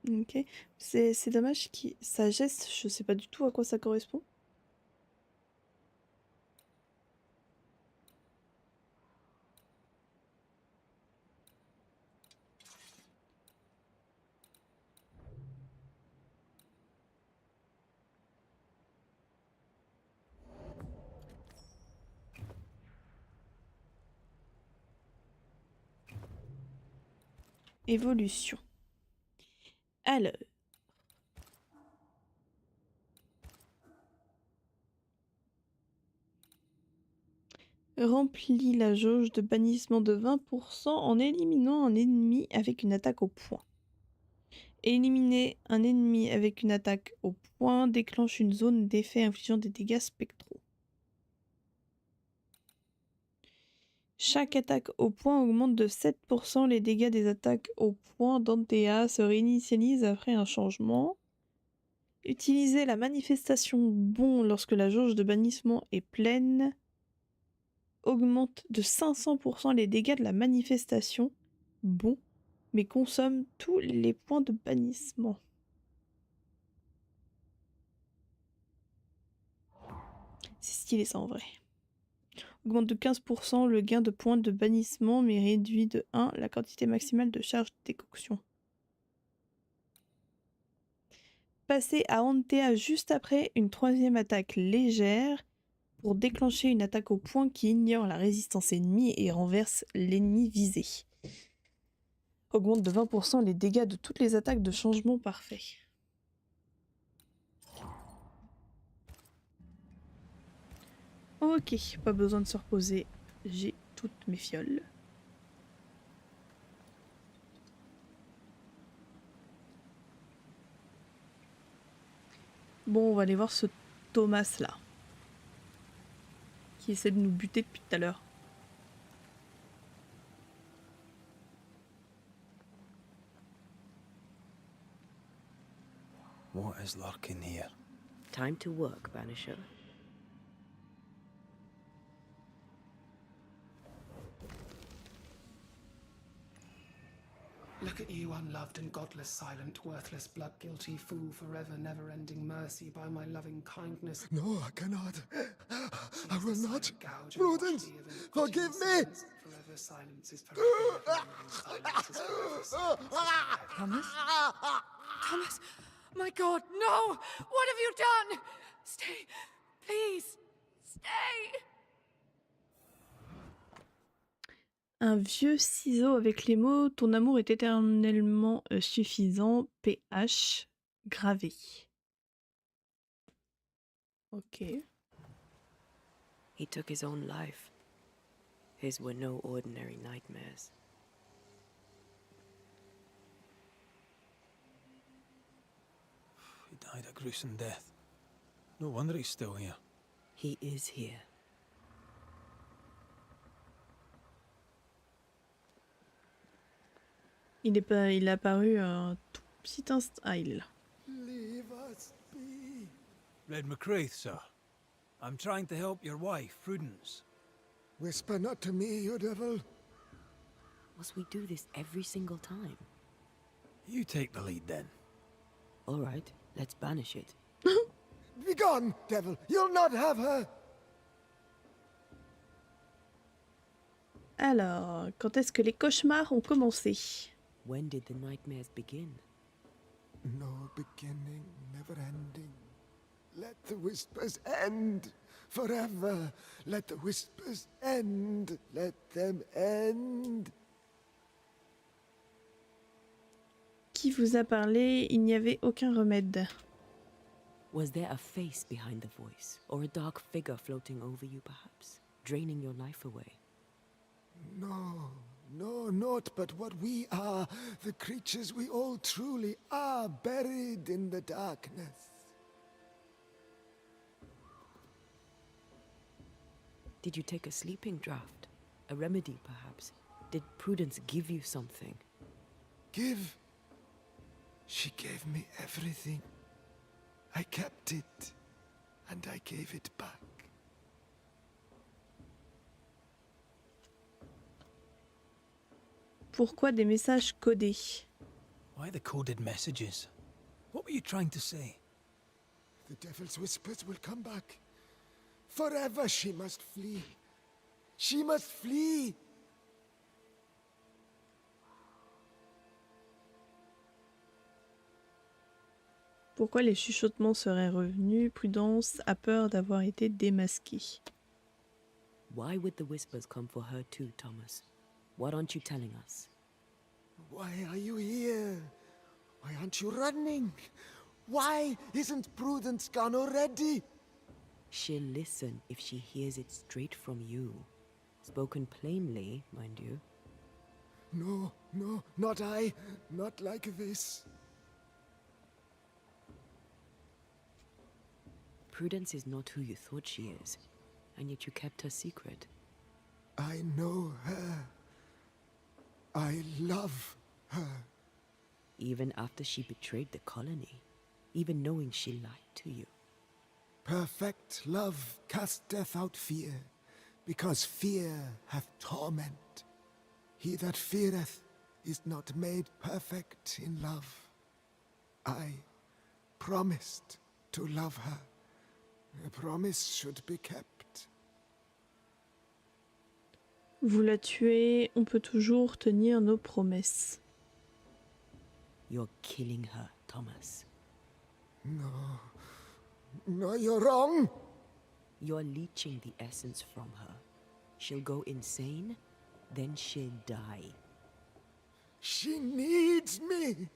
Ok, c'est dommage qui sagesse, je sais pas du tout à quoi ça correspond. Évolution. Alors. Remplis la jauge de bannissement de 20% en éliminant un ennemi avec une attaque au poing. Éliminer un ennemi avec une attaque au poing déclenche une zone d'effet infligeant des dégâts spectraux. Chaque attaque au poing augmente de 7% les dégâts des attaques au poing d'Antea se réinitialisent après un changement. Utilisez la manifestation bon lorsque la jauge de bannissement est pleine. Augmente de 500% les dégâts de la manifestation bon, mais consomme tous les points de bannissement. C'est stylé ça en vrai. Augmente de 15% le gain de points de bannissement, mais réduit de 1 la quantité maximale de charge de décoction. Passez à Antea juste après une troisième attaque légère pour déclencher une attaque au point qui ignore la résistance ennemie et renverse l'ennemi visé. Augmente de 20% les dégâts de toutes les attaques de changement parfait. Ok, pas besoin de se reposer. J'ai toutes mes fioles. Bon, on va aller voir ce Thomas là. Qui essaie de nous buter depuis tout à l'heure. What is lurking here? Time to work, Banisher. Look at you, unloved and godless, silent, worthless, blood-guilty fool, forever never-ending mercy by my loving kindness. No, I cannot. I will not. Prudence, forgive me. Forever silence is forever. Thomas? Thomas! My God, no! What have you done? Stay, please, stay! Un vieux ciseau avec les mots « Ton amour est éternellement suffisant, PH » gravé. Ok. He took his own life. His were no ordinary nightmares. He died a gruesome death. No wonder he's still here. He is here. Il est apparu un tout petit instant. Ah, il est là. Leave us be. Red McCraith, sir. I'm trying to help your wife, Prudence. Whisper not to me, you devil. Must we do this every single time? You take the lead then. All right, let's banish it. Begone, devil. You'll not have her. Alors, quand est-ce que les cauchemars ont commencé? When did the nightmares begin? No beginning, never ending. Let the whispers end forever. Let the whispers end. Let them end. Qui vous a parlé? Il n'y avait aucun remède. Was there a face behind the voice, or a dark figure floating over you perhaps, draining your life away? No, no, not but what we are, the creatures we all truly are, buried in the darkness. Did you take a sleeping draught? A remedy, perhaps? Did Prudence give you something? Give? She gave me everything. I kept it, and I gave it back. Pourquoi des messages codés? Why the coded messages? What were you trying to say? The devil's whispers will come back. Forever she must flee. She must flee. Pourquoi les chuchotements seraient revenus? Prudence a peur d'avoir été démasquée. Why would the whispers come for her too, Thomas? What aren't you telling us? Why are you here? Why aren't you running? Why isn't Prudence gone already? She'll listen if she hears it straight from you. Spoken plainly, mind you. No, no, not I. Not like this. Prudence is not who you thought she is, and yet you kept her secret. I know her. I love her. Even after she betrayed the colony, even knowing she lied to you. Perfect love casteth out fear, because fear hath torment. He that feareth is not made perfect in love. I promised to love her. A promise should be kept. Vous la tuez, on peut toujours tenir nos promesses. You're killing her, Thomas. No. No, you're wrong. You're leeching the essence from her. She'll go insane, then she'll die. She needs me.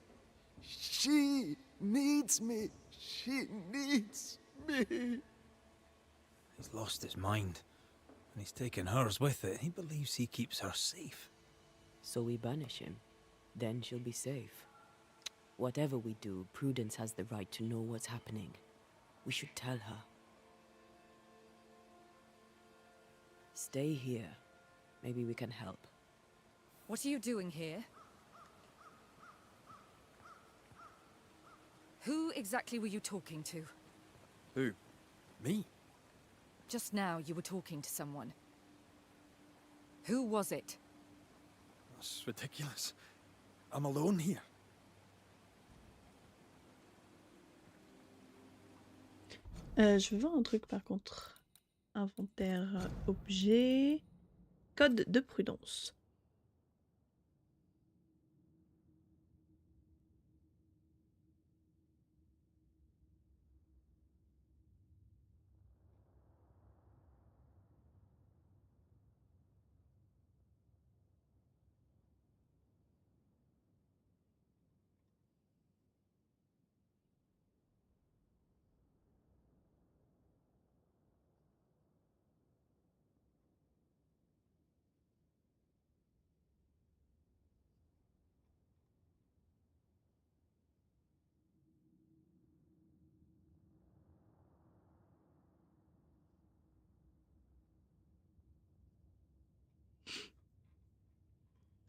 She needs me. She needs me. He's lost his mind, and he's taken hers with it. He believes he keeps her safe. So we banish him. Then she'll be safe. Whatever we do, Prudence has the right to know what's happening. We should tell her. Stay here. Maybe we can help. What are you doing here? Who exactly were you talking to? Who? Me? Just now you were talking to someone. Who was it? That's ridiculous. I'm alone here. Je veux voir un truc par contre. Inventaire, objet, code de prudence.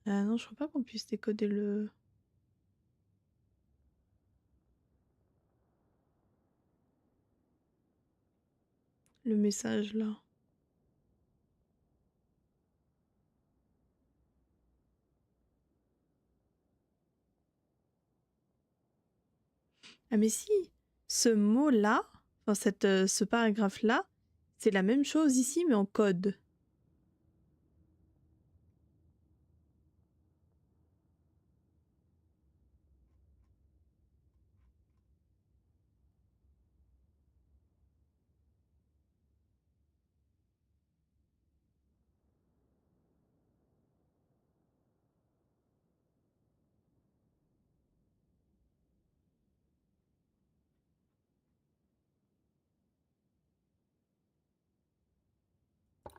Non, je crois pas qu'on puisse décoder le message là. Ah mais si, ce mot-là, enfin ce paragraphe-là, c'est la même chose ici mais en code.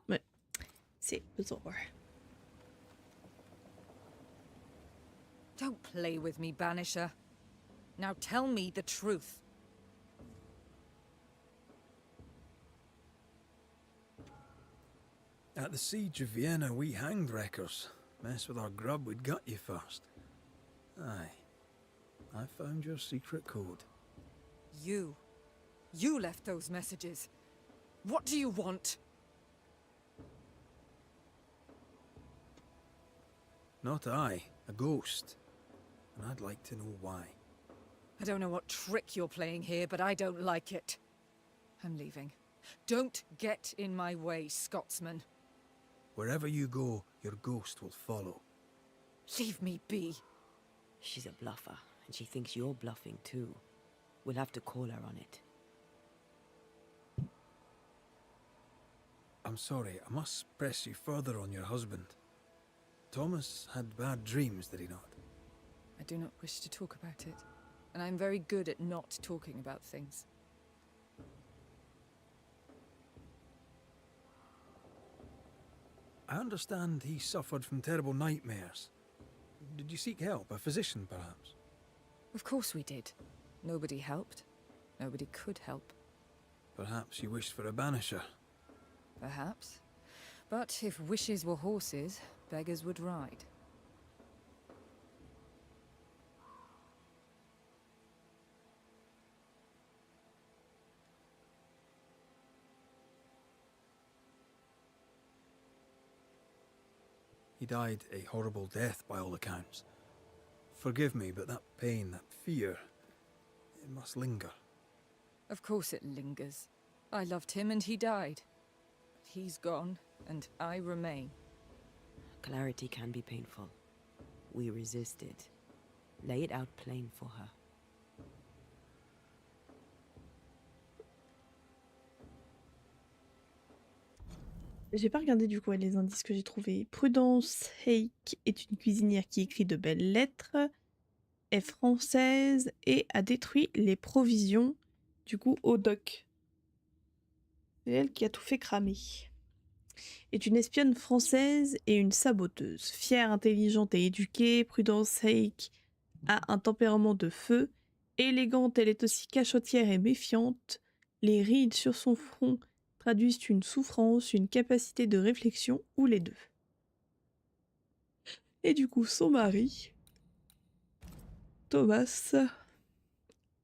Ouais, c'est bizarre. Don't play with me, Banisher. Now tell me the truth. At the siege of Vienna, we hanged wreckers. Mess with our grub, we'd gut you first. Aye. I found your secret code. You left those messages. What do you want? Not I, a ghost. And I'd like to know why. I don't know what trick you're playing here, but I don't like it. I'm leaving. Don't get in my way, Scotsman. Wherever you go, your ghost will follow. Leave me be. She's a bluffer, and she thinks you're bluffing too. We'll have to call her on it. I'm sorry, I must press you further on your husband. Thomas had bad dreams, did he not? I do not wish to talk about it, and I'm very good at not talking about things. I understand he suffered from terrible nightmares. Did you seek help? A physician, perhaps? Of course we did. Nobody helped. Nobody could help. Perhaps you wished for a banisher. Perhaps. But if wishes were horses, beggars would ride. He died a horrible death by all accounts. Forgive me, but that pain, that fear, it must linger. Of course it lingers. I loved him and he died. But he's gone, and I remain. Clarity can be painful. We resisted. Lay it out plain for her. J'ai pas regardé du coup les indices que j'ai trouvés. Prudence Heik est une cuisinière qui écrit de belles lettres, est française et a détruit les provisions du coup au dock. C'est elle qui a tout fait cramer. Est une espionne française et une saboteuse. Fière, intelligente et éduquée, Prudence Heik a un tempérament de feu. Élégante, elle est aussi cachotière et méfiante. Les rides sur son front traduisent une souffrance, une capacité de réflexion ou les deux. Et du coup, son mari, Thomas,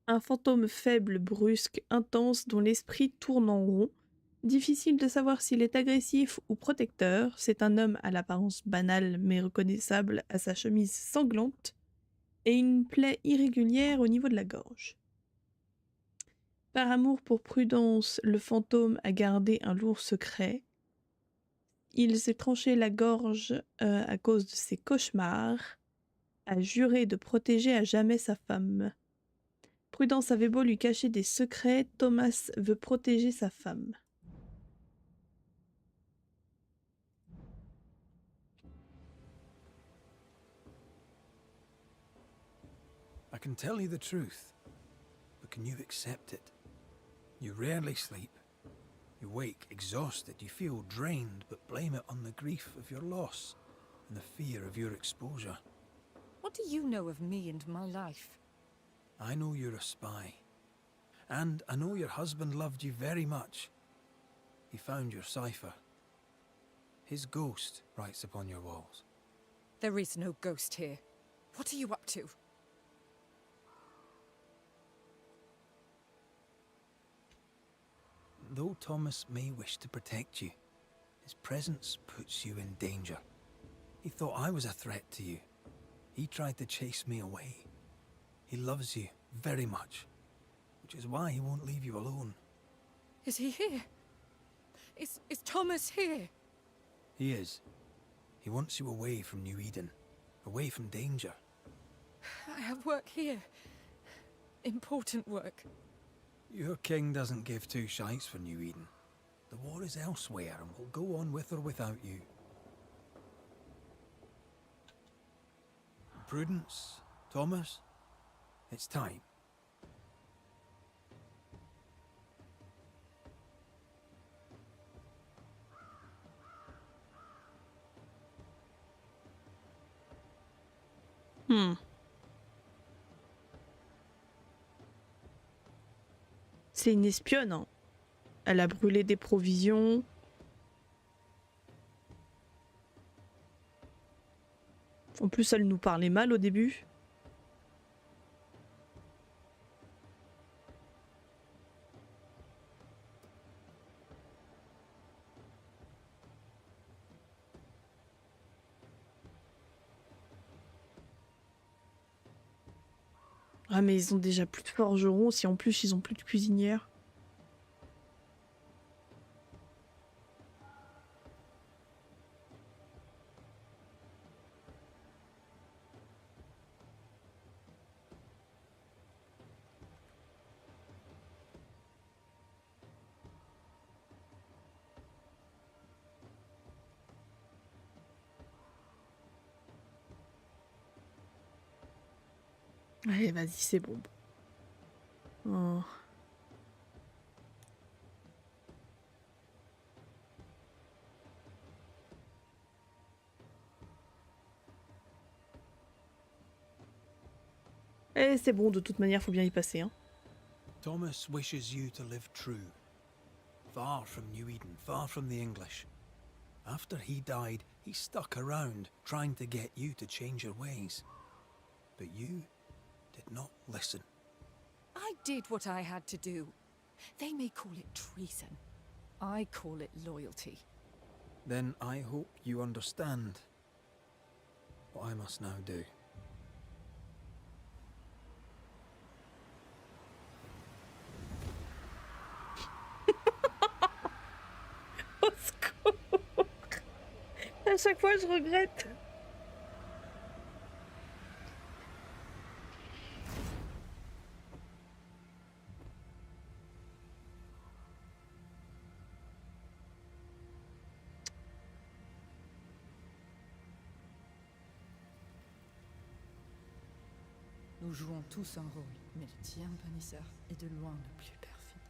un fantôme faible, brusque, intense, dont l'esprit tourne en rond. Difficile de savoir s'il est agressif ou protecteur. C'est un homme à l'apparence banale mais reconnaissable à sa chemise sanglante et une plaie irrégulière au niveau de la gorge. Par amour pour Prudence, le fantôme a gardé un lourd secret. Il s'est tranché la gorge à cause de ses cauchemars, a juré de protéger à jamais sa femme. Prudence avait beau lui cacher des secrets, Thomas veut protéger sa femme. I can tell you the truth, but can you accept it? You rarely sleep. You wake exhausted, you feel drained, but blame it on the grief of your loss and the fear of your exposure. What do you know of me and my life? I know you're a spy. And I know your husband loved you very much. He found your cipher. His ghost writes upon your walls. There is no ghost here. What are you up to? Though Thomas may wish to protect you, his presence puts you in danger. He thought I was a threat to you. He tried to chase me away. He loves you very much, which is why he won't leave you alone. Is he here? Is Thomas here? He is. He wants you away from New Eden, away from danger. I have work here. Important work. Your king doesn't give two shites for New Eden. The war is elsewhere and will go on with or without you. Prudence, Thomas, it's time. C'est une espionne, hein. Elle a brûlé des provisions. En plus, elle nous parlait mal au début. Ah mais ils ont déjà plus de forgerons, si en plus ils ont plus de cuisinières. Allez, vas-y, c'est bon. Oh. Eh, c'est bon, de toute manière, faut bien y passer, hein. Thomas wishes you to live true. Far from New Eden, far from the English. After he died, he stuck around, trying to get you to change your ways. But you did not listen. I did what I had to do. They may call it treason. I call it loyalty. Then I hope you understand what I must now do. Au secours! À chaque fois, je regrette. Nous jouons tous un rôle, mais le tien, Banishers, est de loin le plus perfide.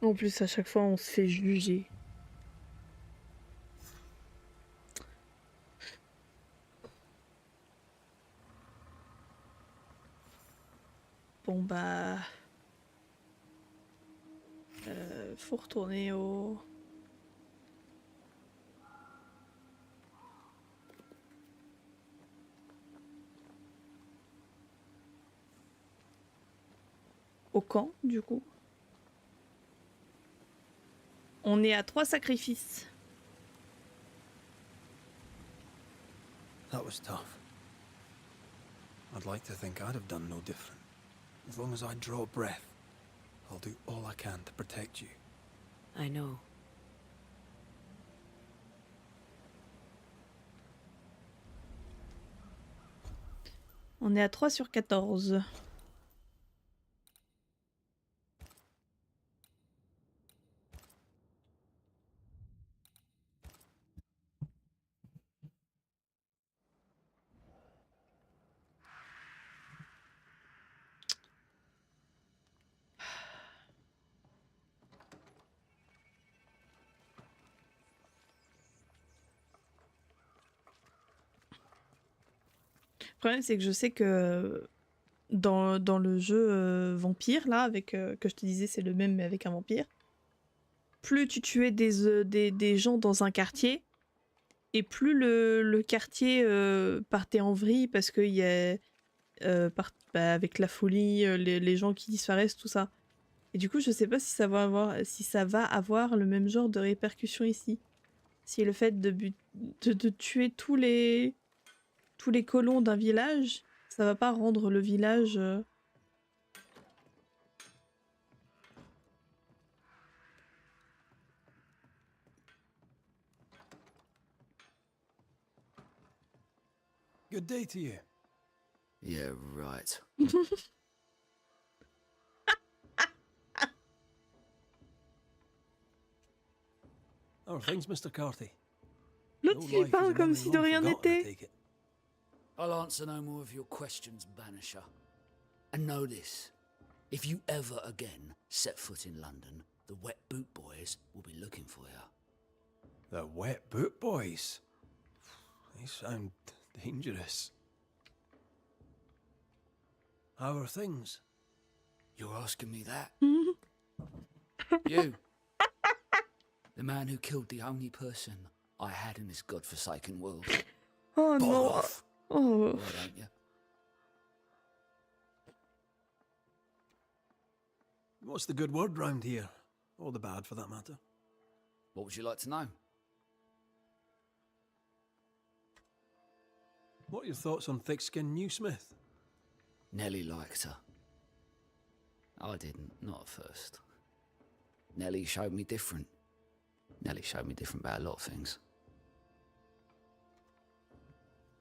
En plus, à chaque fois, on se fait juger. Bon bah... faut retourner au camp, du coup. On est à 3 sacrifices. That was tough. I'd like to think I'd have done no different. As long as I draw breath, I'll do all I can to protect you. I know. On est à 3 sur 14. Le problème, c'est que je sais que dans le jeu vampire, là, avec que je te disais, c'est le même mais avec un vampire, plus tu tuais des gens dans un quartier, et plus le quartier partait en vrille parce qu'il y a, avec la folie, les gens qui disparaissent, tout ça. Et du coup, je sais pas si ça va avoir le même genre de répercussions ici. Si le fait de tuer tous les colons d'un village, ça va pas rendre le village... Good day to you. Yeah, right. How are things, Mr. Carthy? L'autre, il parle comme si de rien n'était. I'll answer no more of your questions, Banisher. And know this. If you ever again set foot in London, the Wet Boot Boys will be looking for you. The Wet Boot Boys? They sound dangerous. How are things? You're asking me that? You. The man who killed the only person I had in this godforsaken world. Oh Bother non. off. Oh. Why don't you? What's the good word round here? Or the bad, for that matter? What would you like to know? What are your thoughts on thick-skinned New Smith? Nellie liked her. I didn't, not at first. Nellie showed me different. Nellie showed me different about a lot of things.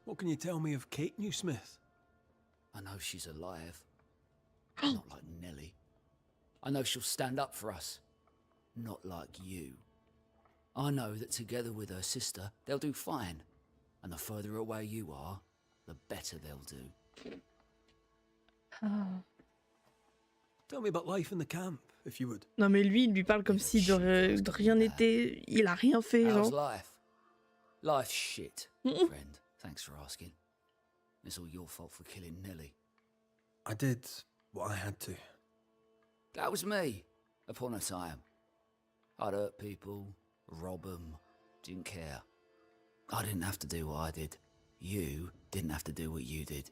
What can you tell me of Kate New Smith? I know she's alive. Not like Nellie. I know she'll stand up for us. Not like you. I know that together with her sister, they'll do fine. And the further away you are, the better they'll do. Tell me about life in the camp, if you would. Non mais lui, il lui parle comme si de rien n'était. Il a rien fait, How's genre. life? Life's shit, friend. Thanks for asking. It's all your fault for killing Nellie. I did what I had to. That was me, upon a time. I'd hurt people, rob them, didn't care. I didn't have to do what I did. You didn't have to do what you did.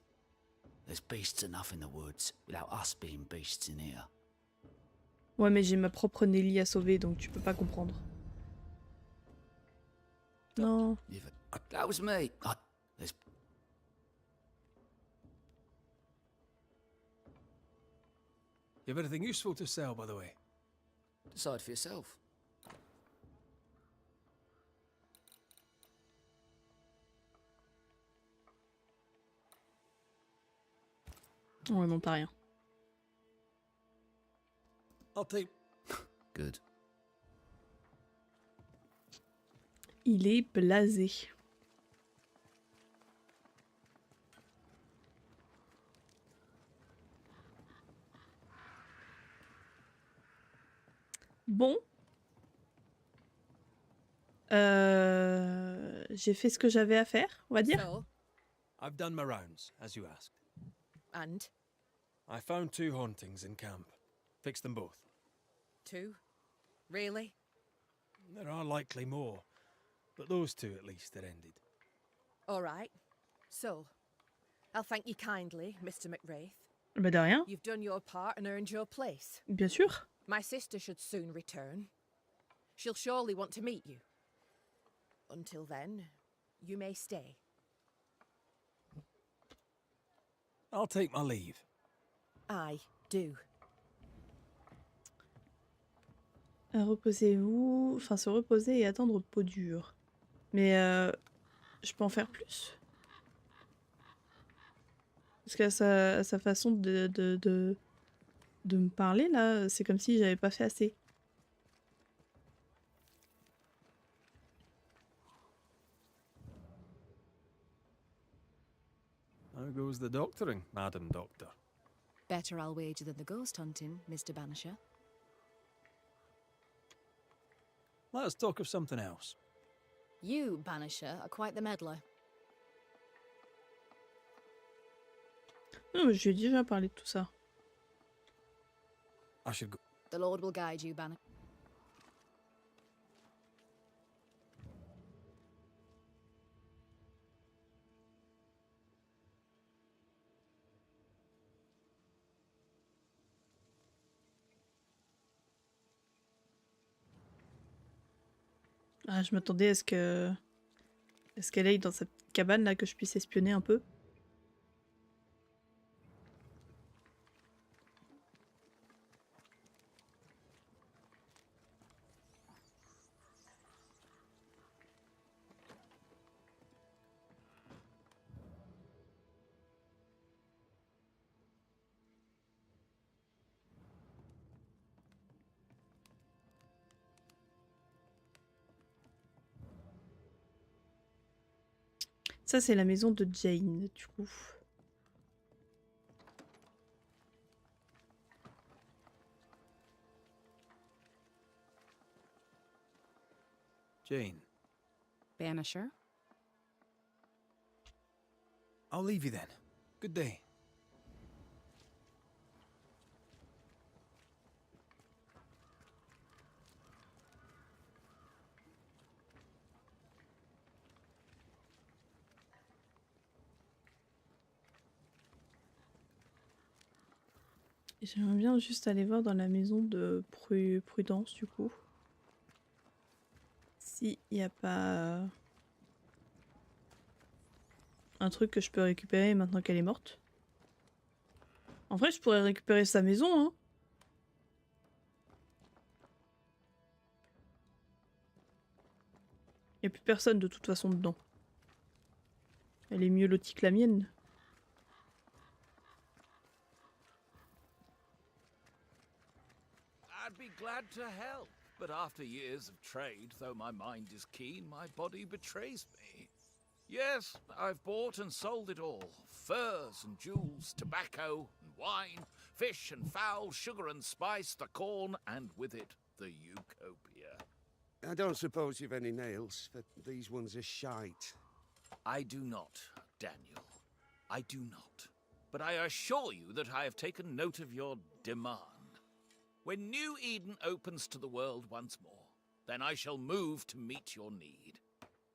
There's beasts enough in the woods without us being beasts in here. Ouais, mais j'ai ma propre Nelly à sauver, donc tu peux pas comprendre. Non. That was me. You have anything useful to sell, by the way? Decide for yourself. Ouais, non, t'as rien. I'll take... Good. Il est blasé. Bon. J'ai fait ce que j'avais à faire, on va dire. So, I've done my rounds, as you asked. and? I found 2 hauntings in camp. Fixed them both. 2? Really? There are likely more, but those 2 at least are ended. All right. So, I'll thank you kindly, Mr. McWraith. Bah de rien. You've done your part and earned your place. Bien sûr. My sister should soon return. She'll surely want to meet you. Until then, you may stay. I'll take my leave. I do. Reposez-vous, enfin se reposer et attendre peau dure. Mais je peux en faire plus. Parce qu'à sa façon de me parler là, c'est comme si j'avais pas fait assez. How goes the doctoring, Madam Doctor? Better, I'll wager, than the ghost hunting, Mr. Banisher. Let us talk of something else. You, Banisher, are quite the meddler. Non, mais je lui ai déjà parlé de tout ça. I should go. The Lord will guide you, Banisher. Ah, je m'attendais à ce qu'elle aille dans sa petite cabane là, que je puisse espionner un peu. Ça, c'est la maison de Jane, du coup. Jane, Banisher? I'll leave you then. Good day. J'aimerais bien juste aller voir dans la maison de Prudence, du coup. S'il n'y a pas un truc que je peux récupérer maintenant qu'elle est morte. En vrai, je pourrais récupérer sa maison, hein. Il n'y a plus personne de toute façon dedans. Elle est mieux lotie que la mienne. I'd be glad to help, but after years of trade, though my mind is keen, my body betrays me. Yes, I've bought and sold it all. Furs and jewels, tobacco and wine, fish and fowl, sugar and spice, the corn, and with it, the Utopia. I don't suppose you've any nails, but these ones are shite. I do not, Daniel. I do not. But I assure you that I have taken note of your demand. When New Eden opens to the world once more, then I shall move to meet your need.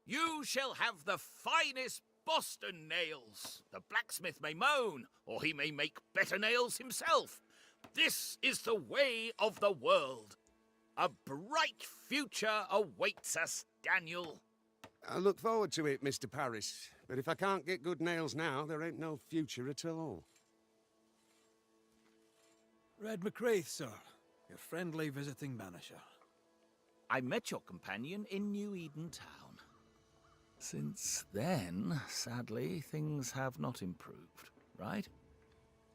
You shall have the finest Boston nails. The blacksmith may moan, or he may make better nails himself. This is the way of the world. A bright future awaits us, Daniel. I look forward to it, Mr. Paris. But if I can't get good nails now, there ain't no future at all. Red McCraith, sir. Your friendly visiting banisher. I met your companion in New Eden Town. Since then, sadly, things have not improved, right?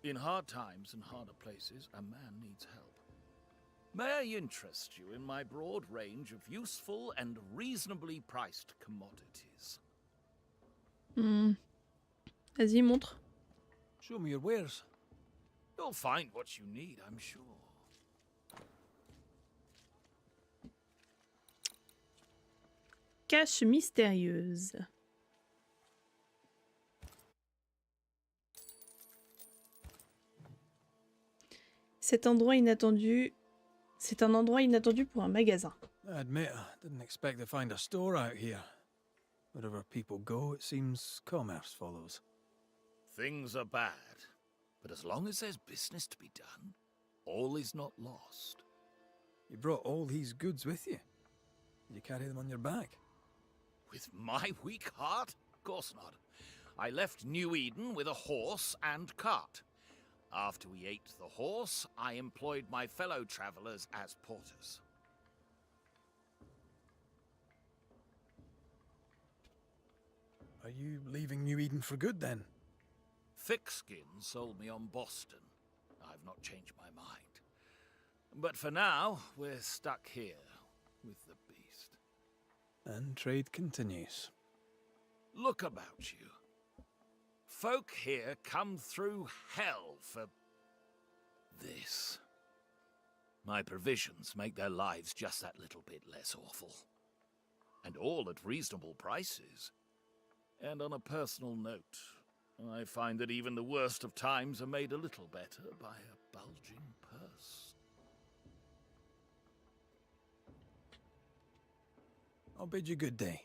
In hard times and harder places, a man needs help. May I interest you in my broad range of useful and reasonably priced commodities? Vas-y, montre. Show me your wares. You'll find what you need, I'm sure. Cache mystérieuse. C'est un endroit inattendu pour un magasin. I admit, I didn't expect to find a store out here. Wherever people go, it seems commerce follows. Things are bad, but as long as there's business to be done, all is not lost. You brought all these goods with you. Did you carry them on your back? With my weak heart? Of course not. I left New Eden with a horse and cart. After we ate the horse, I employed my fellow travelers as porters. Are you leaving New Eden for good, then? Thickskin sold me on Boston. I've not changed my mind. But for now, we're stuck here with the beast. And trade continues. Look about you. Folk here come through hell for this. My provisions make their lives just that little bit less awful. And all at reasonable prices. And on a personal note, I find that even the worst of times are made a little better by a bulging purse. I'll bid you good day.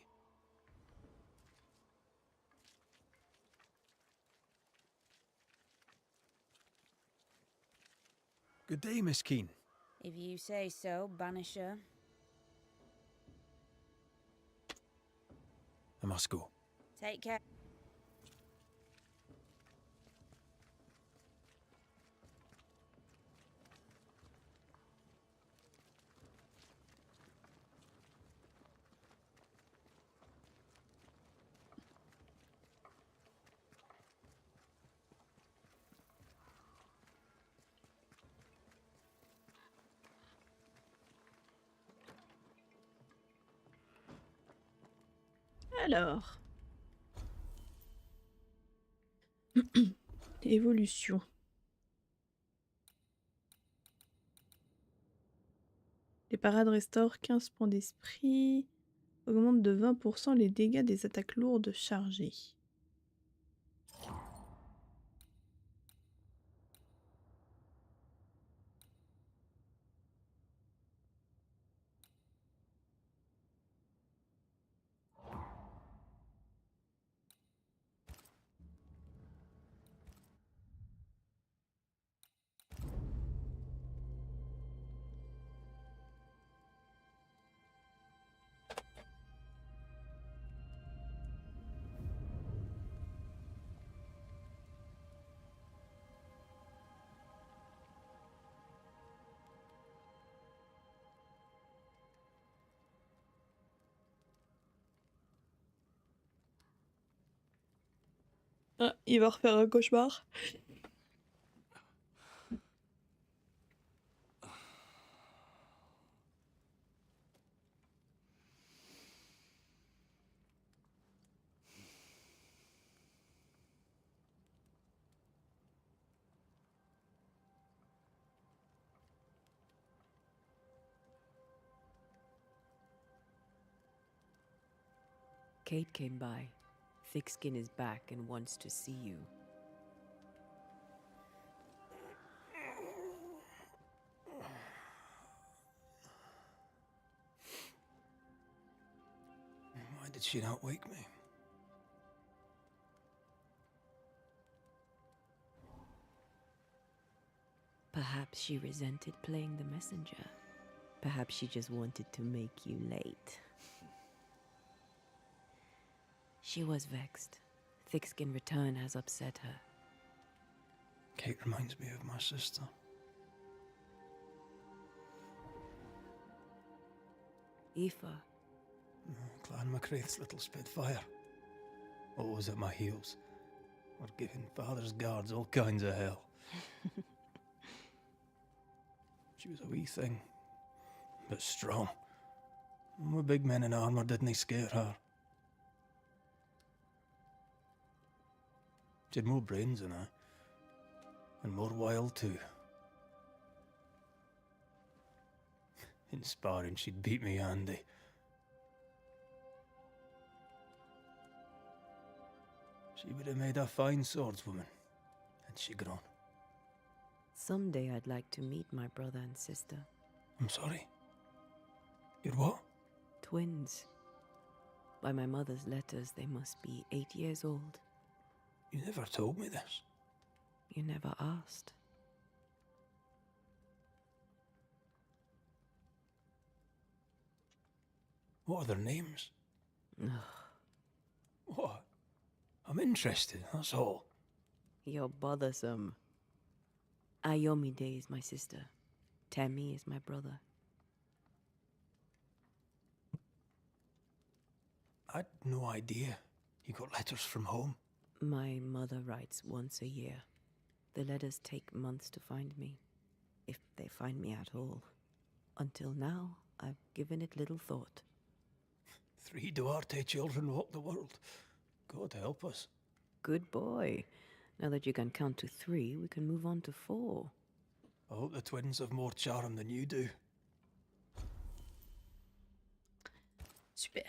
Good day, Miss Keene. If you say so, Banisher. I must go. Take care. Alors. Évolution. Les parades restaurent 15 points d'esprit. Augmente de 20% les dégâts des attaques lourdes chargées. Ah, il va refaire un cauchemar. Kate came by. Thickskin is back and wants to see you. Why did she not wake me? Perhaps she resented playing the messenger. Perhaps she just wanted to make you late. She was vexed. Thickskin return has upset her. Kate reminds me of my sister. Aoife. Clan MacRaith's little Spitfire. Always at my heels. Or giving father's guards all kinds of hell. She was a wee thing, but strong. And we big men in armour didn't scare her. She had more brains than I. And more wild too. In sparring, she'd beat me handy. She would have made a fine swordswoman, had she grown. Someday I'd like to meet my brother and sister. I'm sorry. You're what? Twins. By my mother's letters, they must be 8 years old. You never told me this. You never asked. What are their names? Ugh. What? I'm interested, that's all. You're bothersome. Ayomide is my sister. Temi is my brother. I'd no idea you got letters from home. My mother writes once a year. The letters take months to find me, if they find me at all. Until now, I've given it little thought. 3 Duarte children walk the world. God help us. Good boy. Now that you can count to 3, we can move on to 4. I hope the twins have more charm than you do. Super.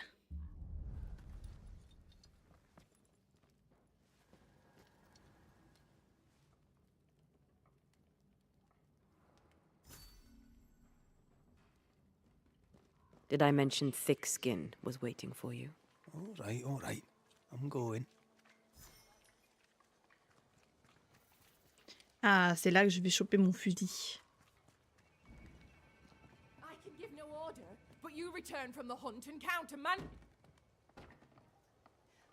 Did I mention Thickskin was waiting for you? All right. I'm going. Ah, c'est là que je vais choper mon fusil. I can give no order, but you return from the hunt and counterman.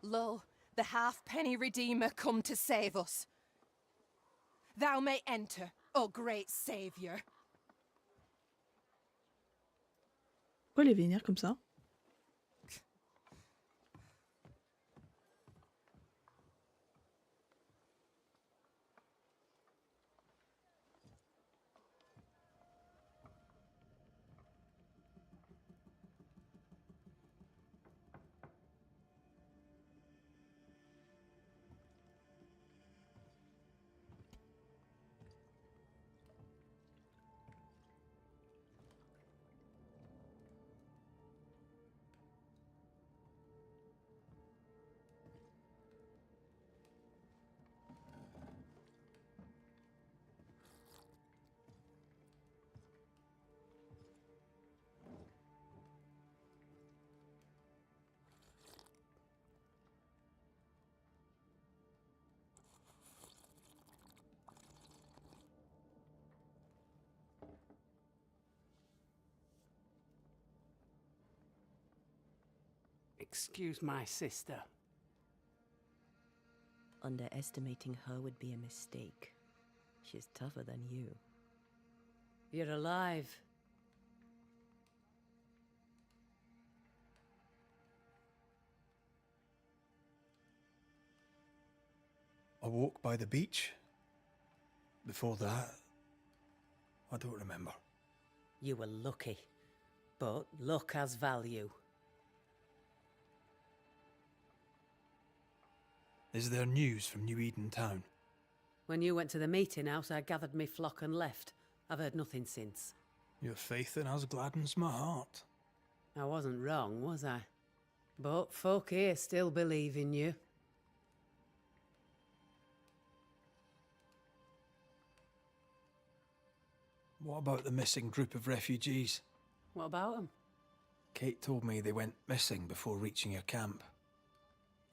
Lo, the halfpenny redeemer come to save us. Thou may enter, O great savior. Pourquoi les vénère comme ça? Excuse my sister. Underestimating her would be a mistake. She's tougher than you. You're alive. walk by the beach. Before that, I don't remember. You were lucky. But luck has value. Is there news from New Eden town? When you went to the meeting house, I gathered me flock and left. I've heard nothing since. Your faith in us gladdens my heart. I wasn't wrong, was I? But folk here still believe in you. What about the missing group of refugees? What about them? Kate told me they went missing before reaching your camp.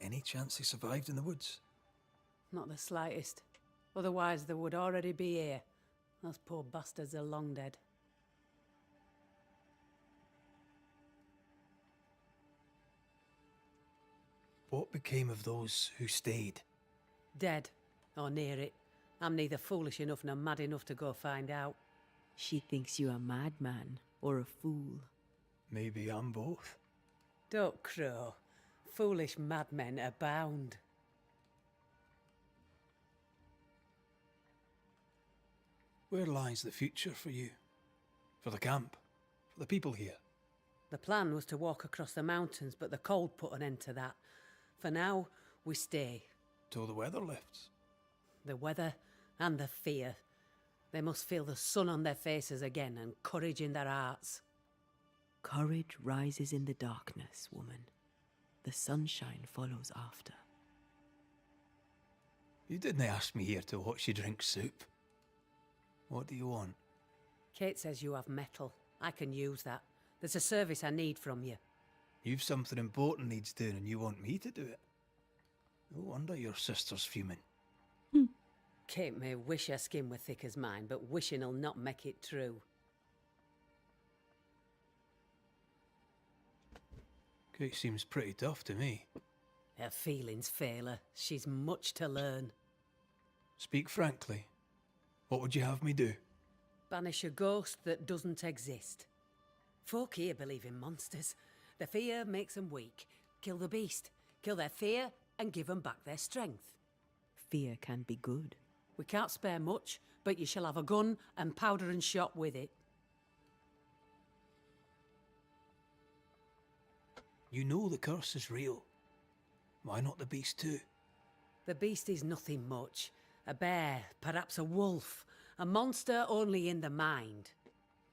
Any chance they survived in the woods? Not the slightest. Otherwise they would already be here. Those poor bastards are long dead. What became of those who stayed? Dead. Or near it. I'm neither foolish enough nor mad enough to go find out. She thinks you a madman or a fool. Maybe I'm both. Don't crow. Foolish madmen abound. Where lies the future for you? For the camp? For the people here? The plan was to walk across the mountains, but the cold put an end to that. For now, we stay. Till the weather lifts. The weather and the fear. They must feel the sun on their faces again and courage in their hearts. Courage rises in the darkness, woman. The sunshine follows after. You didn't ask me here to watch you drink soup. What do you want? Kate says you have metal. I can use that. There's a service I need from you. You've something important needs doing and you want me to do it. No wonder your sister's fuming. Kate may wish her skin were thick as mine, but wishing'll not make it true. Kate seems pretty tough to me. Her feelings fail her. She's much to learn. Speak frankly. What would you have me do? Banish a ghost that doesn't exist. Folk here believe in monsters. The fear makes them weak. Kill the beast. Kill their fear and give them back their strength. Fear can be good. We can't spare much, but you shall have a gun and powder and shot with it. You know the curse is real. Why not the beast too? The beast is nothing much. A bear, perhaps a wolf. A monster only in the mind.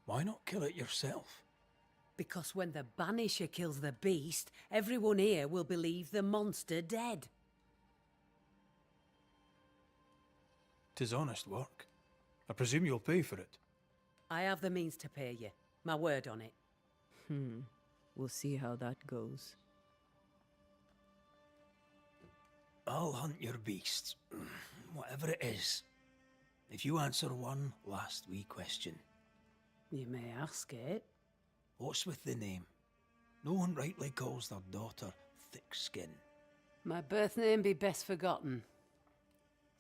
Why not kill it yourself? Because when the Banisher kills the beast, everyone here will believe the monster dead. 'Tis honest work. I presume you'll pay for it. I have the means to pay you. My word on it. We'll see how that goes. I'll hunt your beast, whatever it is, if you answer one last wee question. You may ask it. What's with the name? No one rightly calls their daughter Thick Skin. My birth name be best forgotten.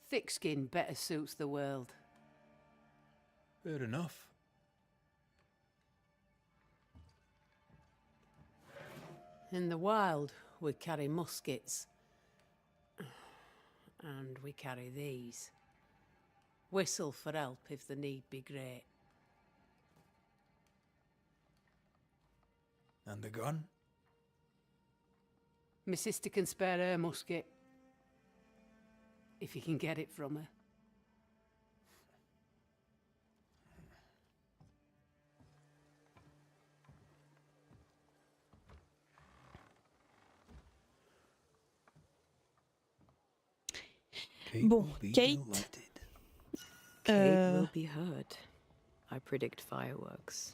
Thick skin better suits the world. Fair enough. In the wild, we carry muskets. And we carry these. Whistle for help if the need be great. And the gun? My sister can spare her musket. If you can get it from her. Bon, Kate. Kate will be hurt. I predict fireworks.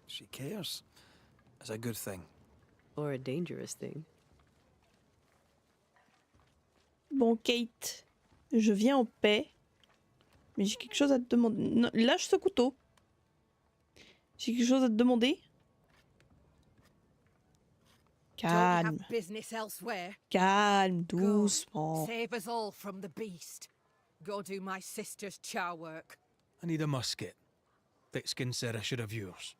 She cares. It's a good thing. Or a dangerous thing. Bon, Kate, je viens en paix. Mais j'ai quelque chose à te demander. Non, lâche ce couteau. J'ai quelque chose à te demander. Calme. Don't have business elsewhere. Calme, Go. doucement. Save us all from the beast. Go do my sister's char work. I need a musket. Thickskin said I should have yours.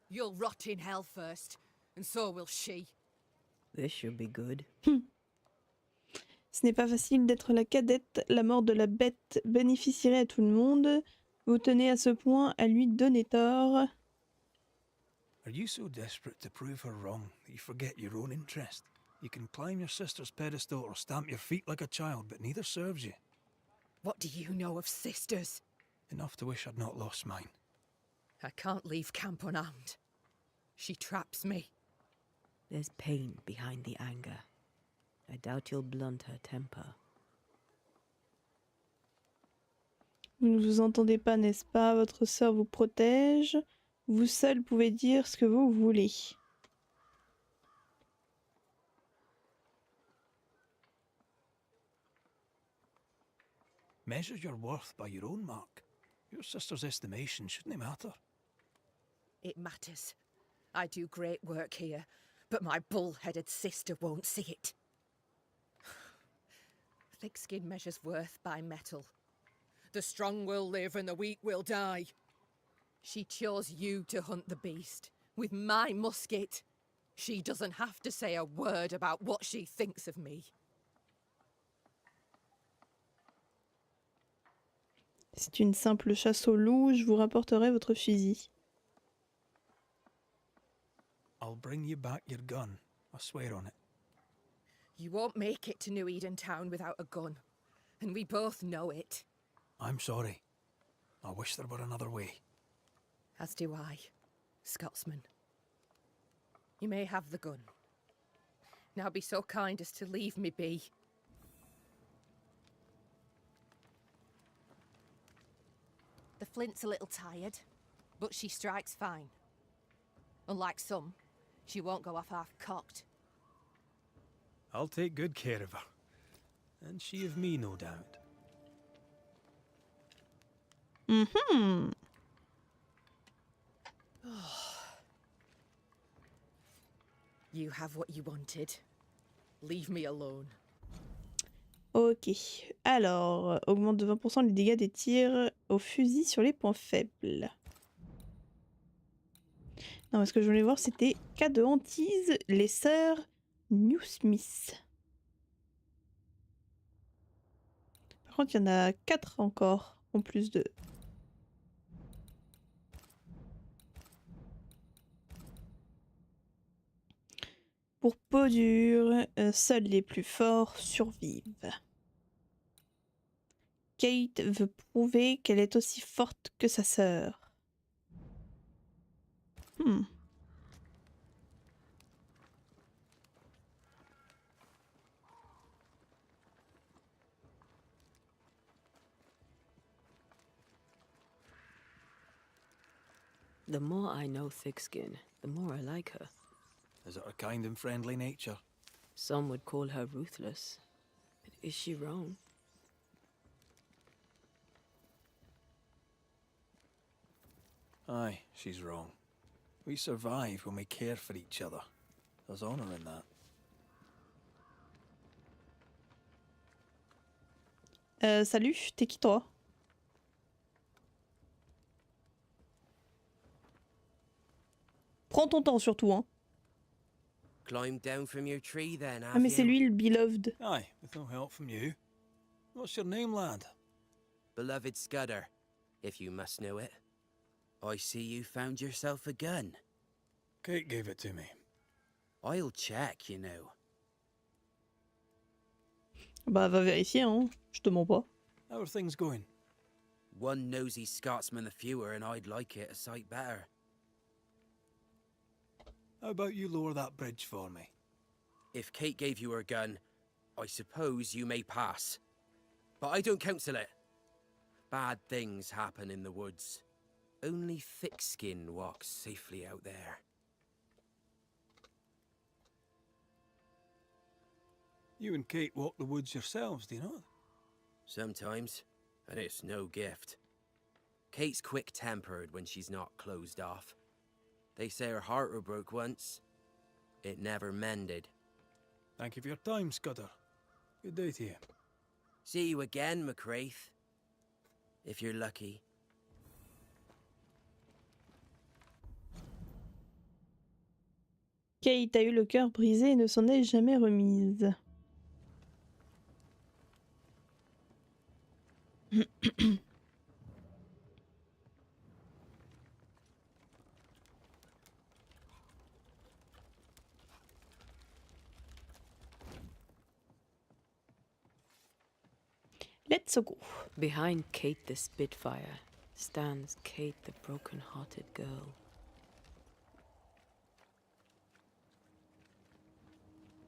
You'll rot in hell first, and so will she. This should be good. Ce n'est pas facile d'être la cadette. La mort de la bête bénéficierait à tout le monde. Vous tenez à ce point à lui donner tort. Are you so desperate to prove her wrong that you forget your own interest? You can climb your sister's pedestal or stamp your feet like a child, but neither serves you. What do you know of sisters? Enough to wish I'd not lost mine. I can't leave camp unarmed. She traps me. There's pain behind the anger. I doubt you'll blunt her temper. Vous ne vous entendez pas, n'est-ce pas? Votre sœur vous protège. Vous seul pouvez dire ce que vous voulez. Measure your worth by your own mark. Your sister's estimation shouldn't matter. It matters. I do great work here, but my bull-headed sister won't see it. Thick skin measures worth by metal. The strong will live and the weak will die. She chose you to hunt the beast with my musket. She doesn't have to say a word about what she thinks of me. C'est une simple chasse au loup, je vous rapporterai votre fusil. I'll bring you back your gun. I swear on it. You won't make it to New Eden Town without a gun, and we both know it. I'm sorry. I wish there were another way. As do I, Scotsman. You may have the gun. Now be so kind as to leave me be. The flint's a little tired, but she strikes fine. Unlike some, she won't go off half-cocked. I'll take good care of her. And she of me, no doubt. Mhm. You have what you wanted. Leave me alone. Ok. Alors, augmente de 20% les dégâts des tirs au fusil sur les points faibles. Non, mais ce que je voulais voir, c'était cas de hantise, les sœurs New Smith. Par contre, il y en a 4 encore, en plus de... Pour peau dure, seuls les plus forts survivent. Kate veut prouver qu'elle est aussi forte que sa sœur. The more I know Thickskin, the more I like her. Is it her kind and friendly nature? Some would call her ruthless. But is she wrong? Aye, she's wrong. We survive when we care for each other. There's honor in that. Salut, t'es qui toi? Prends ton temps surtout, hein. Climbed down from your tree then, Ah mais c'est lui le beloved. Aye, with no help from you. What's your name, lad? Beloved Scudder, if you must know it. I see you found yourself a gun. Kate gave it to me. I'll check, you know. Bah va vérifier, hein. Je te mens pas. How are things going? One nosy Scotsman the fewer, and I'd like it a sight better. How about you lower that bridge for me? If Kate gave you her gun, I suppose you may pass. But I don't counsel it. Bad things happen in the woods. Only thick-skin walks safely out there. You and Kate walk the woods yourselves, do you not? Sometimes, and it's no gift. Kate's quick-tempered when she's not closed off. They say her heart were broke once. It never mended. Thank you for your time, Scudder. Good day to you. See you again, McCraith. If you're lucky. Kate a eu le cœur brisé et ne s'en est jamais remise. Let's go. Behind Kate the Spitfire stands Kate the broken-hearted girl.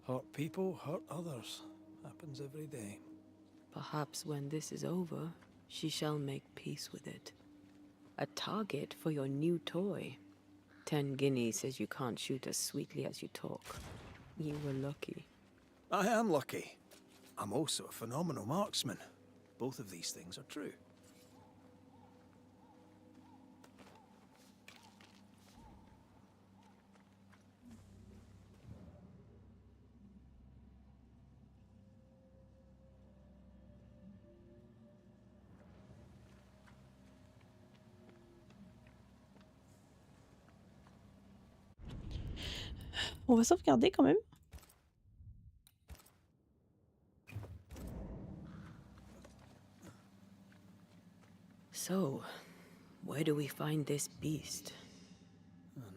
Hurt people hurt others. Happens every day. Perhaps when this is over, she shall make peace with it. A target for your new toy. 10 guineas says you can't shoot as sweetly as you talk. You were lucky. I am lucky. I'm also a phenomenal marksman. Both of these things are true. On va sauvegarder quand même. So, where do we find this beast?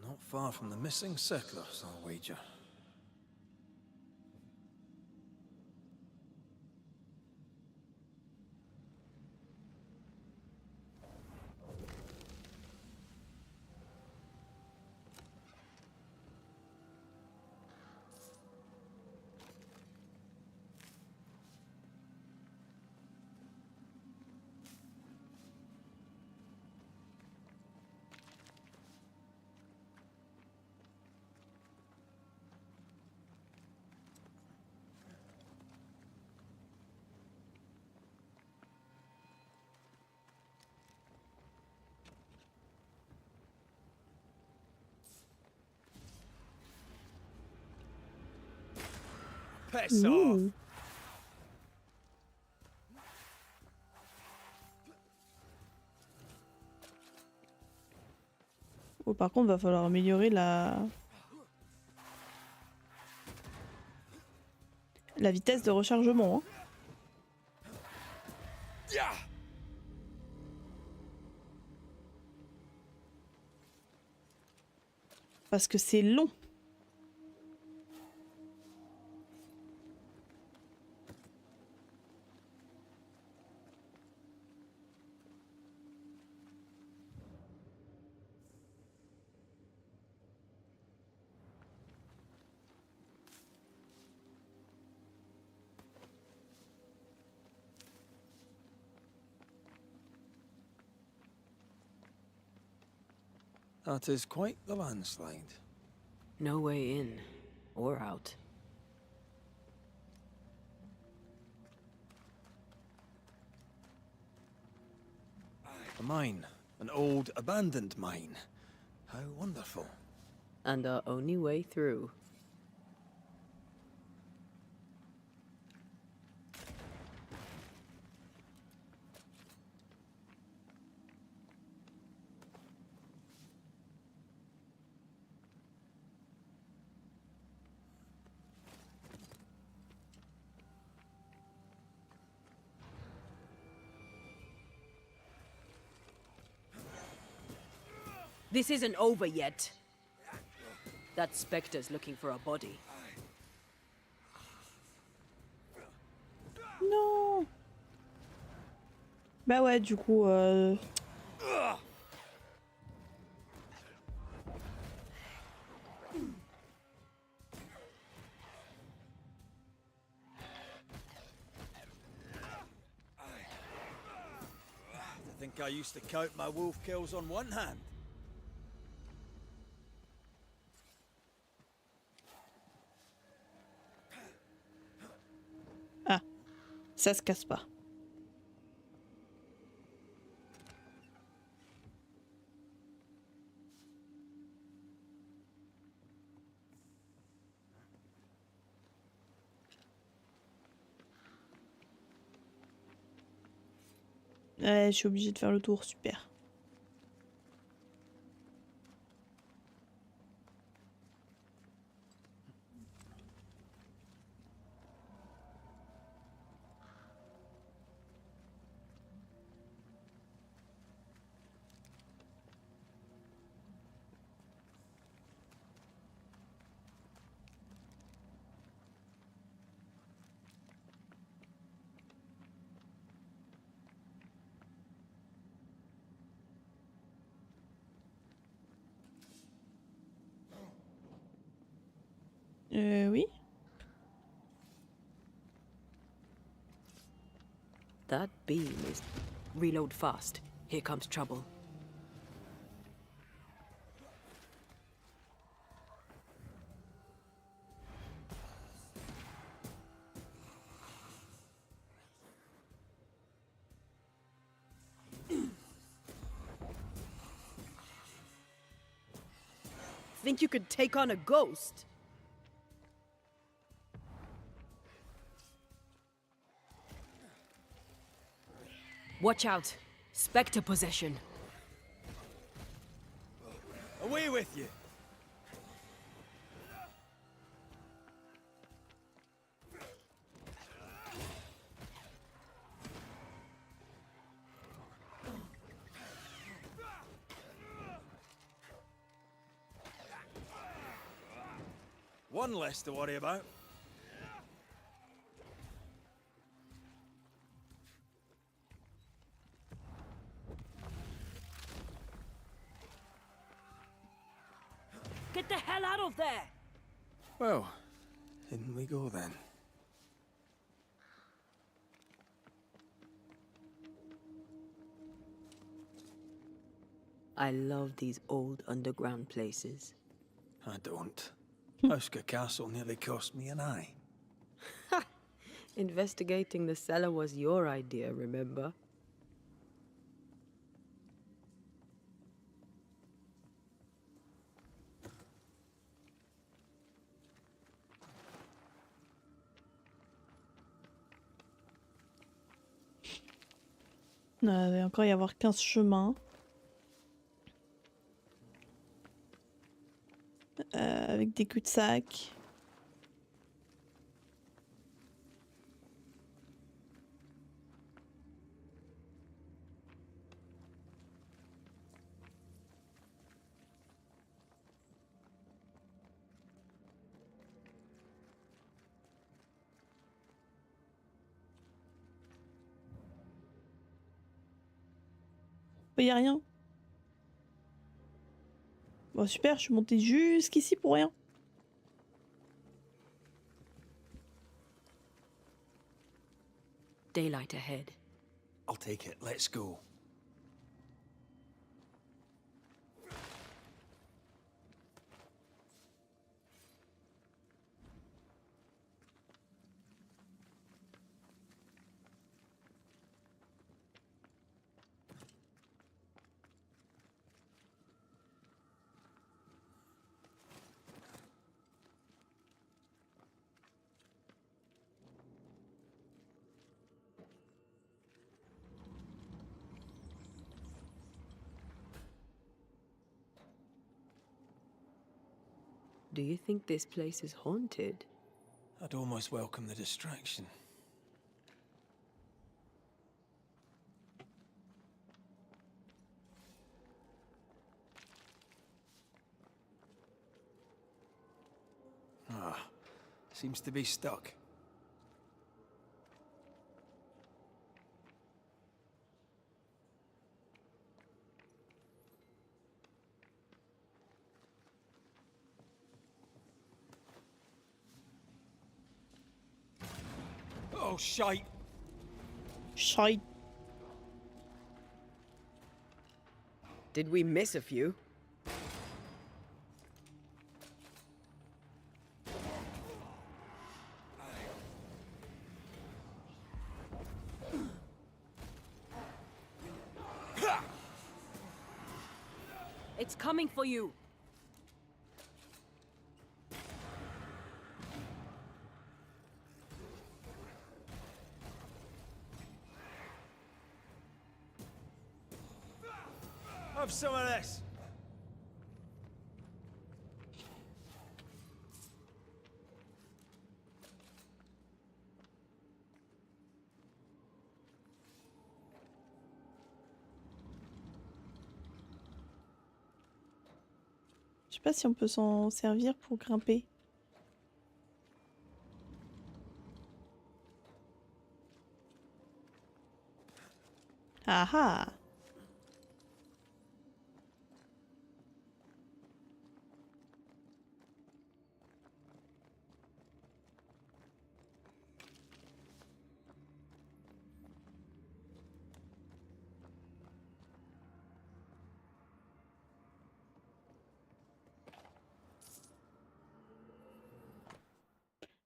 Not far from the missing settlers, I'll wager. Piss off! Oh, par contre, va falloir améliorer la vitesse de rechargement. Hein. Parce que c'est long. That is quite the landslide. No way in or out. A mine. An old, abandoned mine. How wonderful. And our only way through. This isn't over yet. That specter's looking for a body. Non. Bah ouais, du coup... I think I used to count my wolf kills on one hand. Ah, ça se casse pas. Ouais, je suis obligée de faire le tour, super. Oui. That beam is... Reload fast. Here comes trouble. Think you could take on a ghost? Watch out. Spectre possession. Away with you! One less to worry about. Get the hell out of there! Well, in we go then. I love these old underground places. I don't. Huska Castle nearly cost me an eye. Investigating the cellar was your idea, remember? Il va encore y avoir 15 chemins. Avec des cul-de-sac. Il y a rien. Bon super, je suis montée jusqu'ici pour rien. Daylight ahead. I'll take it. Let's go. Do you think this place is haunted? I'd almost welcome the distraction. Ah, seems to be stuck. Oh, shite! Shite. Did we miss a few? It's coming for you! Have some of this! Je sais pas si on peut s'en servir pour grimper. Ah ah!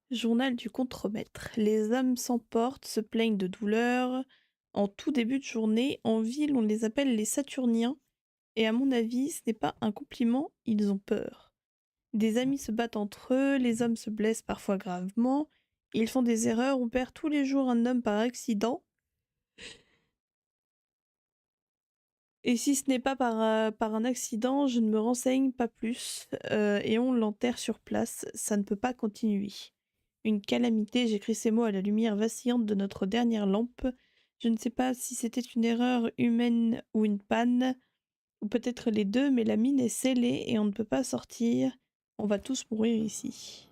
Journal du contremaître. Les hommes s'emportent, se plaignent de douleurs. En tout début de journée, en ville, on les appelle les Saturniens. Et à mon avis, ce n'est pas un compliment, ils ont peur. Des amis se battent entre eux, les hommes se blessent parfois gravement. Ils font des erreurs, on perd tous les jours un homme par accident. Et si ce n'est pas par un accident, je ne me renseigne pas plus. Et on l'enterre sur place, ça ne peut pas continuer. Une calamité, j'écris ces mots à la lumière vacillante de notre dernière lampe. Je ne sais pas si c'était une erreur humaine ou une panne, ou peut-être les deux, mais la mine est scellée et on ne peut pas sortir. On va tous mourir ici.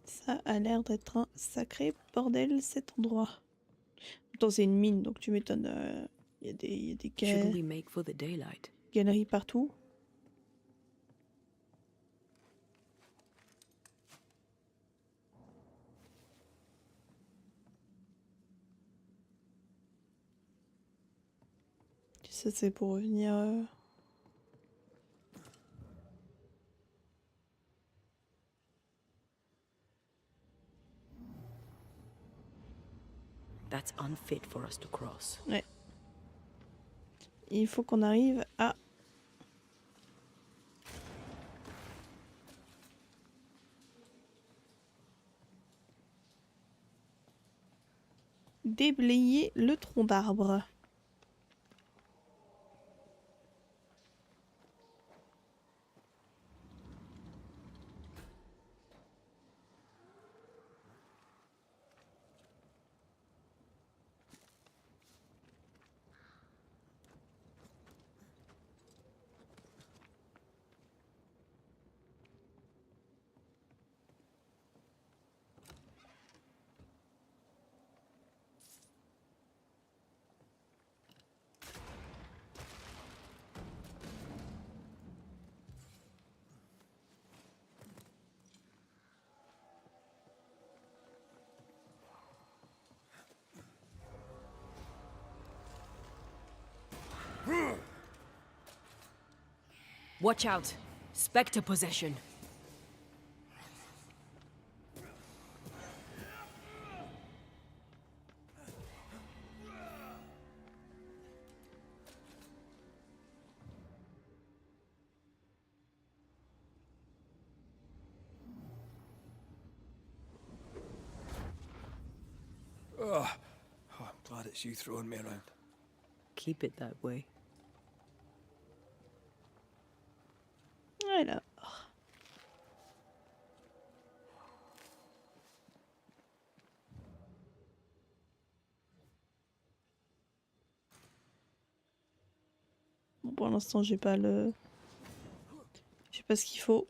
Ça a l'air d'être un sacré bordel cet endroit. Pourtant c'est une mine, donc tu m'étonnes. Il y a des Shouldn't we make for the daylight? galeries partout. Ça c'est pour revenir... That's unfit for us to cross. Ouais. Il faut qu'on arrive à... déblayer le tronc d'arbre. Watch out! Spectre possession. Oh, I'm glad it's you throwing me around. Keep it that way. Alors... Bon, pour l'instant, j'ai pas le... J'ai pas ce qu'il faut.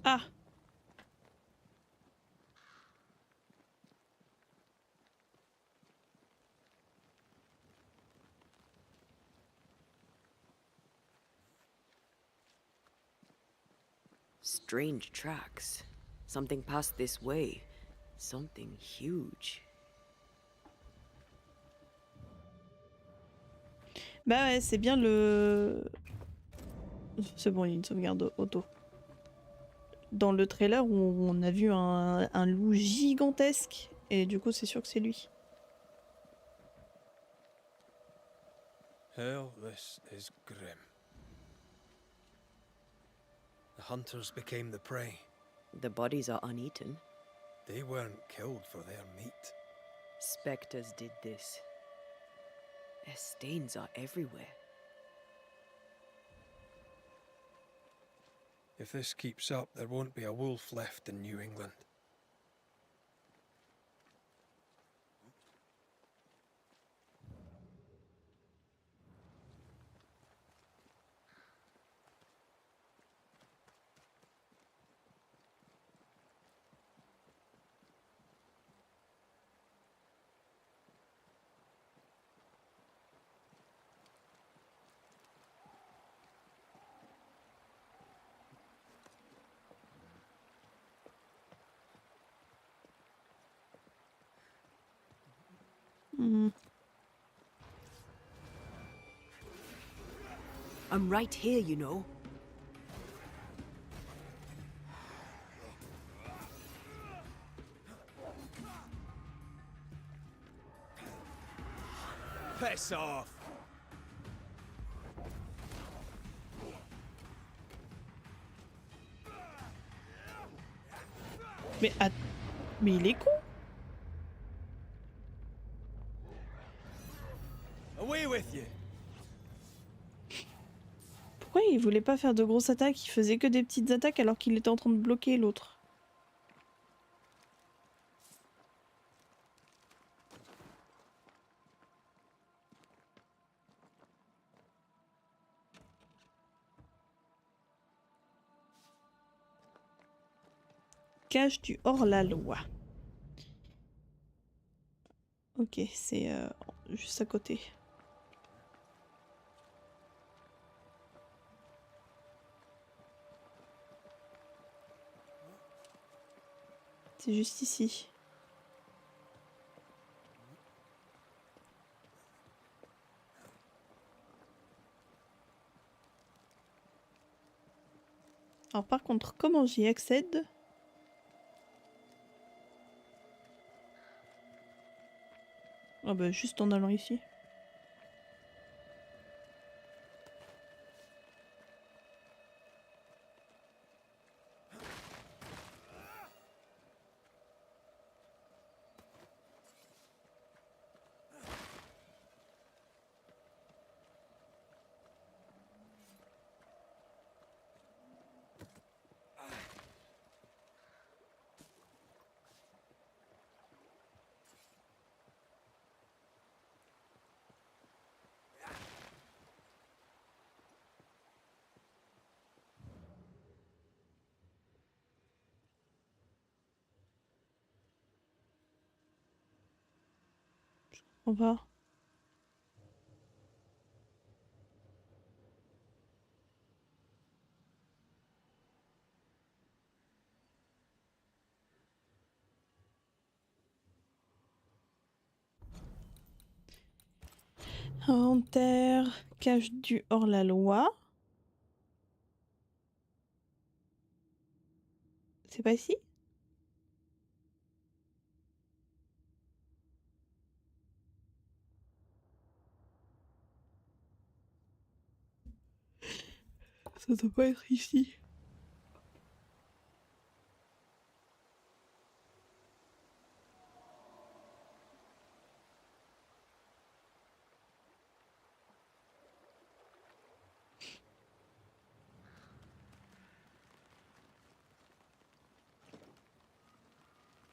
Ah! Strange tracks. Something passed this way. Something huge. Bah ouais, c'est bien le... C'est bon, il y a une sauvegarde auto. Dans le trailer où on a vu un loup gigantesque, et du coup c'est sûr que c'est lui. Hell, this is grim. The hunters became the prey. The bodies are uneaten. They weren't killed for their meat. Spectres did this. Their stains are everywhere. If this keeps up, there won't be a wolf left in New England. Hmm. I'm right here, you know. Piss off! Mais il est con! Away with you! Pourquoi il voulait pas faire de grosses attaques? Il faisait que des petites attaques alors qu'il était en train de bloquer l'autre. Cage du hors-la-loi. Ok, c'est juste à côté. C'est juste ici. Alors par contre, comment j'y accède? Ah bah juste en allant ici. On va. Inventaire, cage du hors-la-loi. C'est pas ici? Ça doit pas être ici.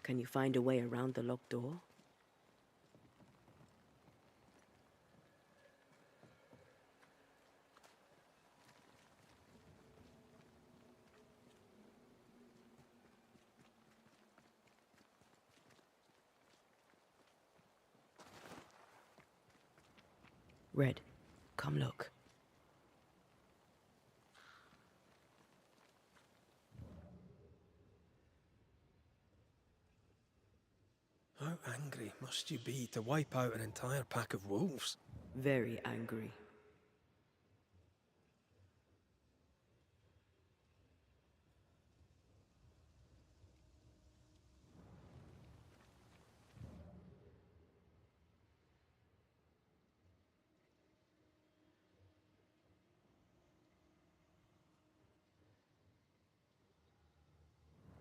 Can you find a way around the locked door? Red, come look. How angry must you be to wipe out an entire pack of wolves? Very angry.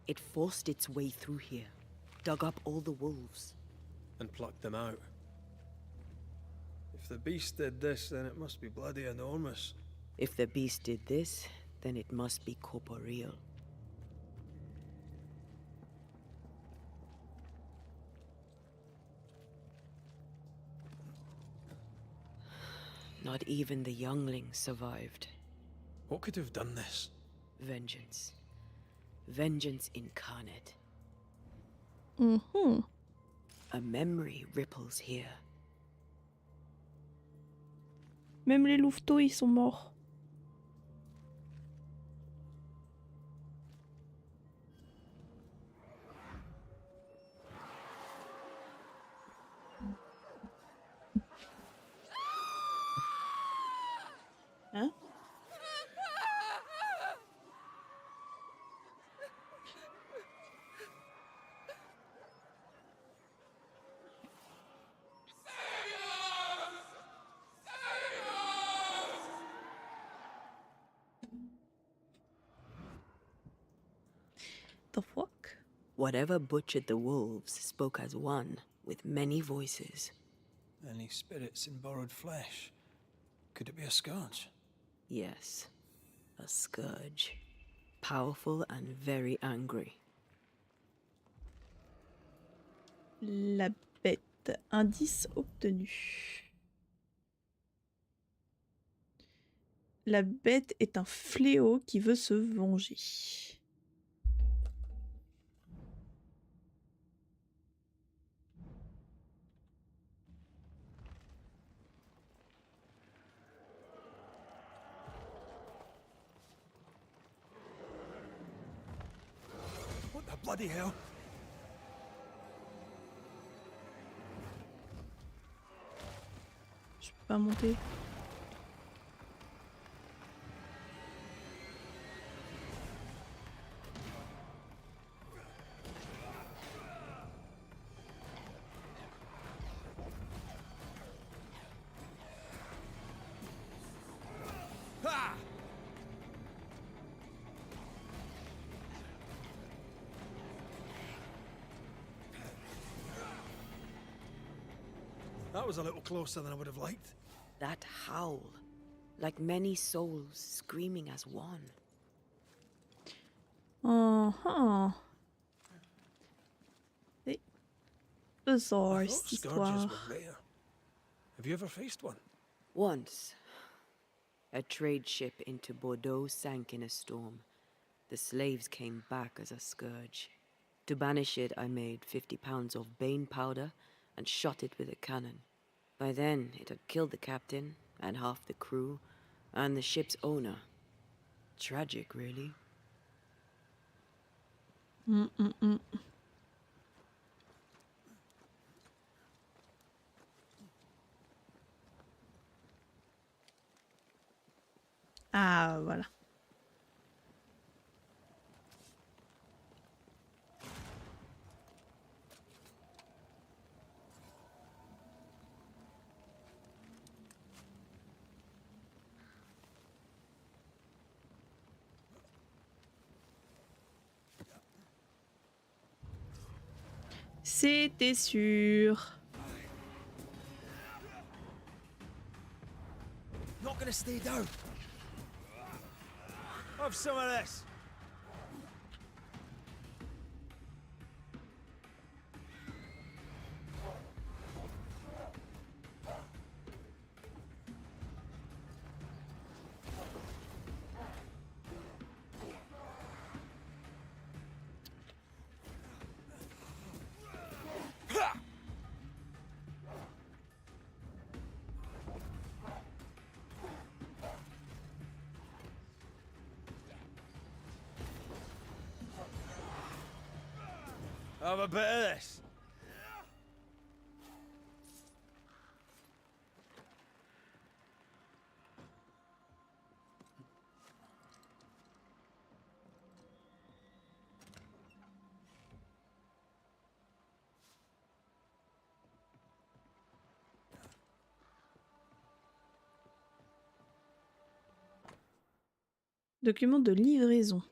It forced its way through here, dug up all the wolves. And plucked them out. If the beast did this, then it must be bloody enormous. If the beast did this, then it must be corporeal. Not even the younglings survived. What could have done this? Vengeance. Vengeance incarnate. Mhm. A memory ripples here. Même les louveteaux, ils sont morts. Hein? The fuck? Whatever butchered the wolves spoke as one, with many voices. Any spirits in borrowed flesh? Could it be a scourge? Yes, a scourge. Powerful and very angry. La bête. Indice obtenu. La bête est un fléau qui veut se venger. What the bloody hell? Je peux pas monter. That was a little closer than I would have liked. That howl, like many souls screaming as one. Uh-huh. C'est bizarre, I thought cette scourges histoire. were rare. Have you ever faced one? Once, a trade ship into Bordeaux sank in a storm. The slaves came back as a scourge. To banish it, I made 50 pounds of bane powder and shot it with a cannon. By then, it had killed the captain and half the crew and the ship's owner. Tragic, really. Ah, voilà. C'était sûr. Not gonna stay down. Have some of this. Have a bit of this. Document de livraison.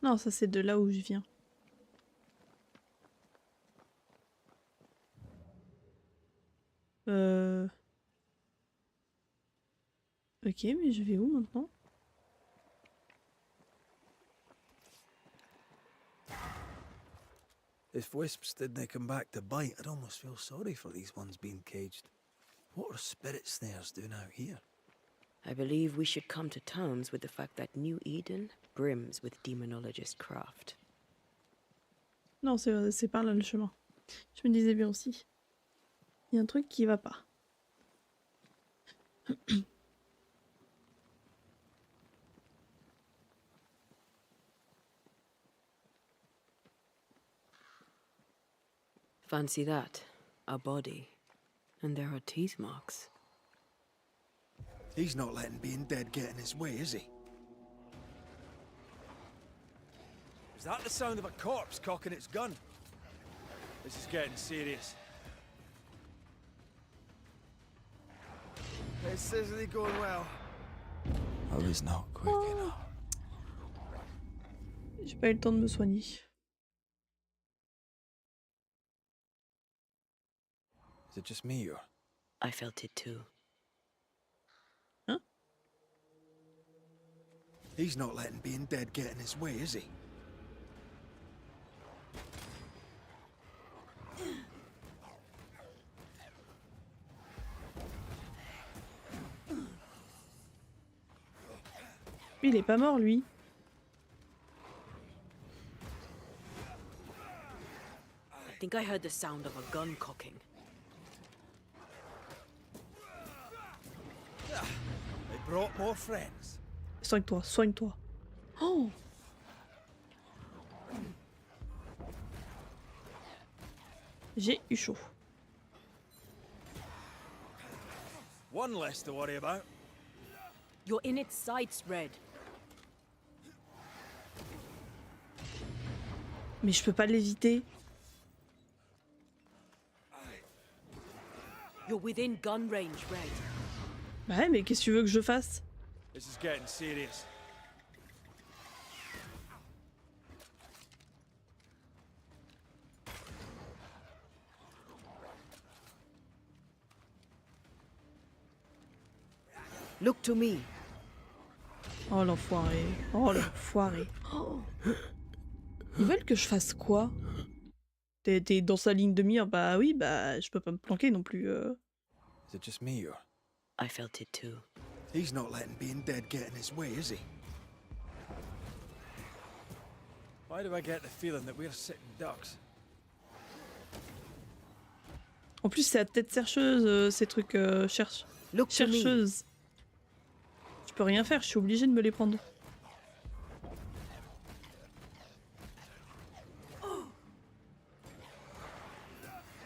Non, ça c'est de là où je viens. Ok, mais je vais où maintenant? If wisps didn't come back to bite, I'd almost feel sorry for these ones being caged. What are spirit snares doing out here? I believe we should come to terms with the fact that New Eden brims with demonologist craft. Non, c'est par là le chemin. Je me disais bien aussi. Il y a un truc qui va pas. Fancy that. A body. And there are teeth marks. He's not letting being dead get in his way, is he? Is that the sound of a corpse cocking its gun? This is getting serious. This isn't going well. I was not quick enough. J'ai pas eu le temps de me soigner. Is it just me or? I felt it too. Hein? He's not letting being dead get in his way, is he? Il est pas mort lui. I think I heard the sound of a gun cocking. They brought more friends. Soigne-toi, soigne-toi. Oh! J'ai eu chaud. One less to worry about. You're in its sights, Red. Mais je peux pas l'éviter. You're within gun range, Red. Bah ouais, mais qu'est-ce que tu veux que je fasse? This is getting serious. Look to me. Oh l'enfoiré. Oh l'enfoiré. Oh. Ils veulent que je fasse quoi? T'es dans sa ligne de mire? Bah oui, bah je peux pas me planquer non plus. Is it just me or? I felt it too. He's not letting being dead get in his way, is he? Why do I get the feeling that we're sitting ducks? En plus c'est la tête chercheuse, ces trucs chercheuses. Je peux rien faire, je suis obligée de me les prendre.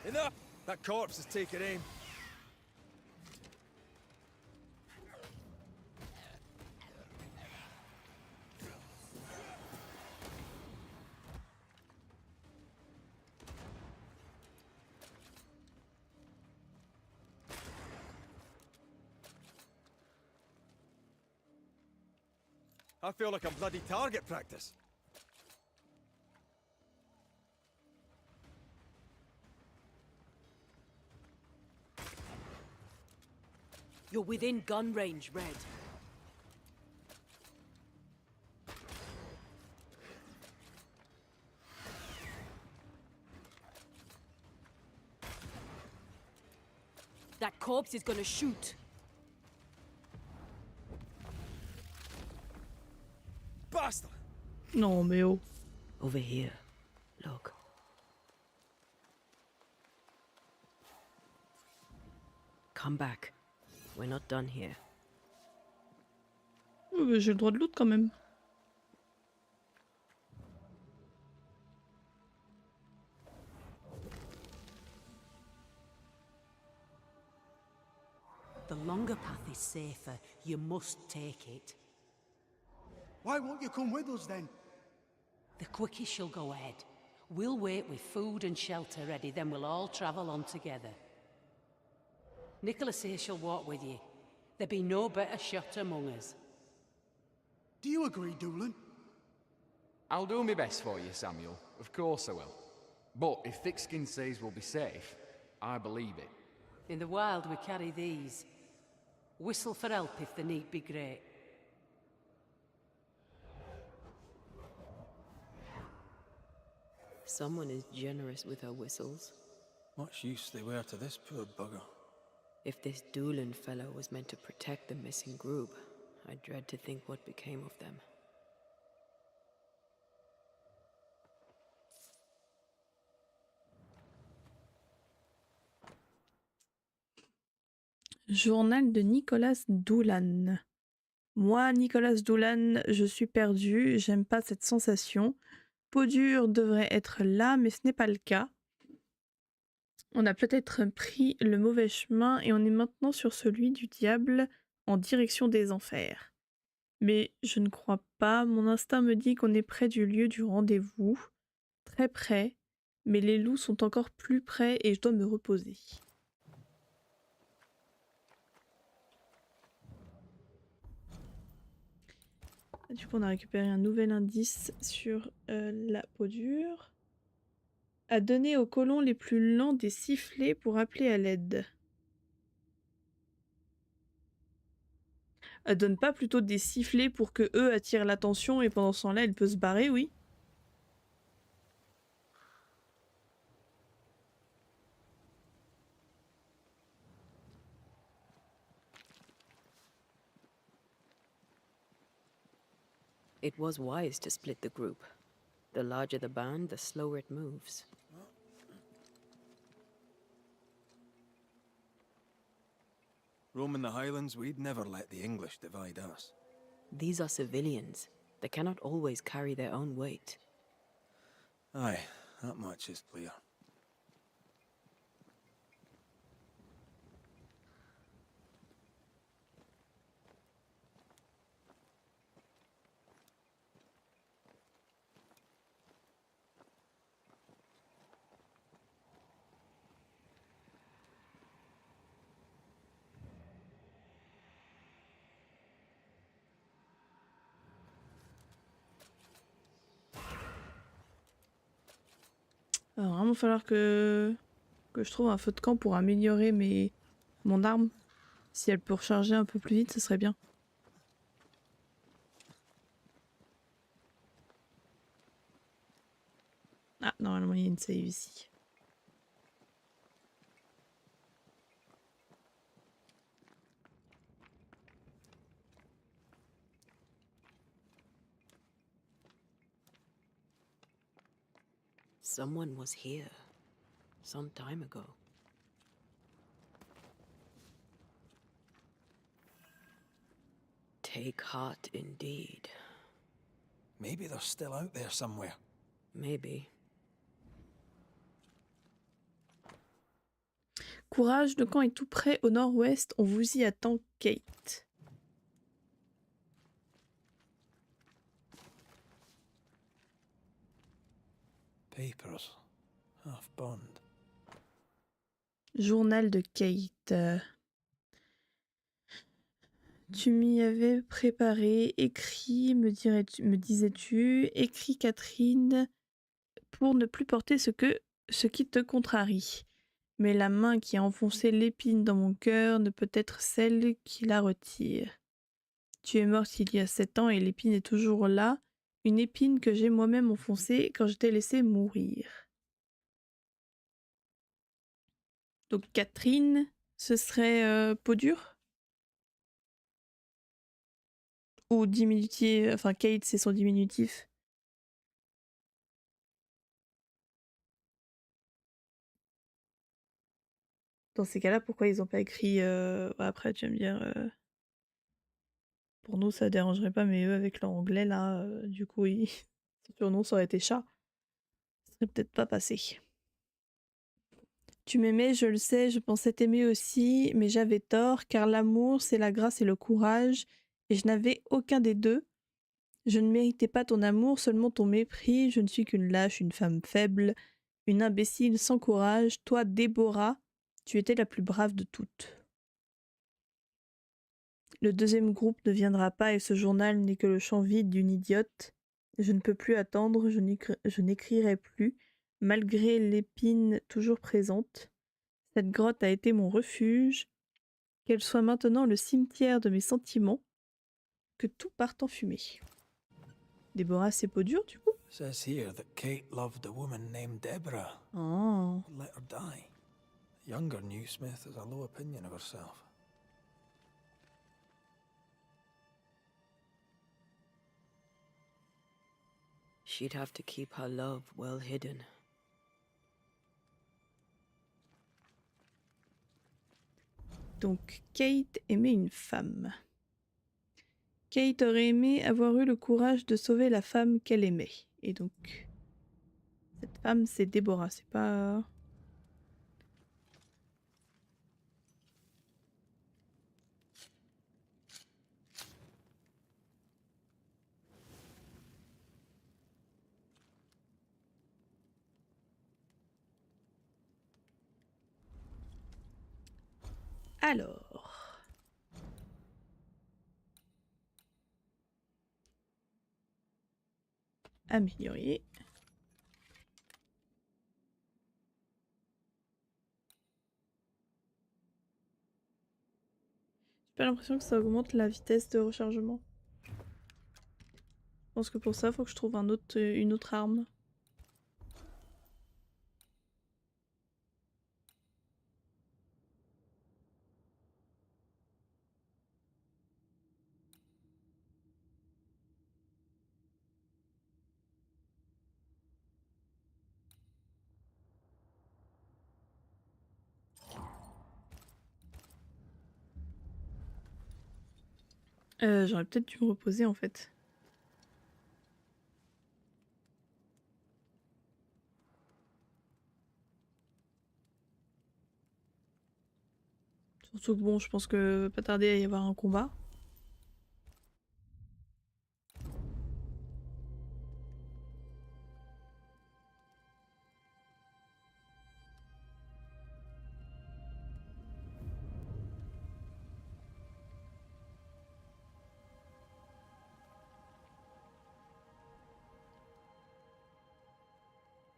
Enough! That corpse has taken aim. I feel like a bloody target practice. You're within gun range, Red. That corpse is gonna shoot. Bastard! Non, mais oh. Over here. Look. Come back. We're not done here. J'ai le droit de loot quand même. The longer path is safer. You must take it. Why won't you come with us then? The quickest she'll go ahead. We'll wait with food and shelter ready, then we'll all travel on together. Nicholas here shall walk with you. There be no better shot among us. Do you agree, Doolin? I'll do my best for you, Samuel. Of course I will. But if Thickskin says we'll be safe, I believe it. In the wild we carry these. Whistle for help if the need be great. Someone is generous with her whistles. Much use they were to this poor bugger. If this Doolin fellow was meant to protect the missing group, I dread to think what became of them. Journal de Nicolas Doolan. Moi, Nicolas Doolan, je suis perdu, j'aime pas cette sensation. Peau dure devrait être là, mais ce n'est pas le cas. On a peut-être pris le mauvais chemin et on est maintenant sur celui du diable en direction des enfers. Mais je ne crois pas, mon instinct me dit qu'on est près du lieu du rendez-vous. Très près, mais les loups sont encore plus près et je dois me reposer. Du coup, on a récupéré un nouvel indice sur la peau dure. À donner aux colons les plus lents des sifflets pour appeler à l'aide. Elle donne pas plutôt des sifflets pour que eux attirent l'attention et pendant ce temps-là, elle peut se barrer, oui. It was wise to split the group. The larger the band, the slower it moves. Roaming the Highlands, we'd never let the English divide us. These are civilians. They cannot always carry their own weight. Aye, that much is clear. Il va vraiment falloir que je trouve un feu de camp pour améliorer mon arme. Si elle peut recharger un peu plus vite, ce serait bien. Ah, normalement il y a une save ici. Someone was here. Some time ago. Take heart indeed. Maybe they're still out there somewhere. Maybe. Courage, le camp est tout près au nord-ouest, on vous y attend, Kate. Papers. Half bond. Journal de Kate. Tu m'y avais préparé, écrit, me disais-tu, écrit Catherine, pour ne plus porter ce qui te contrarie. Mais la main qui a enfoncé l'épine dans mon cœur ne peut être celle qui la retire. Tu es morte il y a 7 ans et l'épine est toujours là, une épine que j'ai moi-même enfoncée quand je t'ai laissé mourir. Donc Catherine, ce serait peau dure? Ou diminutif, enfin Kate c'est son diminutif. Dans ces cas-là, pourquoi ils ont pas écrit... Après tu vas me dire... Pour nous ça dérangerait pas, mais eux avec leur anglais là, du coup son surnom ça aurait été chat. Ça serait peut-être pas passé. Tu m'aimais, je le sais, je pensais t'aimer aussi, mais j'avais tort, car l'amour, c'est la grâce et le courage, et je n'avais aucun des deux. Je ne méritais pas ton amour, seulement ton mépris, je ne suis qu'une lâche, une femme faible, une imbécile sans courage. Toi, Déborah, tu étais la plus brave de toutes. Le deuxième groupe ne viendra pas, et ce journal n'est que le champ vide d'une idiote. Je ne peux plus attendre, je n'écrirai plus, malgré l'épine toujours présente. Cette grotte a été mon refuge, qu'elle soit maintenant le cimetière de mes sentiments, que tout parte en fumée. Déborah, c'est peau dure, du coup? Says here that Kate loved a woman named Deborah. Oh. Let her die. The younger Newsmith has a low opinion of herself. She'd have to keep her love well hidden. Donc, Kate aimait une femme. Kate aurait aimé avoir eu le courage de sauver la femme qu'elle aimait. Et donc, cette femme, c'est Déborah, c'est pas... Alors... Améliorer. J'ai pas l'impression que ça augmente la vitesse de rechargement. Je pense que pour ça, il faut que je trouve une autre arme. J'aurais peut-être dû me reposer en fait. Surtout que bon, je pense que pas tarder à y avoir un combat.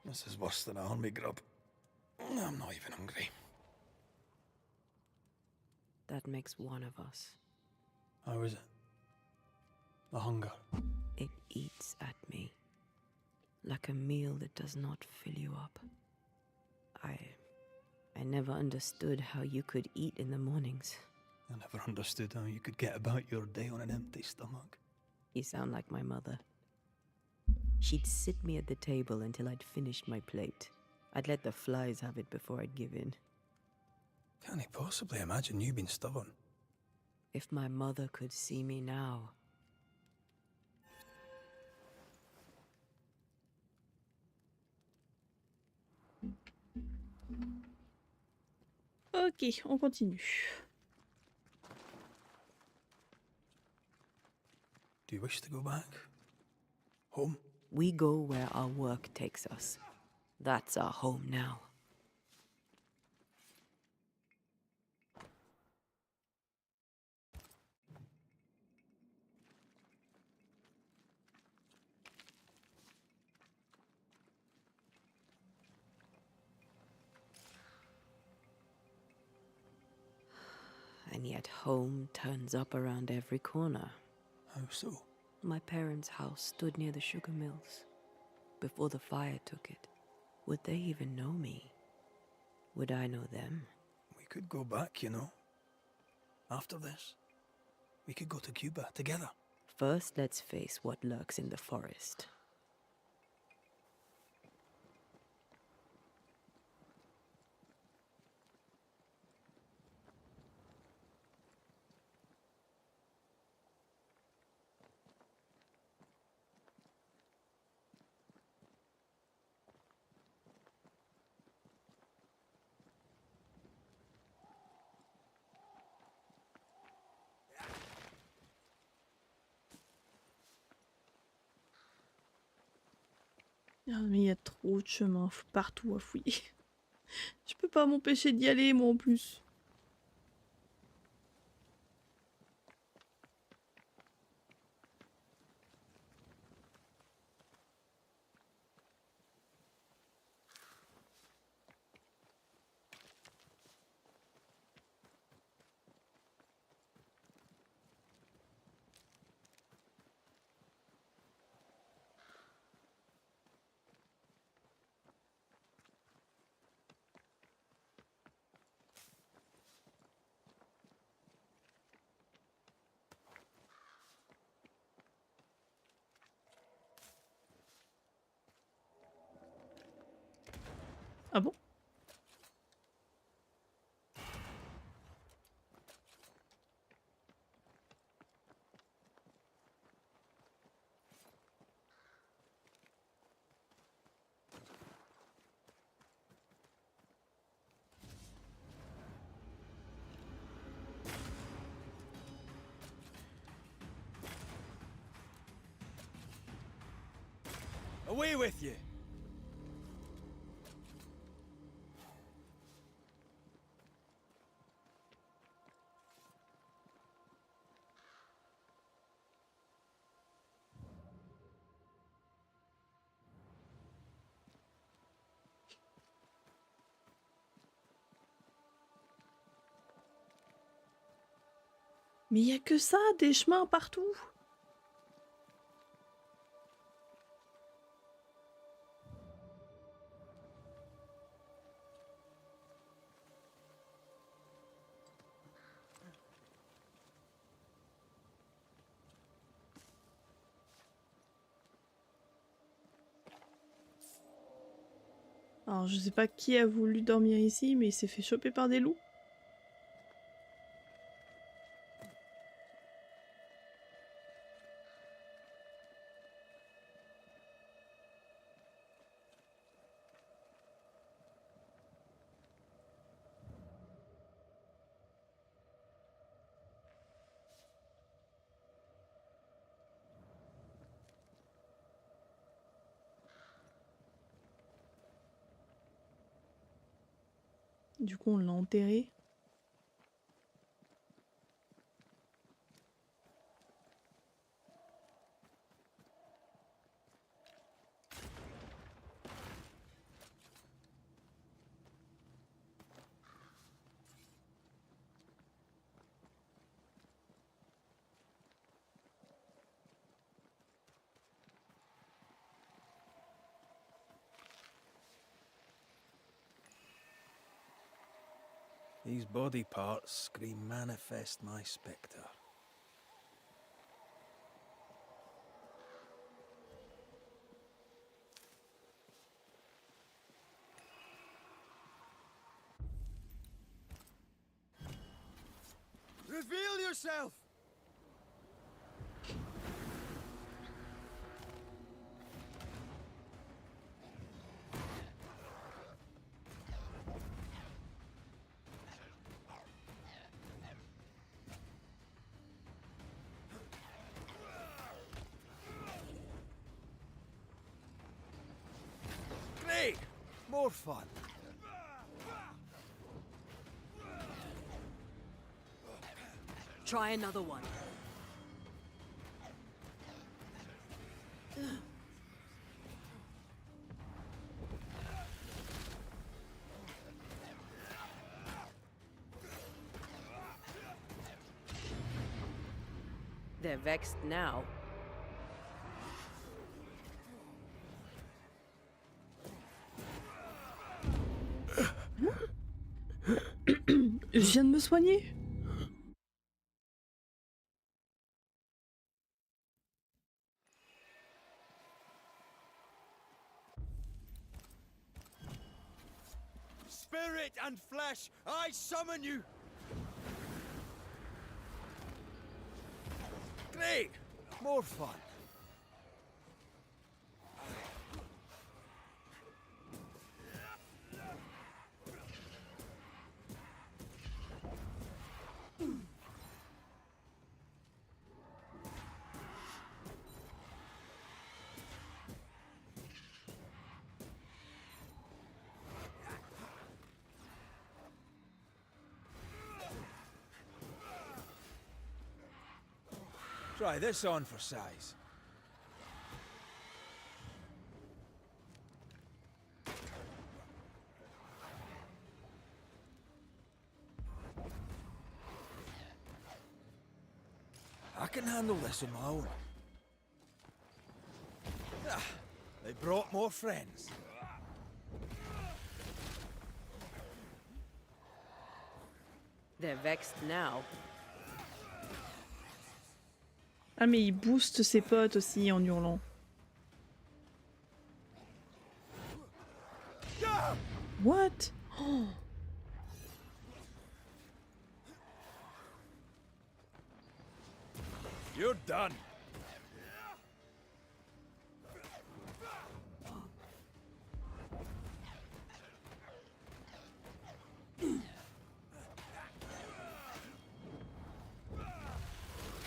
This is worse than a army grub. I'm not even hungry. That makes one of us. How is it? The hunger. It eats at me. Like a meal that does not fill you up. I never understood how you could eat in the mornings. I never understood how you could get about your day on an empty stomach. You sound like my mother. She'd sit me at the table until I'd finished my plate. I'd let the flies have it before I'd give in. Can't he possibly imagine you being stubborn? If my mother could see me now. Ok, on continue. Do you wish to go back? Home? We go where our work takes us. That's our home now. And yet home turns up around every corner. How so? My parents' house stood near the sugar mills before the fire took it. Would they even know me? Would I know them? We could go back, you know. After this, we could go to Cuba together. First, let's face what lurks in the forest. Ah, mais il y a trop de chemin, faut partout à fouiller. Je peux pas m'empêcher d'y aller, moi en plus. Ah bon? Away with you! Mais il y a que ça, des chemins partout. Alors je sais pas qui a voulu dormir ici, mais il s'est fait choper par des loups. Du coup, on l'a enterré. These body parts scream manifest my spectre. Reveal yourself! Great! More fun. Try another one. They're vexed now. Je viens de me soigner. Spirit and flesh, I summon you! Great! More fun. Try this on for size. I can handle this on my own. Ah, they brought more friends. They're vexed now. Ah mais il booste ses potes aussi en hurlant. What? Oh. You're done.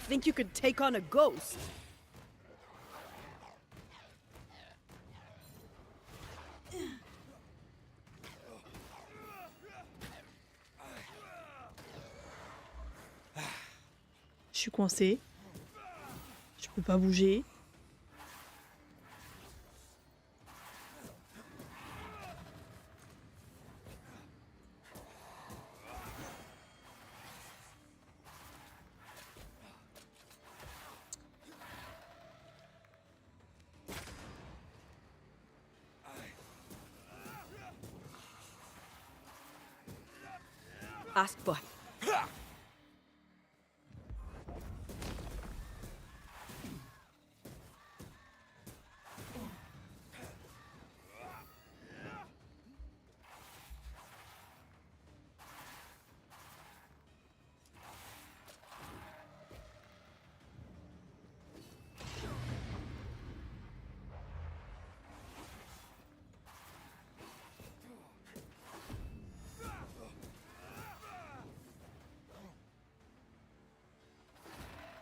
Think you could take on a ghost? Je suis coincée. Je peux pas bouger. Ask for.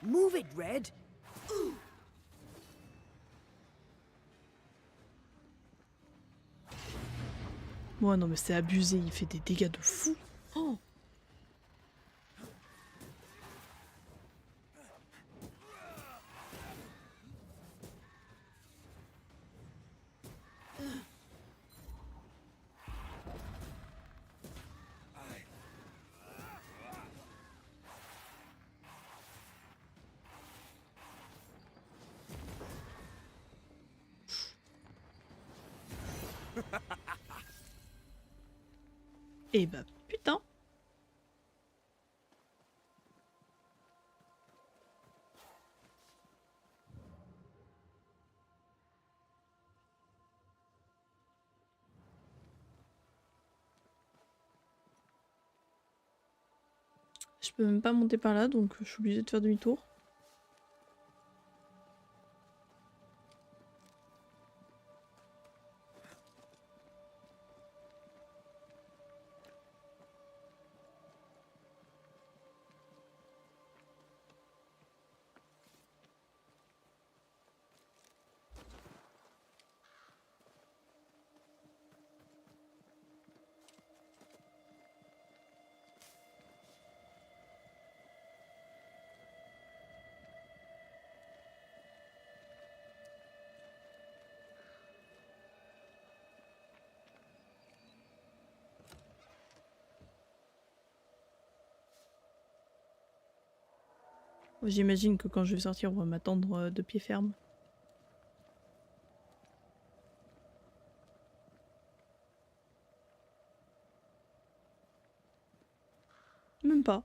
Move it, Red. Ouais, non mais c'est abusé, il fait des dégâts de fou. Oh. Eh bah putain. Je peux même pas monter par là, donc je suis obligée de faire demi-tour. J'imagine que quand je vais sortir, on va m'attendre de pied ferme. Même pas.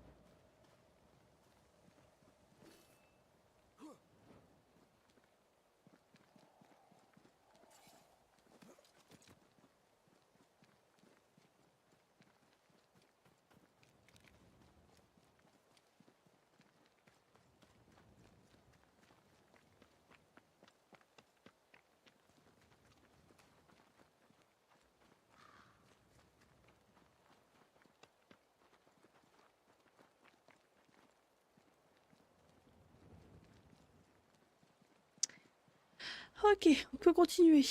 Ok, on peut continuer.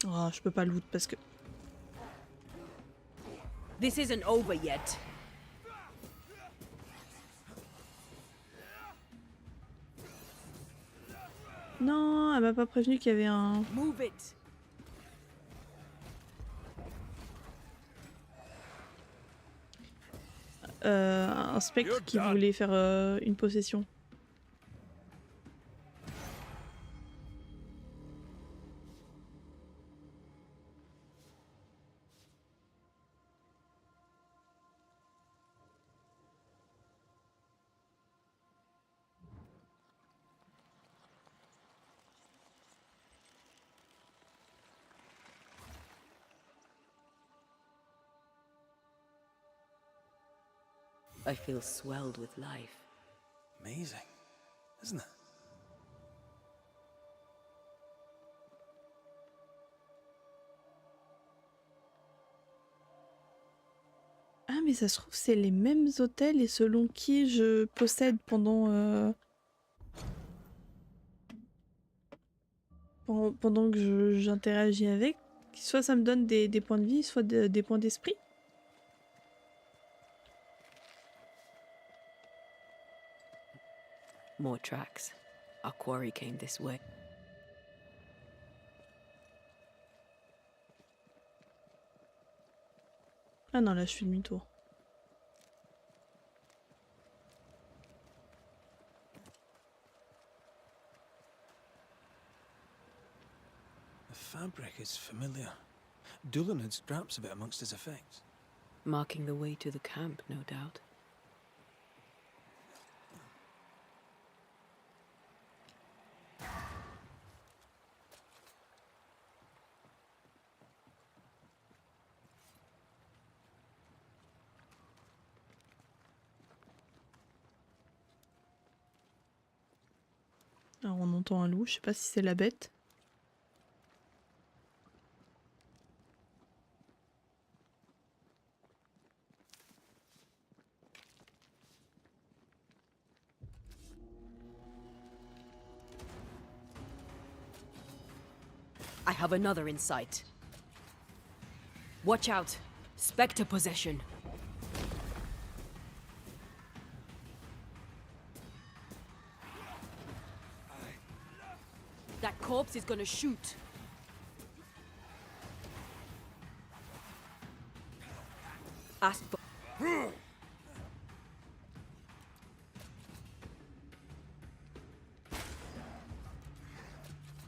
Oh, je peux pas loot parce que... This isn't over yet. Non, elle m'a pas prévenu qu'il y avait un... Move it. un spectre qui voulait faire une possession. I feel swelled with life. Amazing, isn't it? Ah mais ça se trouve c'est les mêmes hôtels et selon qui je possède pendant que j'interagis avec, soit ça me donne des points de vie, soit des points d'esprit. More tracks. Our quarry came this way. Ah non là je fais demi-tour. The fabric is familiar. Doolan had scraps of it amongst his effects. Marking the way to the camp, no doubt. Alors on entend un loup, je sais pas si c'est la bête. I have another in sight. Watch out. Spectre possession. That corpse is gonna shoot. Ask for...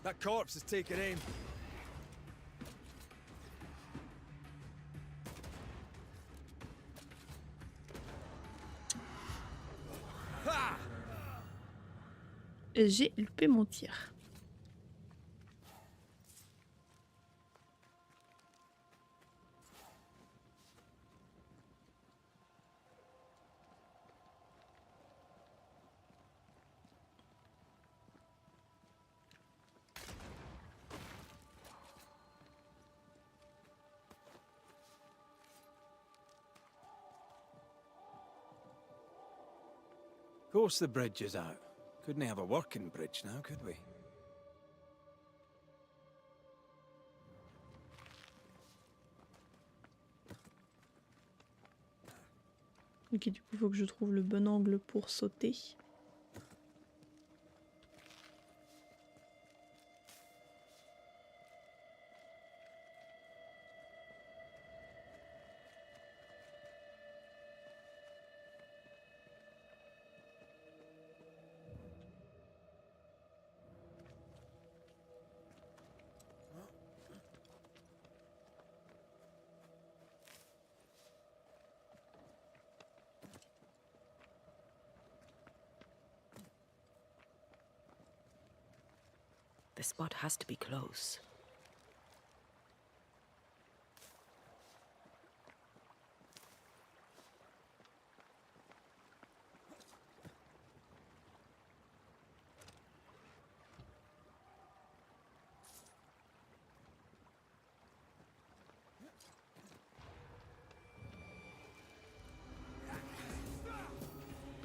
That corpse is taking aim. J'ai loupé mon tir. Of course the bridge is out. Couldn't have a working bridge now, could we? Ok, du coup, il faut que je trouve le bon angle pour sauter. The spot has to be close.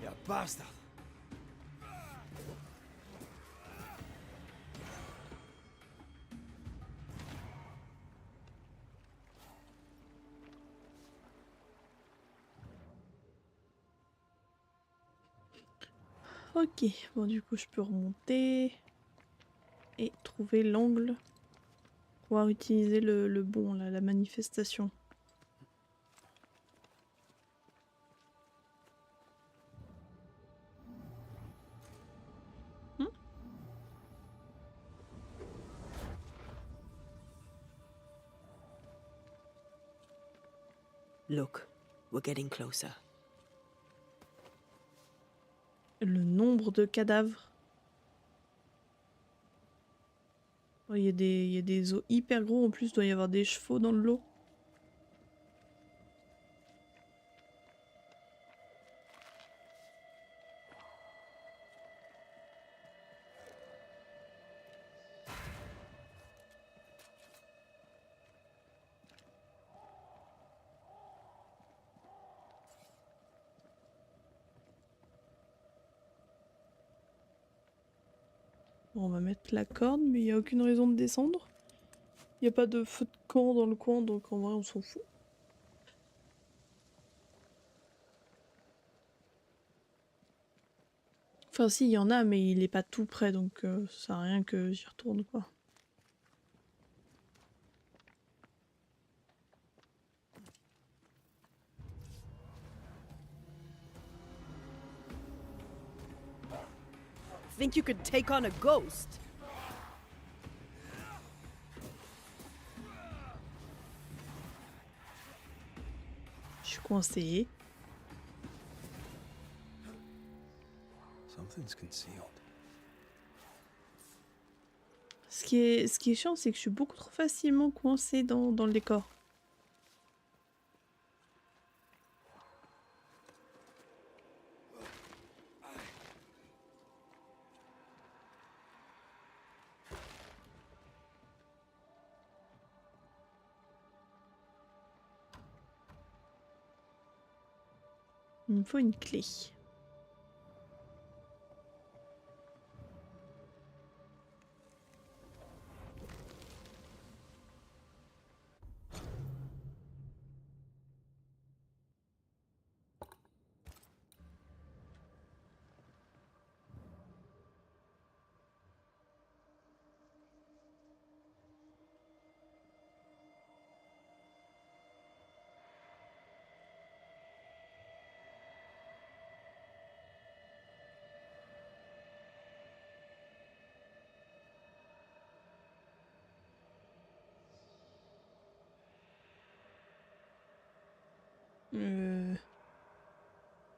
You bastard! Ok, bon du coup je peux remonter et trouver l'angle pour pouvoir utiliser le bon, là, la manifestation. Look, we're getting closer. Le nombre de cadavres. Oh, il y a des os hyper gros, en plus il doit y avoir des chevaux dans le lot. Bon, on va mettre la corde, mais il n'y a aucune raison de descendre. Il n'y a pas de feu de camp dans le coin, donc en vrai on s'en fout. Enfin si, il y en a, mais il est pas tout près, donc ça sert à rien que j'y retourne, quoi. Think you could take on a ghost? Je suis coincée. Something's concealed. Ce qui est chiant, c'est que je suis beaucoup trop facilement coincée dans le décor. Il me faut une clé.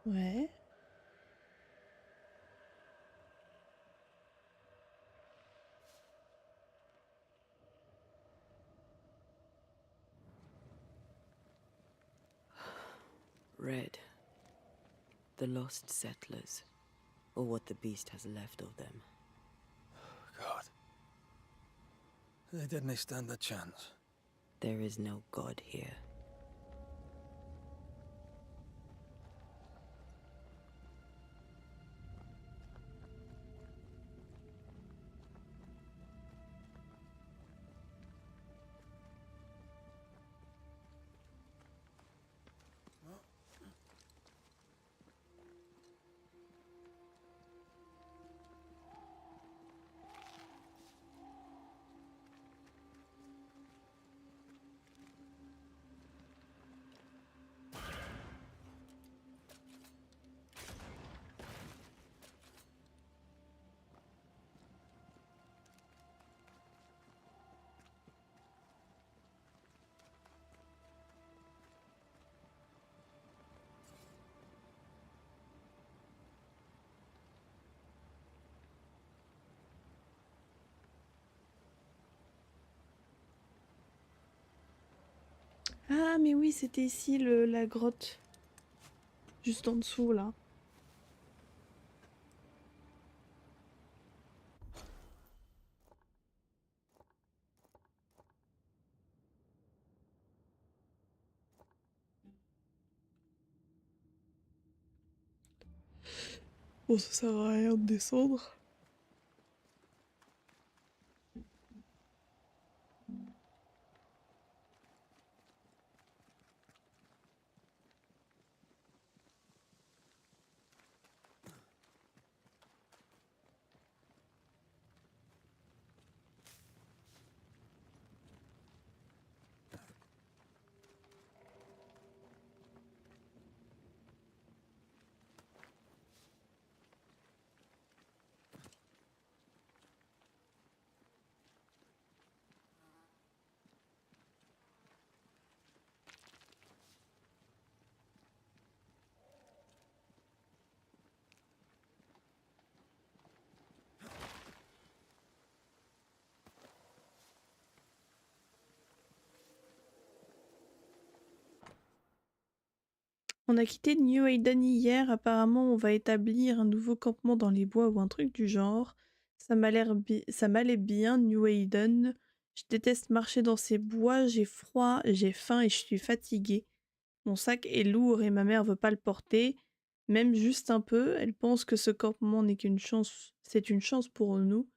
Ouais. Red. The lost settlers, or what the beast has left of them. God. They didn't stand a chance. There is no god here. Ah, mais oui, c'était ici la grotte. Juste en dessous, là. Bon, ça sert à rien de descendre. On a quitté New Hayden hier, apparemment on va établir un nouveau campement dans les bois ou un truc du genre. Ça m'allait bien, New Hayden. Je déteste marcher dans ces bois, j'ai froid, j'ai faim et je suis fatiguée. Mon sac est lourd et ma mère veut pas le porter, même juste un peu. Elle pense que ce campement n'est qu'une chance, c'est une chance pour nous,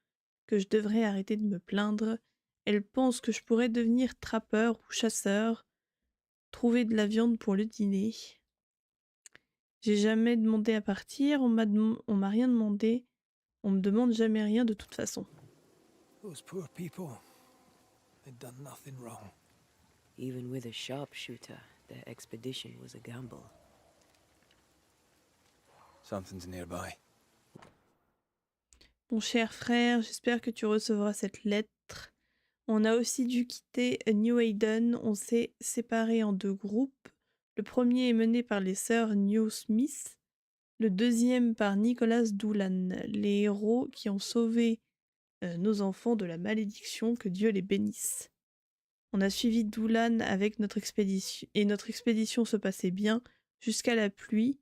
que je devrais arrêter de me plaindre. Elle pense que je pourrais devenir trappeur ou chasseur, trouver de la viande pour le dîner. J'ai jamais demandé à partir, on m'a rien demandé. On me demande jamais rien de toute façon. Those poor people. They'd done nothing wrong. Even with a sharpshooter, their expedition was a gamble. Something's nearby. Mon cher frère, j'espère que tu recevras cette lettre. On a aussi dû quitter New Hayden. On s'est séparés en 2 groupes. Le premier est mené par les sœurs New Smith, le deuxième par Nicholas Doolan, les héros qui ont sauvé nos enfants de la malédiction, que Dieu les bénisse. On a suivi Doolan avec notre expédition, et notre expédition se passait bien jusqu'à la pluie.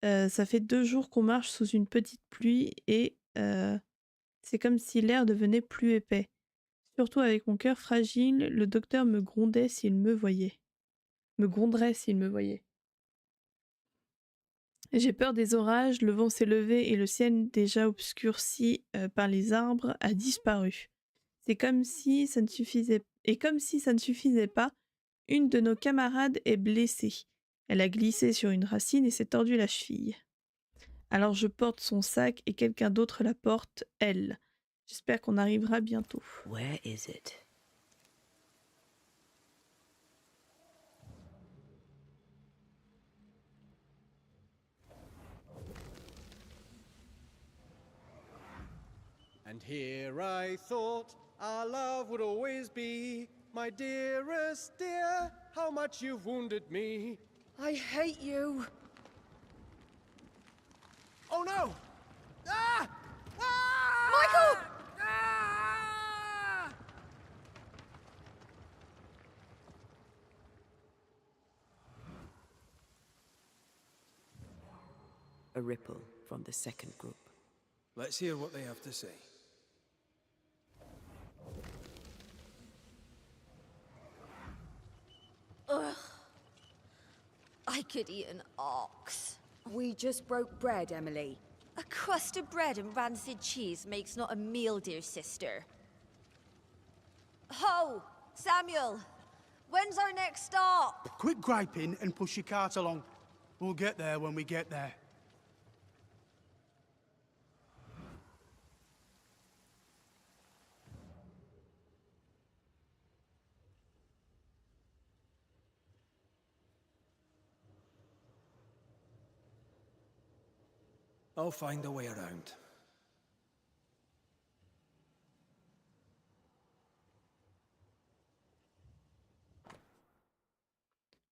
Ça fait 2 jours qu'on marche sous une petite pluie et c'est comme si l'air devenait plus épais. Surtout avec mon cœur fragile, le docteur me grondait s'il me voyait. Me gronderait s'il me voyait. J'ai peur des orages, le vent s'est levé et le ciel déjà obscurci par les arbres a disparu. C'est comme si ça ne suffisait pas, une de nos camarades est blessée. Elle a glissé sur une racine et s'est tordu la cheville. Alors je porte son sac et quelqu'un d'autre la porte, elle. J'espère qu'on arrivera bientôt. Where is it? And here I thought our love would always be, my dearest dear, how much you've wounded me. I hate you. Oh no! Ah! Michael! A ripple from the second group. Let's hear what they have to say. Ugh. I could eat an ox. We just broke bread, Emily. A crust of bread and rancid cheese makes not a meal, dear sister. Ho! Samuel! When's our next stop? Quit griping and push your cart along. We'll get there when we get there. I'll find a way around.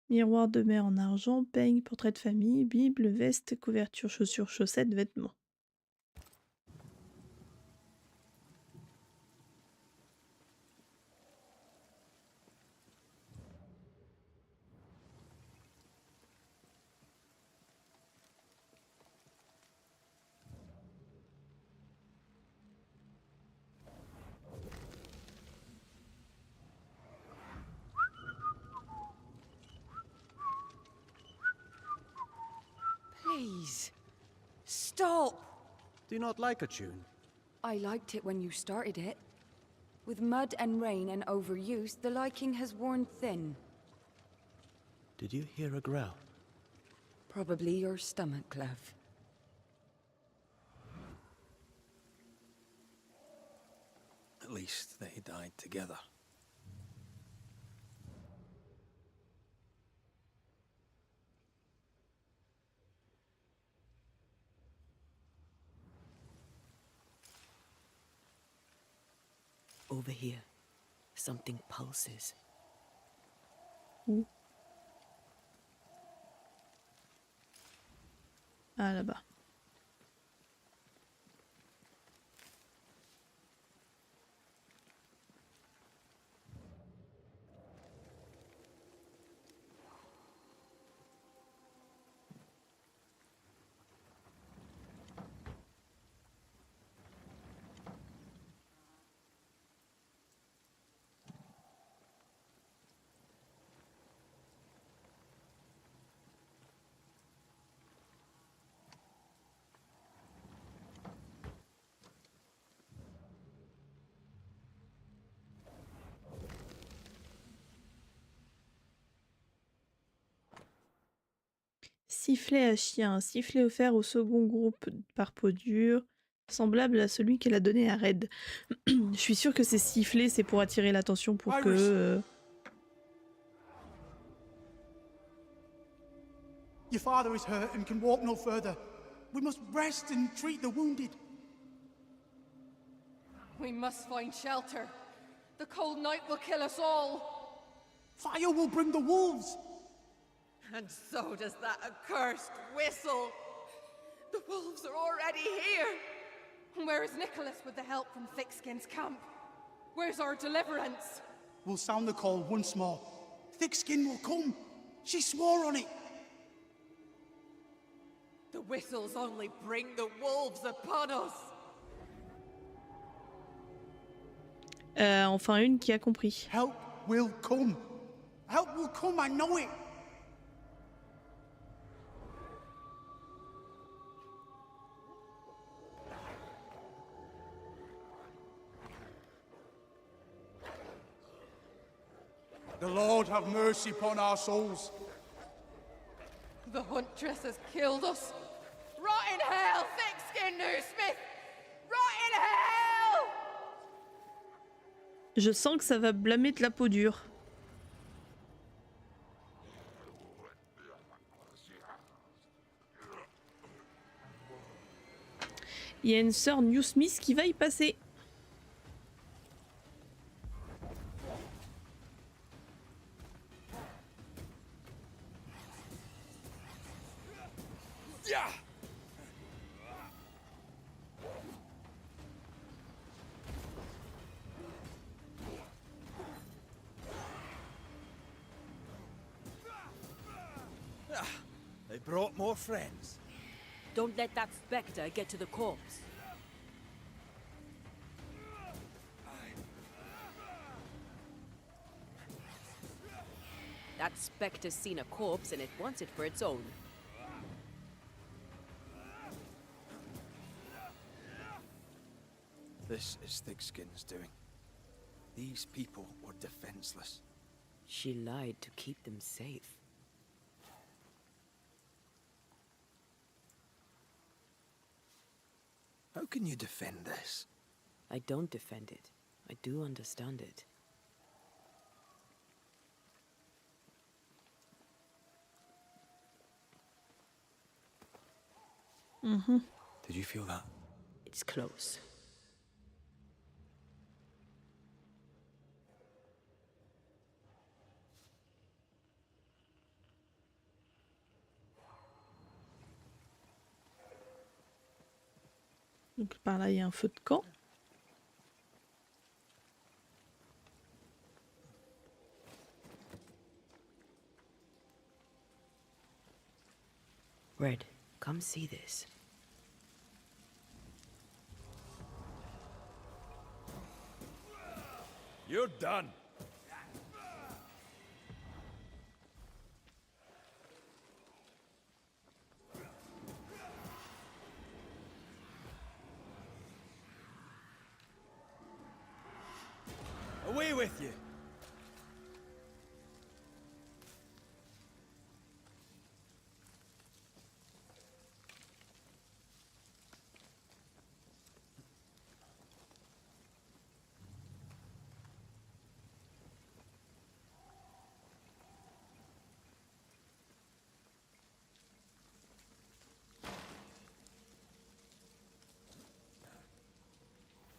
Miroir de mer en argent, peigne, portrait de famille, bible, veste, couverture, chaussures, chaussettes, vêtements. Please. Stop! Do you not like a tune? I liked it when you started it. With mud and rain and overuse, the liking has worn thin. Did you hear a growl? Probably your stomach, Clev. At least they died together. Over here, something pulses. Où? Ah, là-bas. Sifflet à chien, sifflet offert au second groupe par peau dure, semblable à celui qu'elle a donné à Red. Je suis sûre que ces sifflets, c'est pour attirer l'attention pour que... Your father is hurt and can walk no further. We must rest and treat the wounded. We must find shelter. The cold night will kill us all. Fire will bring the wolves. And so does that accursed whistle. The wolves are already here. Where is Nicholas with the help from Thickskin's camp? Where's our deliverance? We'll sound the call once more. Thickskin will come. She swore on it. The whistles only bring the wolves upon us. Enfin une qui a compris. Help will come. Help will come, I know it. The Lord have mercy upon our souls. The huntress has killed us. Rot in hell, thick-skinned Smith! Rot in hell! Je sens que ça va blâmer de la peau dure. Il y a une sœur New Smith qui va y passer. They brought more friends. Don't let that spectre get to the corpse. That spectre's seen a corpse and it wants it for its own. This is Thickskin's doing. These people were defenseless. She lied to keep them safe. How can you defend this? I don't defend it. I do understand it. Mm-hmm. Did you feel that? It's close. Donc par là, il y a un feu de camp. Red, come see this. You're done. Away with you!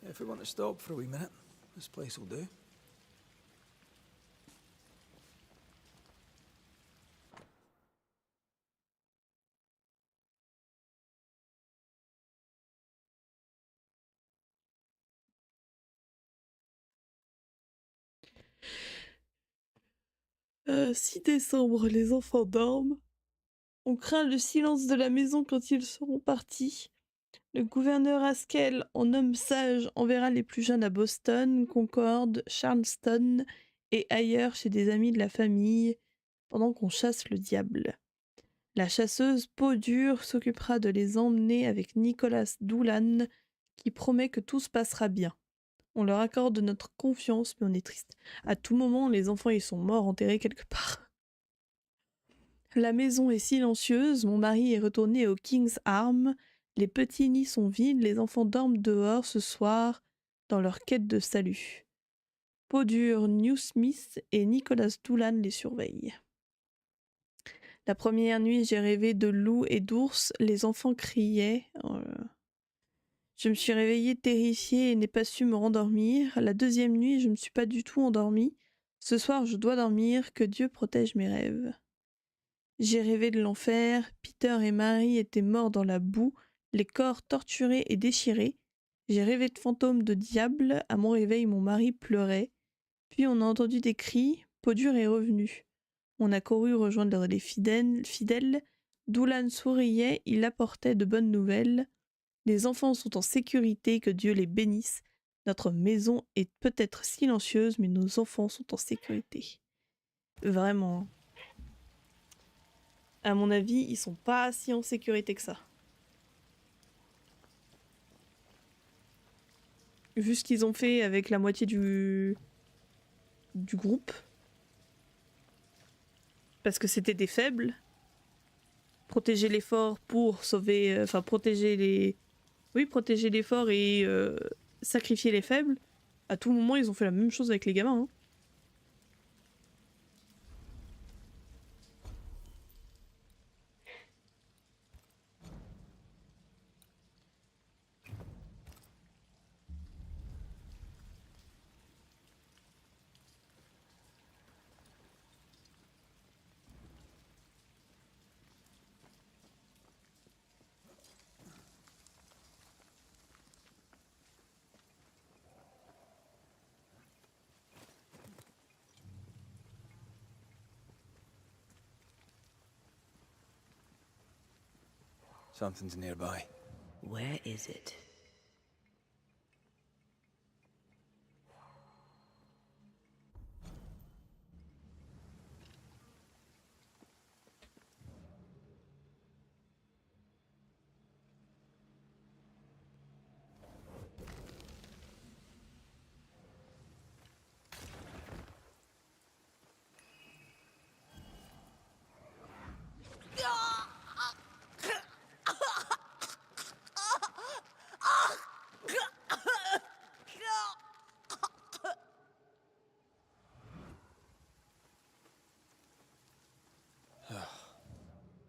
If we want to stop for a wee minute, this place will do. « 6 décembre, les enfants dorment. On craint le silence de la maison quand ils seront partis. Le gouverneur Haskell, en homme sage, enverra les plus jeunes à Boston, Concorde, Charleston et ailleurs chez des amis de la famille, pendant qu'on chasse le diable. La chasseuse peau dure s'occupera de les emmener avec Nicholas Doolan, qui promet que tout se passera bien. On leur accorde notre confiance, mais on est triste. À tout moment, les enfants ils sont morts, enterrés quelque part. La maison est silencieuse, mon mari est retourné au King's Arm, les petits nids sont vides, les enfants dorment dehors ce soir, dans leur quête de salut. Podure, Newsmith et Nicholas Doolan les surveillent. La première nuit, j'ai rêvé de loups et d'ours, les enfants criaient. Je me suis réveillée terrifiée et n'ai pas su me rendormir. La deuxième nuit, je ne me suis pas du tout endormie. Ce soir, je dois dormir, que Dieu protège mes rêves. J'ai rêvé de l'enfer, Peter et Mary étaient morts dans la boue, les corps torturés et déchirés. J'ai rêvé de fantômes de diable, à mon réveil mon mari pleurait. Puis on a entendu des cris, Podure est revenu. On a couru rejoindre les fidèles. Doolan souriait, il apportait de bonnes nouvelles. Les enfants sont en sécurité, que Dieu les bénisse. Notre maison est peut-être silencieuse, mais nos enfants sont en sécurité. Vraiment. À mon avis, ils sont pas si en sécurité que ça. Vu ce qu'ils ont fait avec la moitié du groupe. Parce que c'était des faibles. Protéger les forts pour sauver... Enfin, protéger les... Oui, protéger les forts et sacrifier les faibles. À tout moment, ils ont fait la même chose avec les gamins. Hein. Something's nearby. Where is it?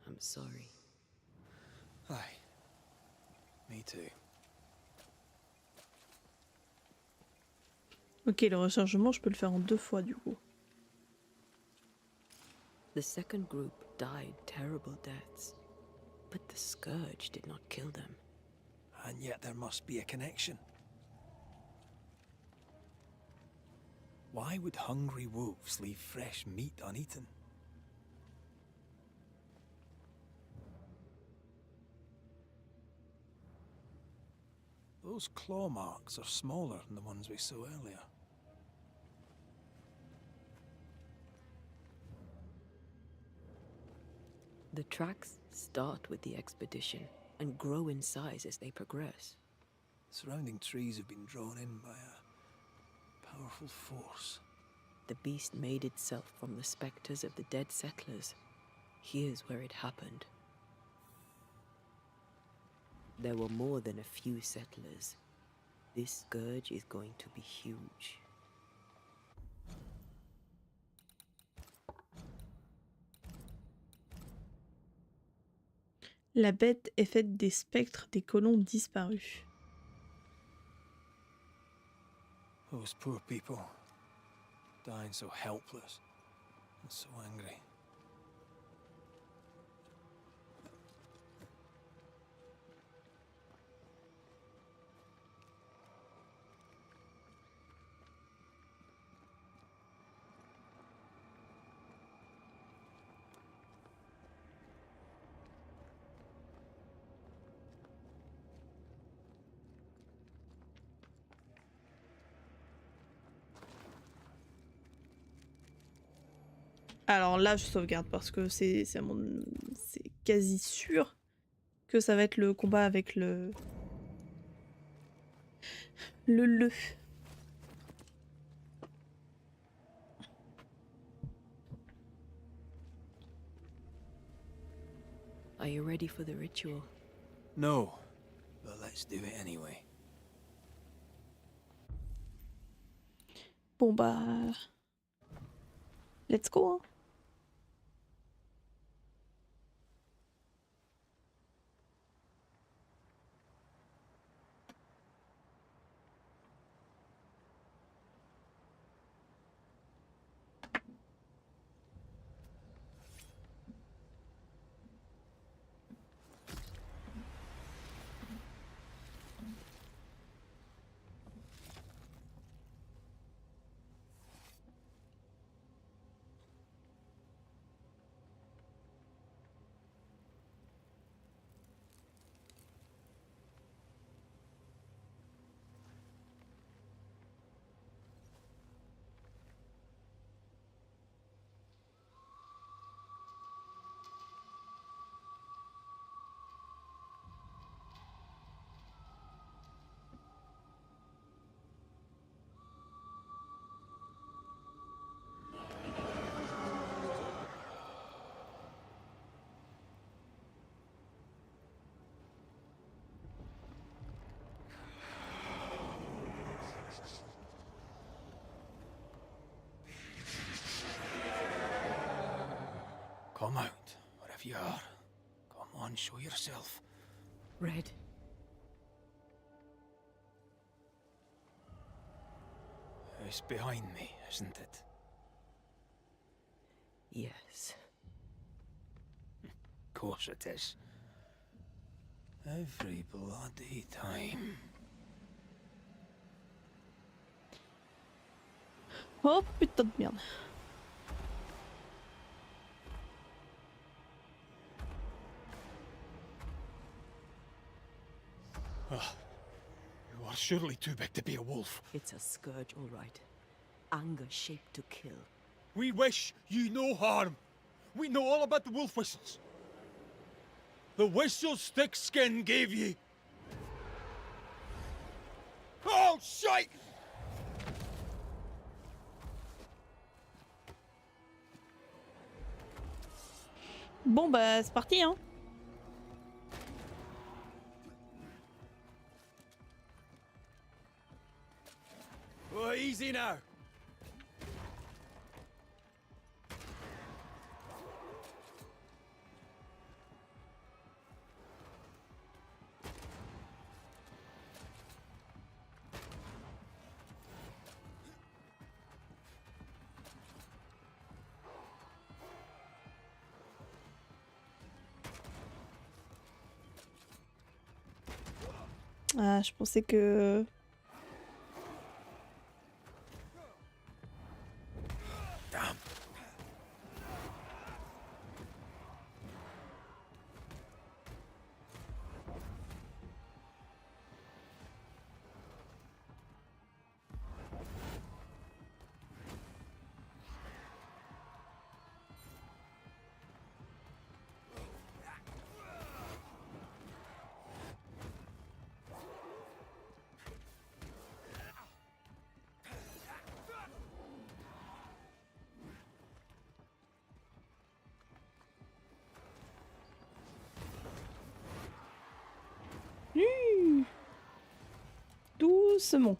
I'm sorry. Aye. Me too. Ok, le rechargement, je peux le faire en 2 fois du coup. The second group died terrible deaths, but the scourge did not kill them. And yet there must be a connection. Why would hungry wolves leave fresh meat uneaten? Those claw marks are smaller than the ones we saw earlier. The tracks start with the expedition and grow in size as they progress. Surrounding trees have been drawn in by a powerful force. The beast made itself from the specters of the dead settlers. Here's where it happened. There were more than a few settlers. This scourge is going to be huge. La bête est faite des spectres des colons disparus. Those poor people, dying so helpless and so angry. Alors là, je sauvegarde parce que c'est quasi sûr que ça va être le combat avec le... Are you ready for the ritual? No, but let's do it anyway. Bon bah... Let's go, hein. Come out, wherever you are. Come on, show yourself. Red. It's behind me, isn't it? Yes. Of course it is. Every bloody time. Oh putain de merde. You are surely too big to be a wolf. It's a scourge, all right. Anger shaped to kill. We wish you no harm. We know all about the wolf whistles. The whistles Thickskin gave ye. Oh, shite! Bon bah c'est parti, hein. Oh, easy now. Ah, je pensais que... Damn. doucement.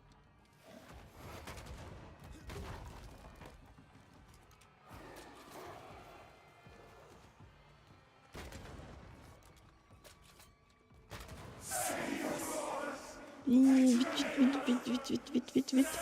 Vite, vite, vite, vite, vite, vite, vite, vite.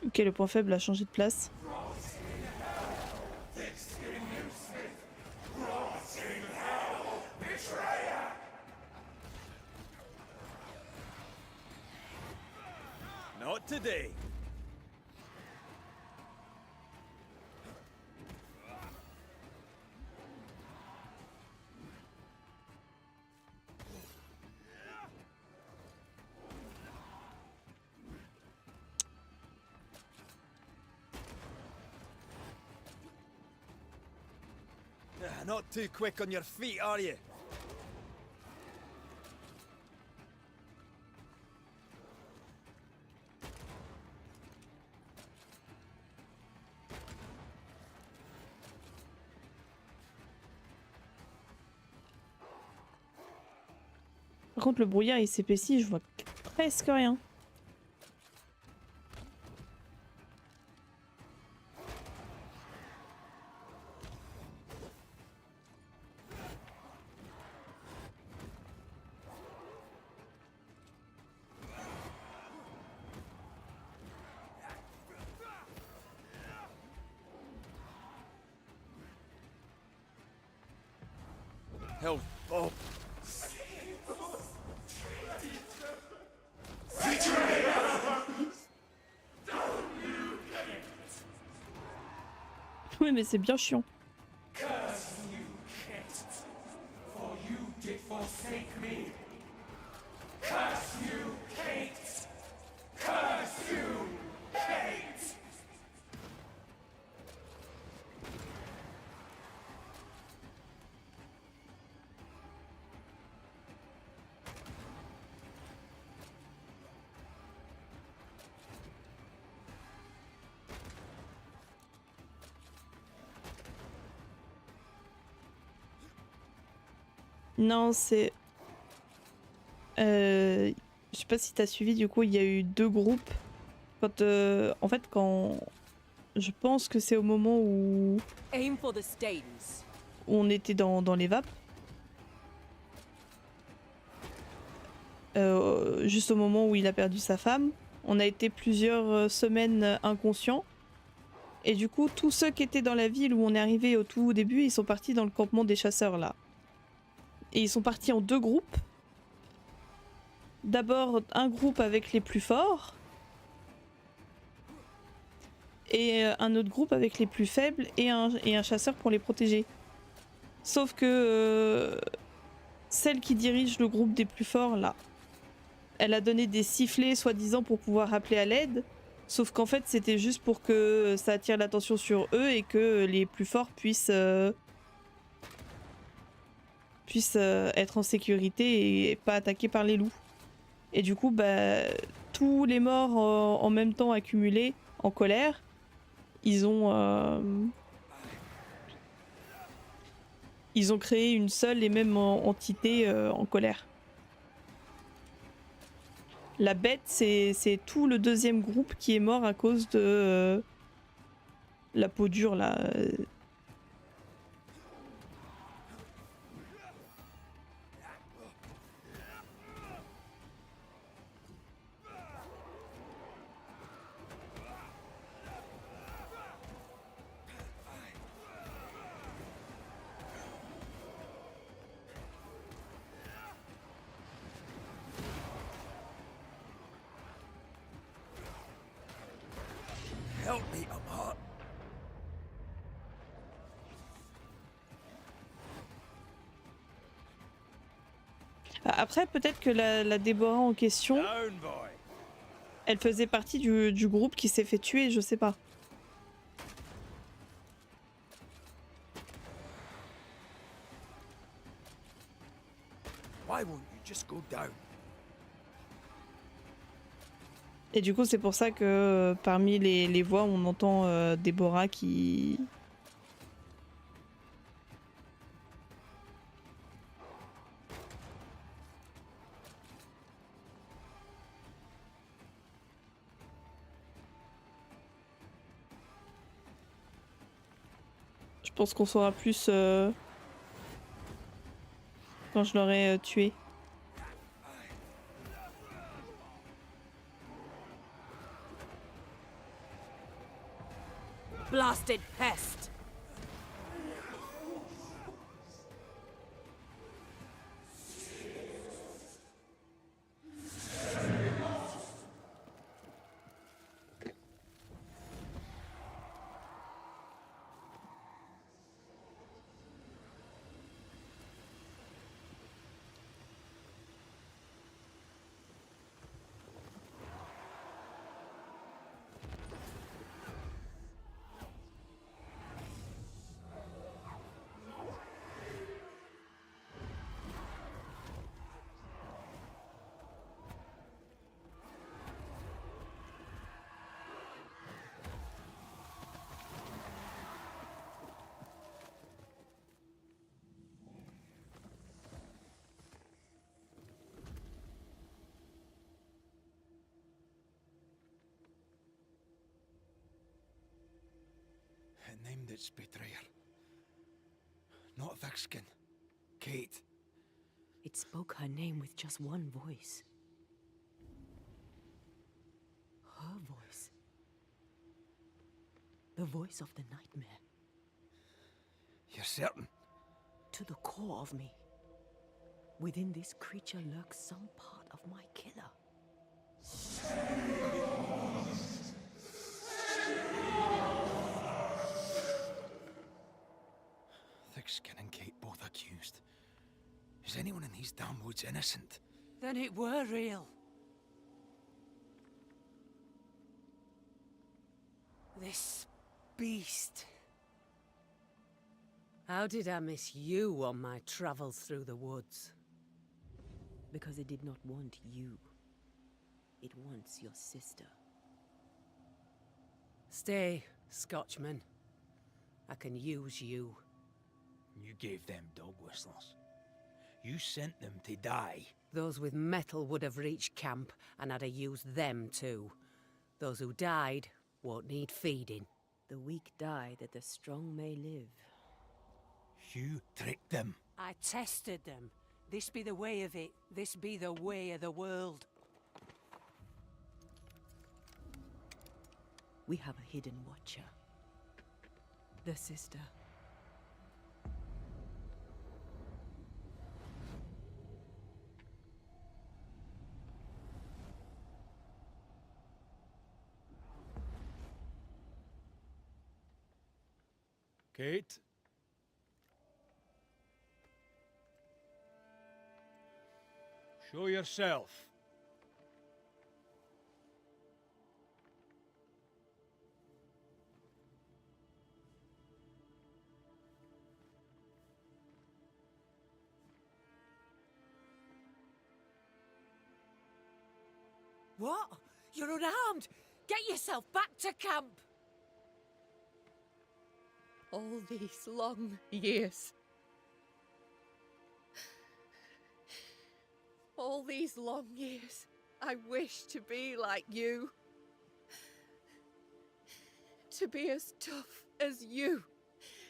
Ok, le point faible a changé de place. Not today. Not too quick on your feet, are you? Par contre, le brouillard il s'épaissit, je vois presque rien. Hell, oh. Oui, mais c'est bien chiant. Curse you, Kate, for you did forsake me. Curse you, Kate. Curse you, Kate. Non, c'est... Je sais pas si t'as suivi, du coup, il y a eu deux groupes. Quand, en fait, quand... Je pense que c'est au moment où Aim for the stains. on était dans les vapes. Juste au moment où il a perdu sa femme. On a été plusieurs semaines inconscients. Et du coup, tous ceux qui étaient dans la ville où on est arrivé au tout début, ils sont partis dans le campement des chasseurs, là. Et ils sont partis en deux groupes. D'abord, un groupe avec les plus forts. Et un autre groupe avec les plus faibles et un chasseur pour les protéger. Sauf que celle qui dirige le groupe des plus forts, là, elle a donné des sifflets soi-disant pour pouvoir appeler à l'aide. Sauf qu'en fait, c'était juste pour que ça attire l'attention sur eux et que les plus forts puissent être en sécurité et pas attaqués par les loups. Et du coup, bah, tous les morts en même temps accumulés en colère, ils ont créé une seule et même entité en colère. La bête, c'est tout le deuxième groupe qui est mort à cause de la peau dure, là. Help me, I'm hot. Après, peut-être que la Déborah en question, Down, boy. elle faisait partie du groupe qui s'est fait tuer, je sais pas. Why won't you just go down? Et du coup, c'est pour ça que parmi les voix, on entend Déborah qui... Je pense qu'on saura plus quand je l'aurai tué. Blasted pest! It named its betrayer. Not Thickskin. Kate. It spoke her name with just one voice. Her voice. The voice of the nightmare. You're certain? To the core of me. Within this creature lurks some part of my killer. Thickskin and Kate both accused. Is anyone in these damn woods innocent? Then it were real. This beast. How did I miss you on my travels through the woods? Because it did not want you. It wants your sister. Stay, Scotchman. I can use you. You gave them dog whistlers. You sent them to die. Those with metal would have reached camp, and I'd have used them too. Those who died won't need feeding. The weak die that the strong may live. You tricked them. I tested them. This be the way of it. This be the way of the world. We have a hidden watcher. The sister. Kate? Show yourself. What? You're unarmed! Get yourself back to camp! All these long years. All these long years, I wish to be like you. To be as tough as you.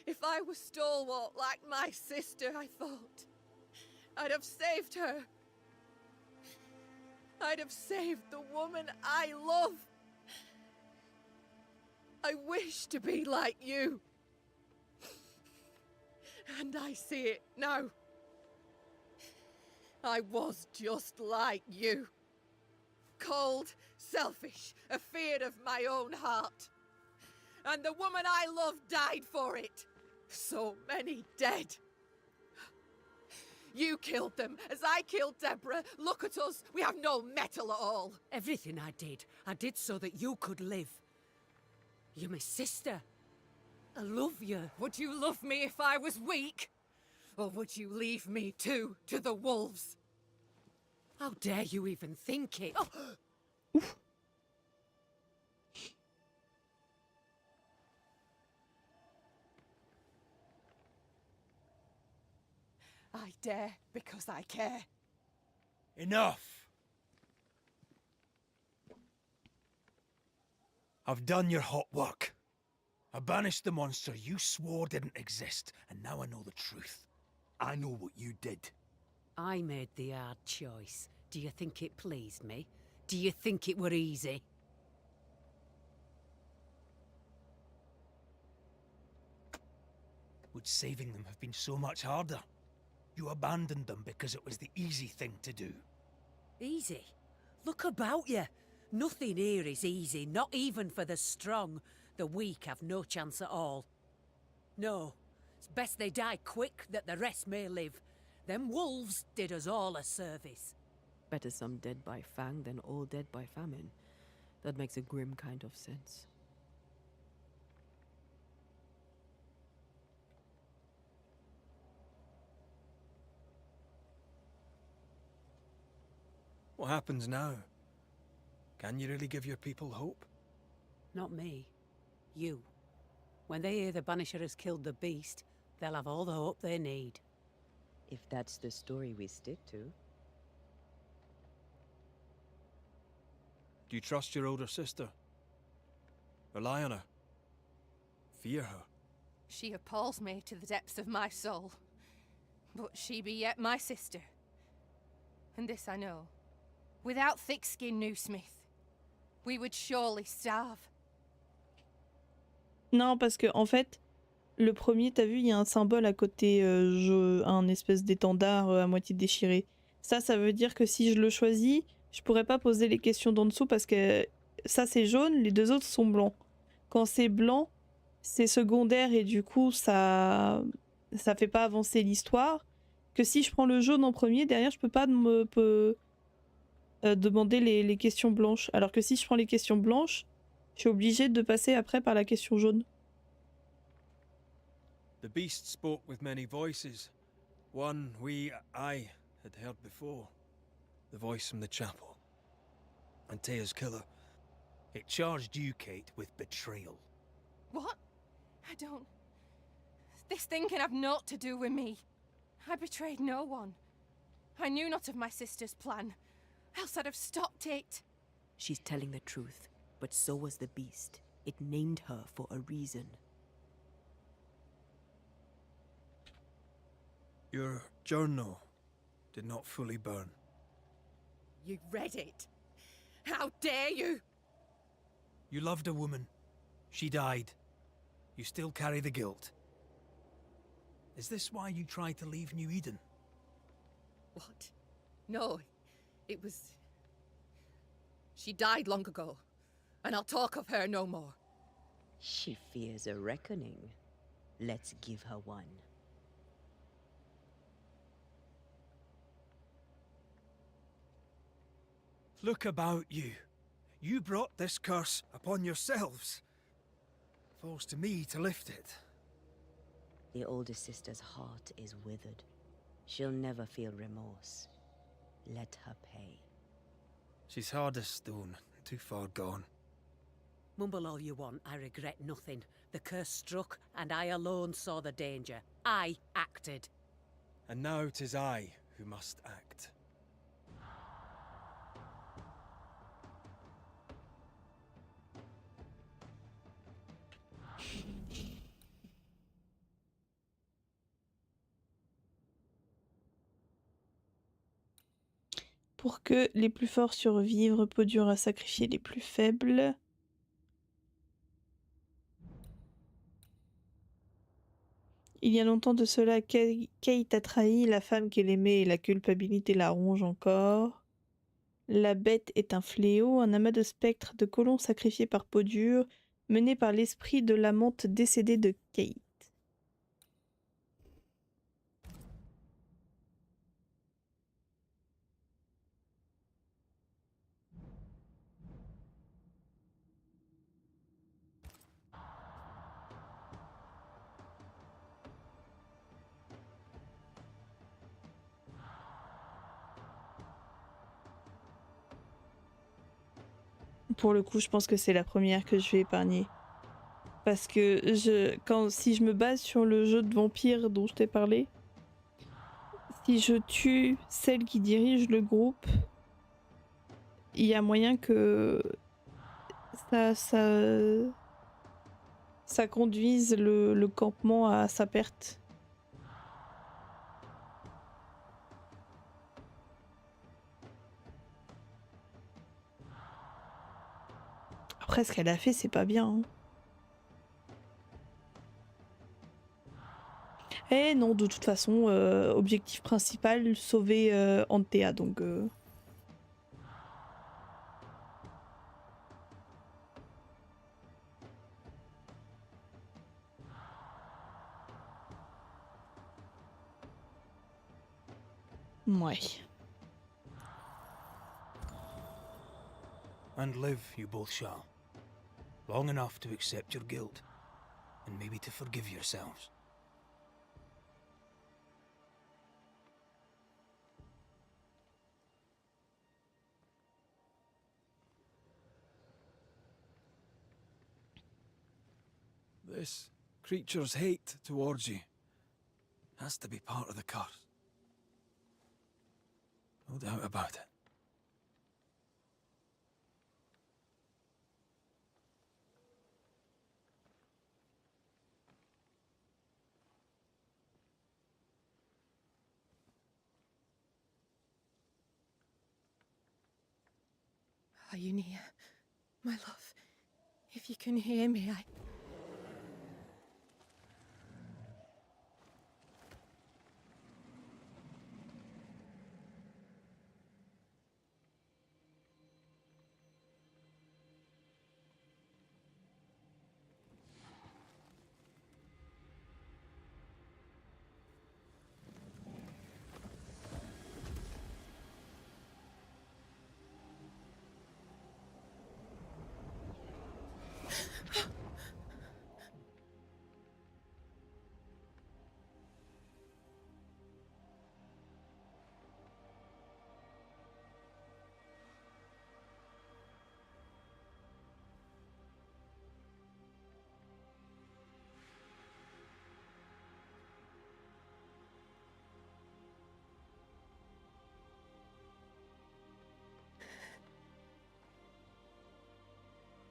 If I were stalwart like my sister, I thought, I'd have saved her. I'd have saved the woman I love. I wish to be like you. And I see it now. I was just like you. Cold, selfish, afeard of my own heart. And the woman I loved died for it. So many dead. You killed them, as I killed Deborah. Look at us, we have no metal at all. Everything I did so that you could live. You're my sister. I love you. Would you love me if I was weak? Or would you leave me too, to the wolves? How dare you even think it? I dare because I care. Enough! I've done your hot work. I banished the monster you swore didn't exist, and now I know the truth. I know what you did. I made the hard choice. Do you think it pleased me? Do you think it were easy? Would saving them have been so much harder? You abandoned them because it was the easy thing to do. Easy? Look about you. Nothing here is easy, not even for the strong. The weak have no chance at all. No, it's best they die quick that the rest may live. Them wolves did us all a service. Better some dead by fang than all dead by famine. That makes a grim kind of sense. What happens now? Can you really give your people hope? Not me. You. When they hear the Banisher has killed the beast, they'll have all the hope they need. If that's the story we stick to. Do you trust your older sister? Rely on her? Fear her? She appalls me to the depths of my soul. But she be yet my sister. And this I know. Without thick-skinned Newsmith, we would surely starve. Non, parce que en fait, le premier, t'as vu, il y a un symbole à côté, un espèce d'étendard à moitié déchiré. Ça veut dire que si je le choisis, je pourrais pas poser les questions d'en dessous parce que ça c'est jaune, les deux autres sont blancs. Quand c'est blanc, c'est secondaire et du coup ça fait pas avancer l'histoire. Que si je prends le jaune en premier, derrière je peux pas demander les questions blanches. Alors que si je prends les questions blanches, je suis obligée de passer après par la question jaune. The beast spoke with many voices. One I had heard before. The voice from the chapel. Antea's killer. It charged you, Kate, with betrayal. What? I don't... This thing can have naught to do with me. I betrayed no one. I knew not of my sister's plan, else I'd have stopped it. She's telling the truth, but so was the beast. It named her for a reason. Your journal did not fully burn. You read it. How dare you? You loved a woman. She died. You still carry the guilt. Is this why you tried to leave New Eden? What? No, it was... She died long ago, and I'll talk of her no more. She fears a reckoning. Let's give her one. Look about you. You brought this curse upon yourselves. Falls to me to lift it. The older sister's heart is withered. She'll never feel remorse. Let her pay. She's hard as stone, too far gone. Mumble all you want, I regret nothing. The curse struck, and I alone saw the danger. I acted. And now 'tis I who must act. Pour que les plus forts survivent, peau dure à sacrifier les plus faibles. Il y a longtemps de cela, Kate a trahi la femme qu'elle aimait et la culpabilité la ronge encore. La bête est un fléau, un amas de spectres de colons sacrifiés par peau dure, mené par l'esprit de l'amante décédée de Kate. Pour le coup, je pense que c'est la première que je vais épargner. Parce que si je me base sur le jeu de vampire dont je t'ai parlé, Si je tue celle qui dirige le groupe, il y a moyen que ça conduise le campement à sa perte. Après, ce qu'elle a fait, c'est pas bien. Hein. Eh non, de toute façon, objectif principal, sauver Antea, donc... Ouais. And live, you both shall. Long enough to accept your guilt, and maybe to forgive yourselves. This creature's hate towards you has to be part of the curse. No doubt about it. Are you near, my love? If you can hear me,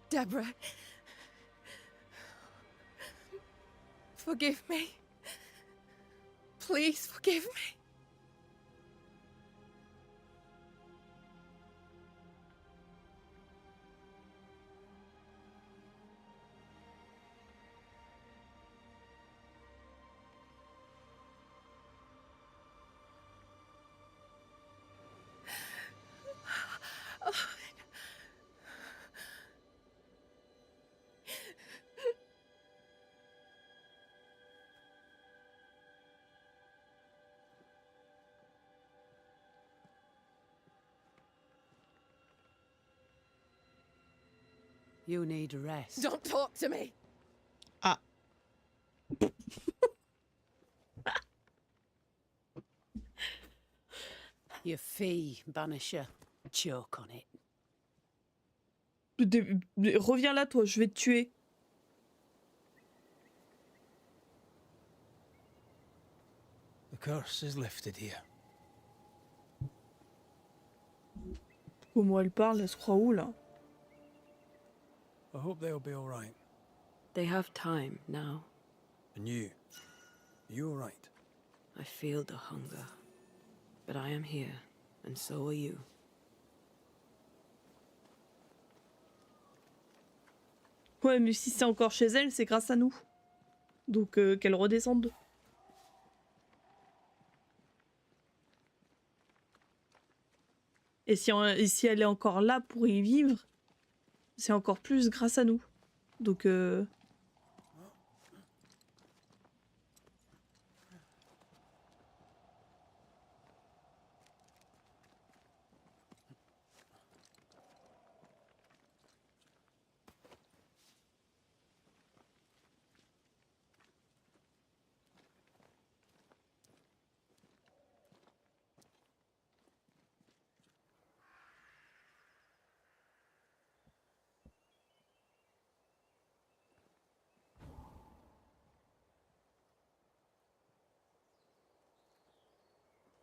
Deborah, forgive me. Please forgive me. You need rest. Don't talk to me. Ah. Your fee, Banisher. Choke on it. Reviens là, toi, je vais te tuer. The curse is lifted here. Comment elle parle, elle se croit où, là? I hope they'll be all right. They have time now. And you? Are you all right? I feel the hunger. But I am here, and so are you. Ouais, mais si c'est encore chez elle, c'est grâce à nous. Donc qu'elle redescende. Et si elle est encore là pour y vivre, c'est encore plus grâce à nous. Donc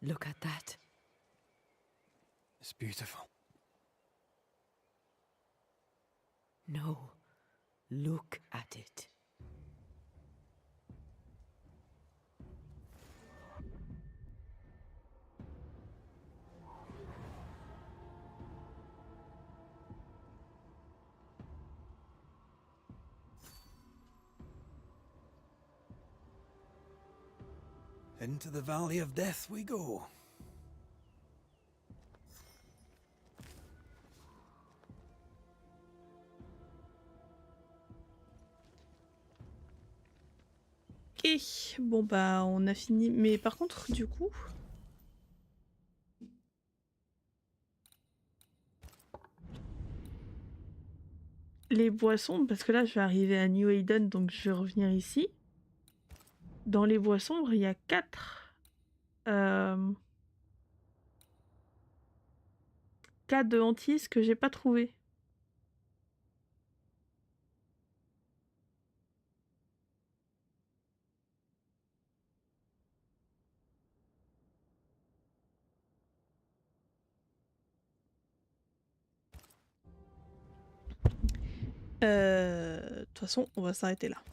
Look at that. It's beautiful. No, look at it. Into the Valley of Death we go. Ok, bon bah on a fini. Mais par contre, du coup... Les boissons, parce que là je vais arriver à New Haven, donc je vais revenir ici. Dans les boissons, il y a 4 cas de hantise que j'ai pas trouvé. De toute façon, on va s'arrêter là.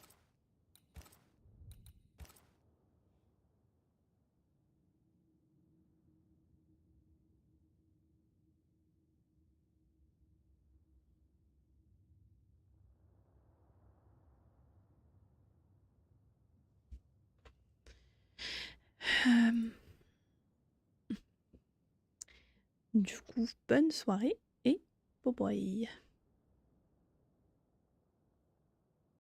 Du coup, bonne soirée et bye bye.